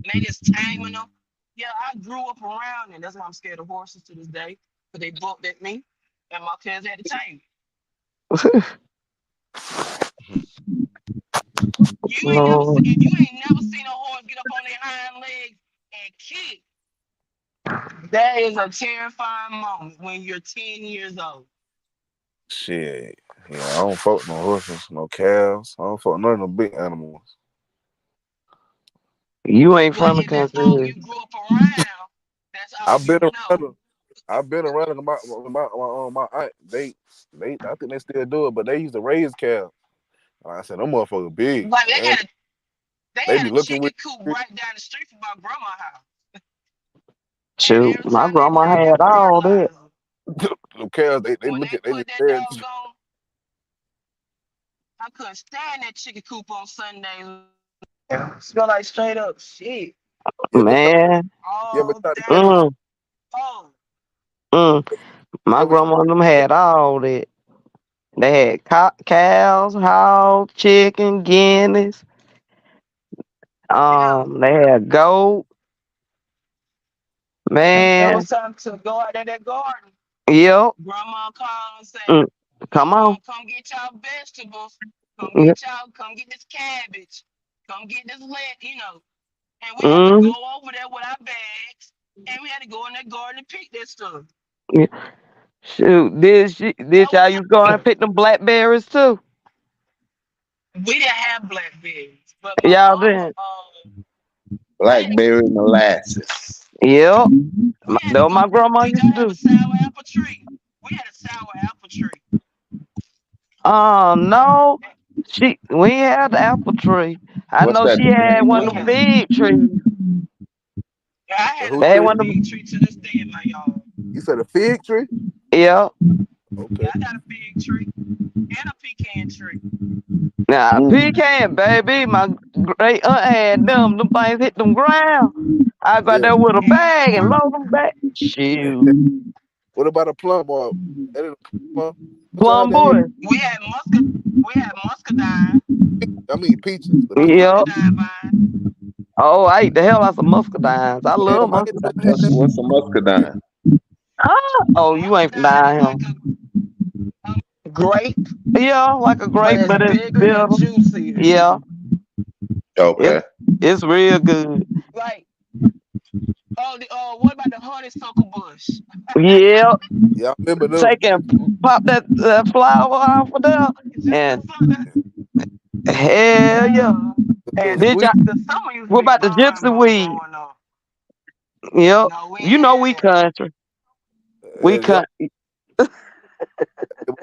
and they just taming them. Yeah, I grew up around it. That's why I'm scared of horses to this day, because they bucked at me, and my cousin had to tame me.
Lord.
If you ain't never seen a horse get up on their hind legs and kick, that is a terrifying moment when you're 10 years old.
Shit. Yeah, I don't fuck no horses, no cows. I don't fuck none of them big animals.
You ain't
But
from the
if that's all
country.
you grew up around, that's all
I've been
you
around
know.
them. I've been around them. My aunt. They. I think they still do it, but they used to raise cows. Like I said, them motherfuckers big.
Like
And
they
they
had
be
a
looking
chicken
with
coop right down the street from my grandma's house. And
Shoot,
every
my
time they
grandma
bring
had
that
all that.
fertilizer,
them cows. They
when
look
they
at they be
put that
staring.
doggone, I couldn't stand that chicken coop on Sundays. Smell like straight up shit
Yeah, but
Man,
yeah, but
all
not the cows.
down.
mm,
Oh,
mm. My
Yeah, but
grandma and them had all that. They had cows, hogs, chicken, guineas.
yeah.
They had goat.
It
Man,
was time to go out in that garden.
yep.
Grandma called and say,
Mm, come on.
come get y'all vegetables.
Yep.
Come get this cabbage. Come get this let. And we had to
Mm,
go over there with our bags, and we had to go in that garden and pick that stuff.
yeah. Shoot,
That
did
was
y'all you go and pick them blackberries too?
we didn't have blackberries, but my
Y'all
mama,
did.
we had to
Blackberry molasses.
Yep.
we had
That
to
what
go
my grandma
did
used
y'all
to
have
do.
a sour apple tree? We had a sour apple tree.
No. We ain't had the apple tree. I
What's
know
that
she had
tree
one
We
of them
had
name?
fig trees.
I
the
had a
who
They had
tree?
damn
one of
fig
them.
tree to this day in my yard.
You said a fig tree?
Yeah.
Yeah,
Okay.
I got a fig tree and a pecan tree.
Now pecan, baby. My great aunt had them. Them things hit them ground. I got
Yeah.
there with a
And you know
bag and
what?
load them back. Shoot.
What about a plum or that is a plum? What y'all
Plum
got here?
boy.
We had muscadine.
I mean peaches. The
A
peaches.
Yep.
muscadine vine.
Oh, I eat the hell out of muscadines. I love
Damn, I didn't know I had
muscadines.
that.
What's a muscadine?
Oh, you ain't from
Muscadine is
down
like
here.
a grape,
Yeah, like a
but
grape,
it's
but it's
bigger
bitter.
and juicier.
Yeah, it's
Okay.
it's real good.
Like, what about the honeysuckle bush?
Yeah,
Yeah, I remember them.
take and pop that flower off of there,
Just the
and
sun.
hell yeah.
Yeah.
Little
And
Did y'all?
sweet.
the summer used to
What
be
about the
mind
gypsy
blowing
weed?
growing up.
Yep.
No, we ain't
You know we
had that.
country. We
Yeah,
country.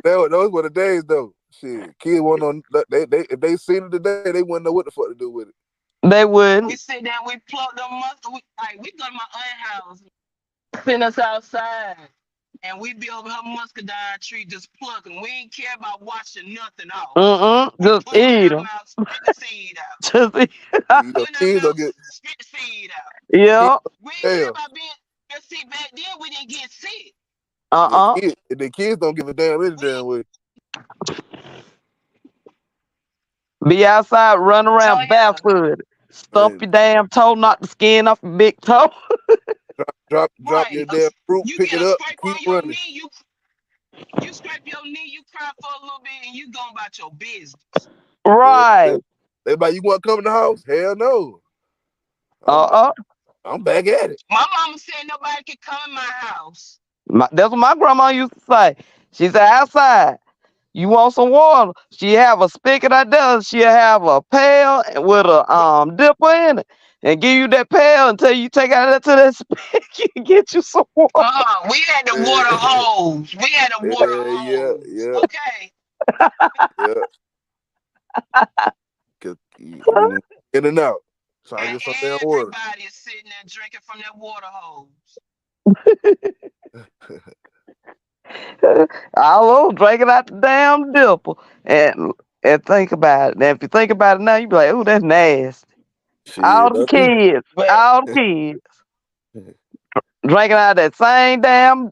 those were the days though. Shit, kids want on they if they seen it today, they wouldn't know what the fuck to do with it.
They
We
wouldn't.
sit there, we pluck them we go to my aunt's house, send us outside, and we be over her muscadine tree just plucking. We ain't care about washing nothing off. We
Just
put them in
eat
our
them.
mouth, spit the seed out.
Just eat.
You know,
Put in our
kids don't
mouth,
get
spit the seed out.
kids
Yep.
We ain't care
damn.
about being. But see, back then we didn't get sick.
Yeah,
Uh-uh.
kids don't give a damn any
We
damn way.
Be outside, run
so
around
yeah,
barefoot. Stump
Man,
your damn toe, knock the skin off your big toe.
drop
right.
your damn fruit,
You
pick
get
it
a
up,
scrape
keep
on your
running.
knee, you scrape your knee, you cry for a little bit, and you go about your business.
Yeah, yeah.
Right.
They like, you want to come in the house? Hell no. I'm
Uh-uh.
I'm back at it.
My mama said nobody could come in my house.
That's what my grandma used to say. She said, outside, you want some water? She have a spigot out there. She'll have a pail with a dipper in it and give you that pail until you take out that to that spigot and get you some water.
We had the water
Yeah,
hose. We had a water
yeah,
hose.
yeah,
Okay.
yeah. 'Cause you in and out, trying to
And
get some damn water.
everybody is sitting there drinking from that water hose.
All over drinking out the damn dipper. And think about it. And if you think about it now, you be like, "Ooh, that's nasty."
Shit, I do.
But
All the kids drinking out that same damn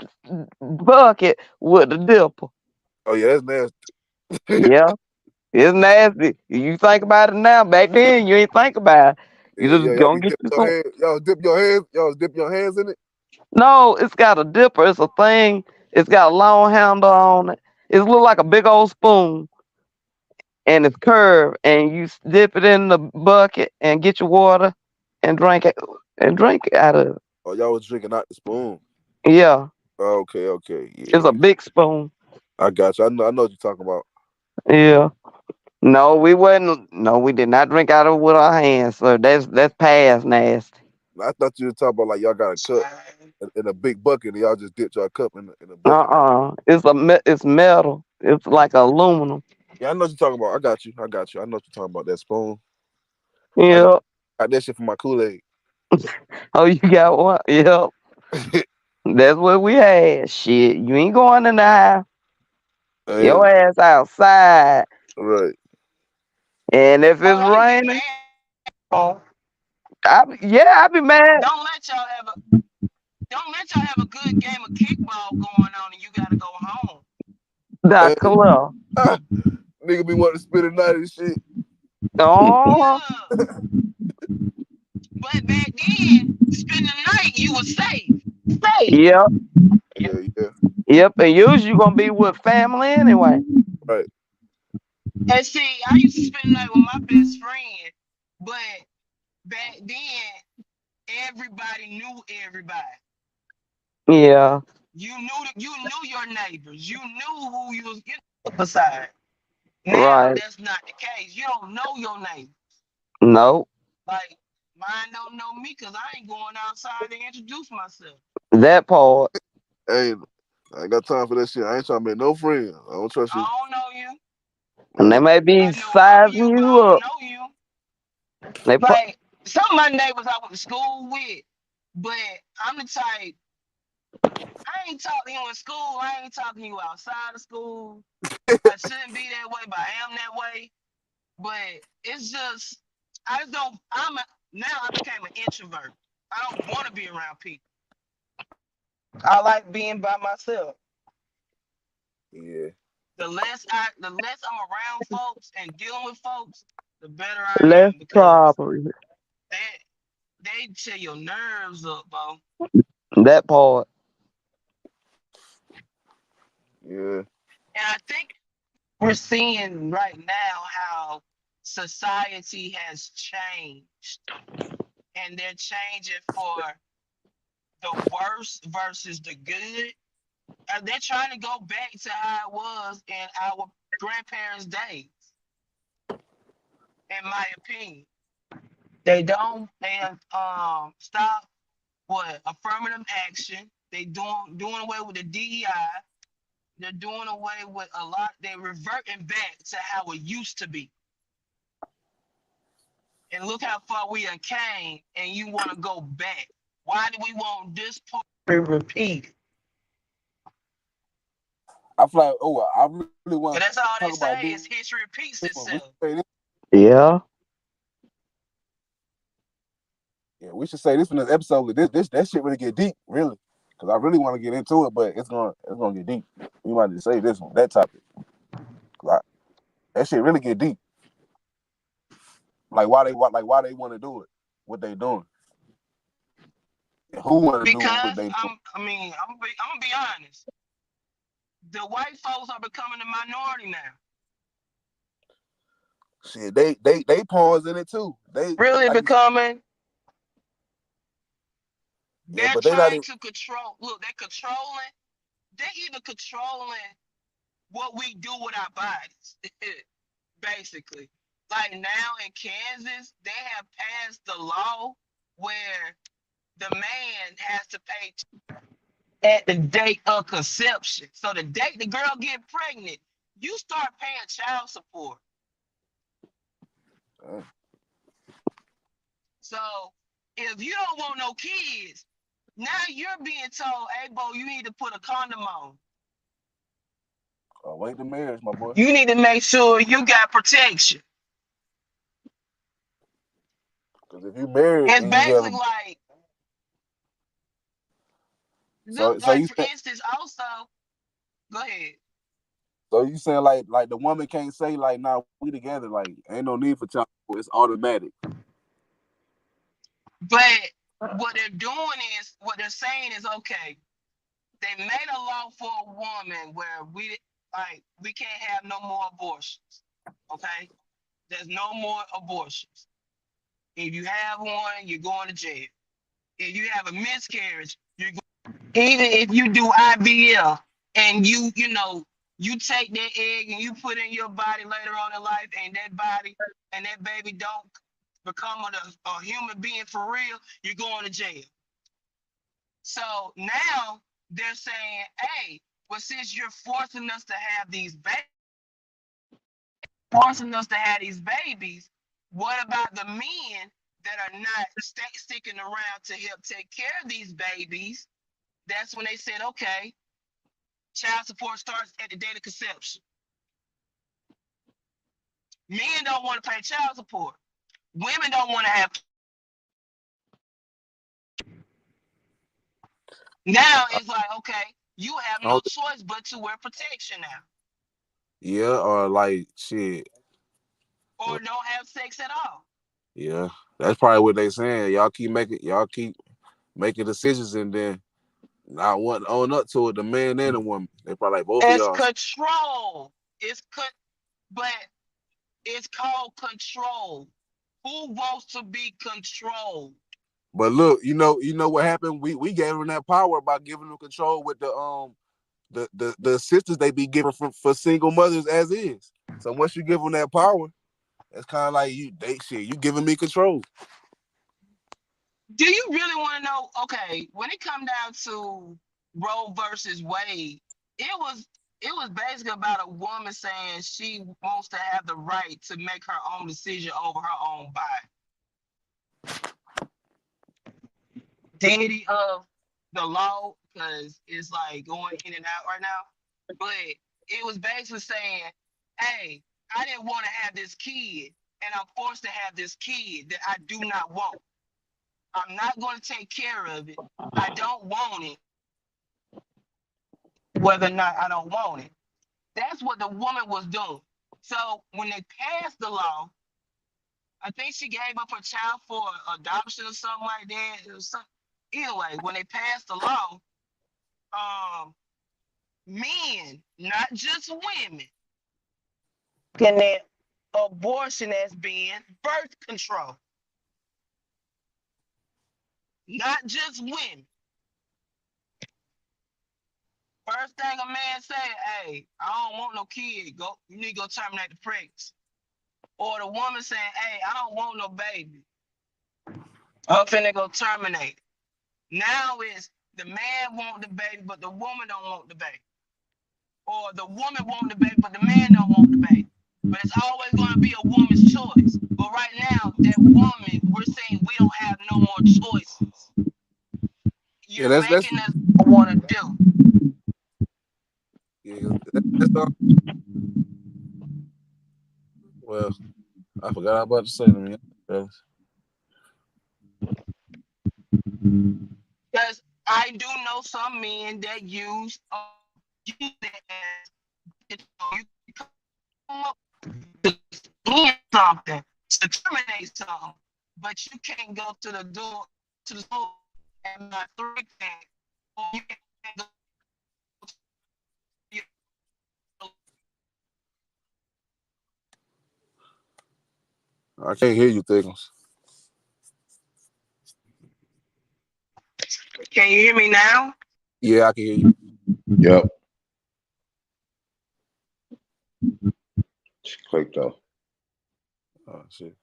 bucket with the dipper.
Oh yeah, that's nasty.
Yeah, it's nasty. You think about it now. Back then, you ain't think about it. You
Yeah, yeah,
just
y'all
gonna
be
get
dipping
you
your
some.
hand. Y'all dip your hands. Y'all dip your hands in it.
No, it's got a dipper. It's a thing. It's got a long handle on it. It look like a big old spoon, and it's curved. And you dip it in the bucket and get your water and drink it and drink out of it.
Oh, y'all was drinking out the spoon.
Yeah,
Okay, okay,
it's a
yeah.
big spoon.
I got you. I know what you're talking about.
Yeah. No, we wasn't. No, we did not drink out of it with our hands. So that's past nasty.
I thought you were talking about like y'all got a cup in a big bucket and y'all just dipped your cup in a bucket.
It's metal. It's like aluminum.
Yeah, I know what you're talking about. I got you. I got you. I know what you're talking about. That spoon. I
Yeah.
got that shit for my Kool-Aid.
Oh, you got one? Yeah. That's what we had. Shit, you ain't going in the house.
And
Your ass outside.
right.
And if it's
oh, they be
raining,
mad. Oh,
I be mad.
don't let y'all have a don't let y'all have a good game of kickball going on and you gotta go home.
That
And,
color.
ah, nigga be wanting to spend the night and shit.
Oh,
Yeah. But back then, spend the night, you was safe. Safe.
yep,
Yeah, yeah.
yep. And usually you gonna be with family anyway.
Right.
And see, I used to spend the night with my best friend, but back then, everybody knew everybody.
Yeah,
You knew your neighbors. You knew who you was beside. Now
right.
that's not the case. You don't know your neighbor.
Nope.
Like mine don't know me because I ain't going outside to introduce myself.
That part.
Hey, I ain't got time for that shit. I ain't trying to make no friends. I don't trust you.
I don't know you.
And they
Right.
may be
I know of
sizing
you, but
you
I don't
up.
know you.
They pro-
Like some of my neighbors I went to school with, but I'm the type I ain't talking to you in school. I ain't talking to you outside of school. I shouldn't be that way, but I am that way. But it's just I just don't. Now I became an introvert. I don't want to be around people. I like being by myself.
Yeah.
The less I'm around folks and dealing with folks, the better I
less
am because
property.
they they tear your nerves up, bro.
That part.
Yeah.
And I think we're seeing right now how society has changed, and they're changing for the worst versus the good. They're trying to go back to how it was in our grandparents' days, in my opinion. They don't and stop what affirmative action. They doing away with the DEI. They're doing away with a lot. They're reverting back to how it used to be. And look how far we done came, and you want to go back. Why do we want this part to repeat?
I feel like, oh, I really want to
And
talk
that's all
about
they
this
say
one.
is
We should
history
say this.
repeats itself.
Yeah.
Yeah, we should say this in this episode. That shit really get deep, really. Cause I really want to get into it, but it's gonna get deep. We might just say this one, that topic. 'Cause that shit really get deep. Like why they want to do it, what they doing, and who want to do what they
Because
doing.
I'm gonna be honest. The white folks are becoming the minority now.
shit, they pawns in it too. They
really
like
becoming.
yeah,
They're
but they not
trying
even.
to control. Look, they're controlling. They're even controlling what we do with our bodies, basically. Like now in Kansas, they have passed the law where the man has to pay at the date of conception. So the date the girl get pregnant, you start paying child support.
Uh,
So if you don't want no kids, now you're being told, hey, Bo, you need to put a condom on.
wait the marriage, my boy.
You need to make sure you got protection.
Because if you married
It's
and you have a
basically like,
so
look,
so
like
you
for
say,
instance, also, go ahead.
so you saying like the woman can't say like nah we together like ain't no need for child support, it's automatic.
But what they're doing is, what they're saying is, okay, they made a law for a woman where we can't have no more abortions. Okay? There's no more abortions. If you have one, you're going to jail. If you have a miscarriage, you're going, even if you do IVF and you take that egg and you put in your body later on in life, and that body and that baby don't become a human being for real, you're going to jail. So now they're saying, hey, well, since you're forcing us to have these babies, what about the men that are not sticking around to help take care of these babies? That's when they said, okay, child support starts at the date of conception. Men don't want to pay child support. Women don't want to have. Now
I,
it's like, okay, you have
I
no
don't,
choice but to wear protection now,
yeah, or like shit.
or
Well,
don't have sex at all.
yeah, that's probably what they saying. Y'all keep making decisions and then not want to own up to it. The man and the woman, they probably like both of
It's
y'all.
control. But it's called control. Who wants to be controlled?
But look, you know what happened? We gave them that power by giving them control with the assistance they be giving for single mothers as is. So once you give them that power, it's kind of like you giving me control.
Do you really want to know? Okay, when it come down to Roe versus Wade, it was it was basically about a woman saying she wants to have the right to make her own decision over her own body. Dignity of the law, because it's like going in and out right now. But it was basically saying, hey, I didn't want to have this kid, and I'm forced to have this kid that I do not want. I'm not going to take care of it. I don't want it, whether or not I don't want it. That's what the woman was doing. So when they passed the law, I think she gave up her child for adoption or something like that. It was some, anyway, when they passed the law, um, men, not just women, looking at abortion as being birth control, not just women. First thing a man say, hey, I don't want no kid. Go, you need to go terminate the pregnancy. Or the woman saying, hey, I don't want no baby. I'm finna go terminate. Now it's the man want the baby, but the woman don't want the baby. Or the woman want the baby, but the man don't want the baby. But it's always going to be a woman's choice. But right now, that woman, we're saying we don't have no more choices.
Yeah,
You're
that's
making us want to do.
yeah, that's all. Well, I forgot I was about to say to me.
Because I do know some men that use that as you come up to end something, to terminate something, but you can't go to the door to the store and buy three things. Or you can't go to your
I can't hear you, Thickums.
Can you hear me now?
Yeah, I can hear you.
Yep. She clicked off.
Oh shit.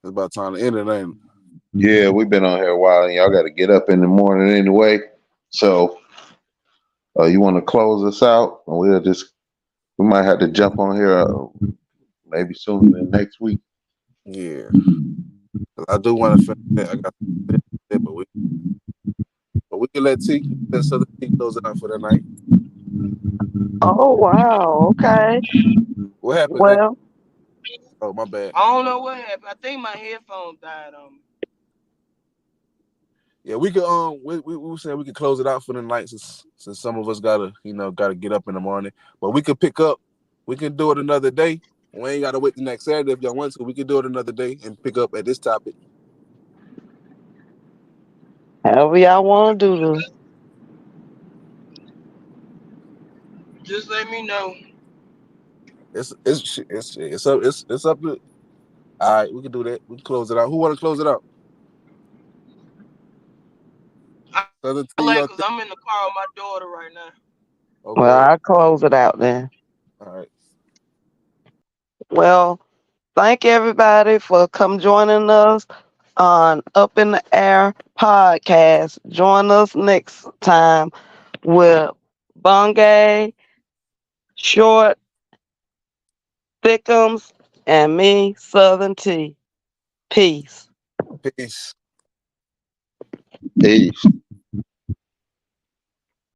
It's about time to end it, ain't it?
Yeah, we've been on here a while, and y'all got to get up in the morning anyway. So, you want to close us out, and we might have to jump on here maybe sooner than next week.
Yeah. 'Cause I do want to finish that. I got that, but we can let Southern T close it out for the night.
Oh wow. Okay.
What happened, Thick?
Well,
Oh, my bad.
I don't know what happened. I think my headphones died on me.
Yeah, we could we said we could close it out for the night since some of us gotta get up in the morning. But we could pick up. We can do it another day. We ain't gotta wait the next Saturday if y'all want to. We can do it another day and pick up at this topic.
however y'all want to do this.
Just let me know.
It's up to. All right, we can do that. We can close it out. Who want to close it out? Southern
I
T
like
or
because I'm in the car with my daughter right now.
Well,
okay.
I'll close it out then.
All right.
Well, thank everybody for come joining us on Up in the Air podcast. Join us next time with Bungay, Short, Thickums, and me, Southern T. Peace.
Peace.
Peace.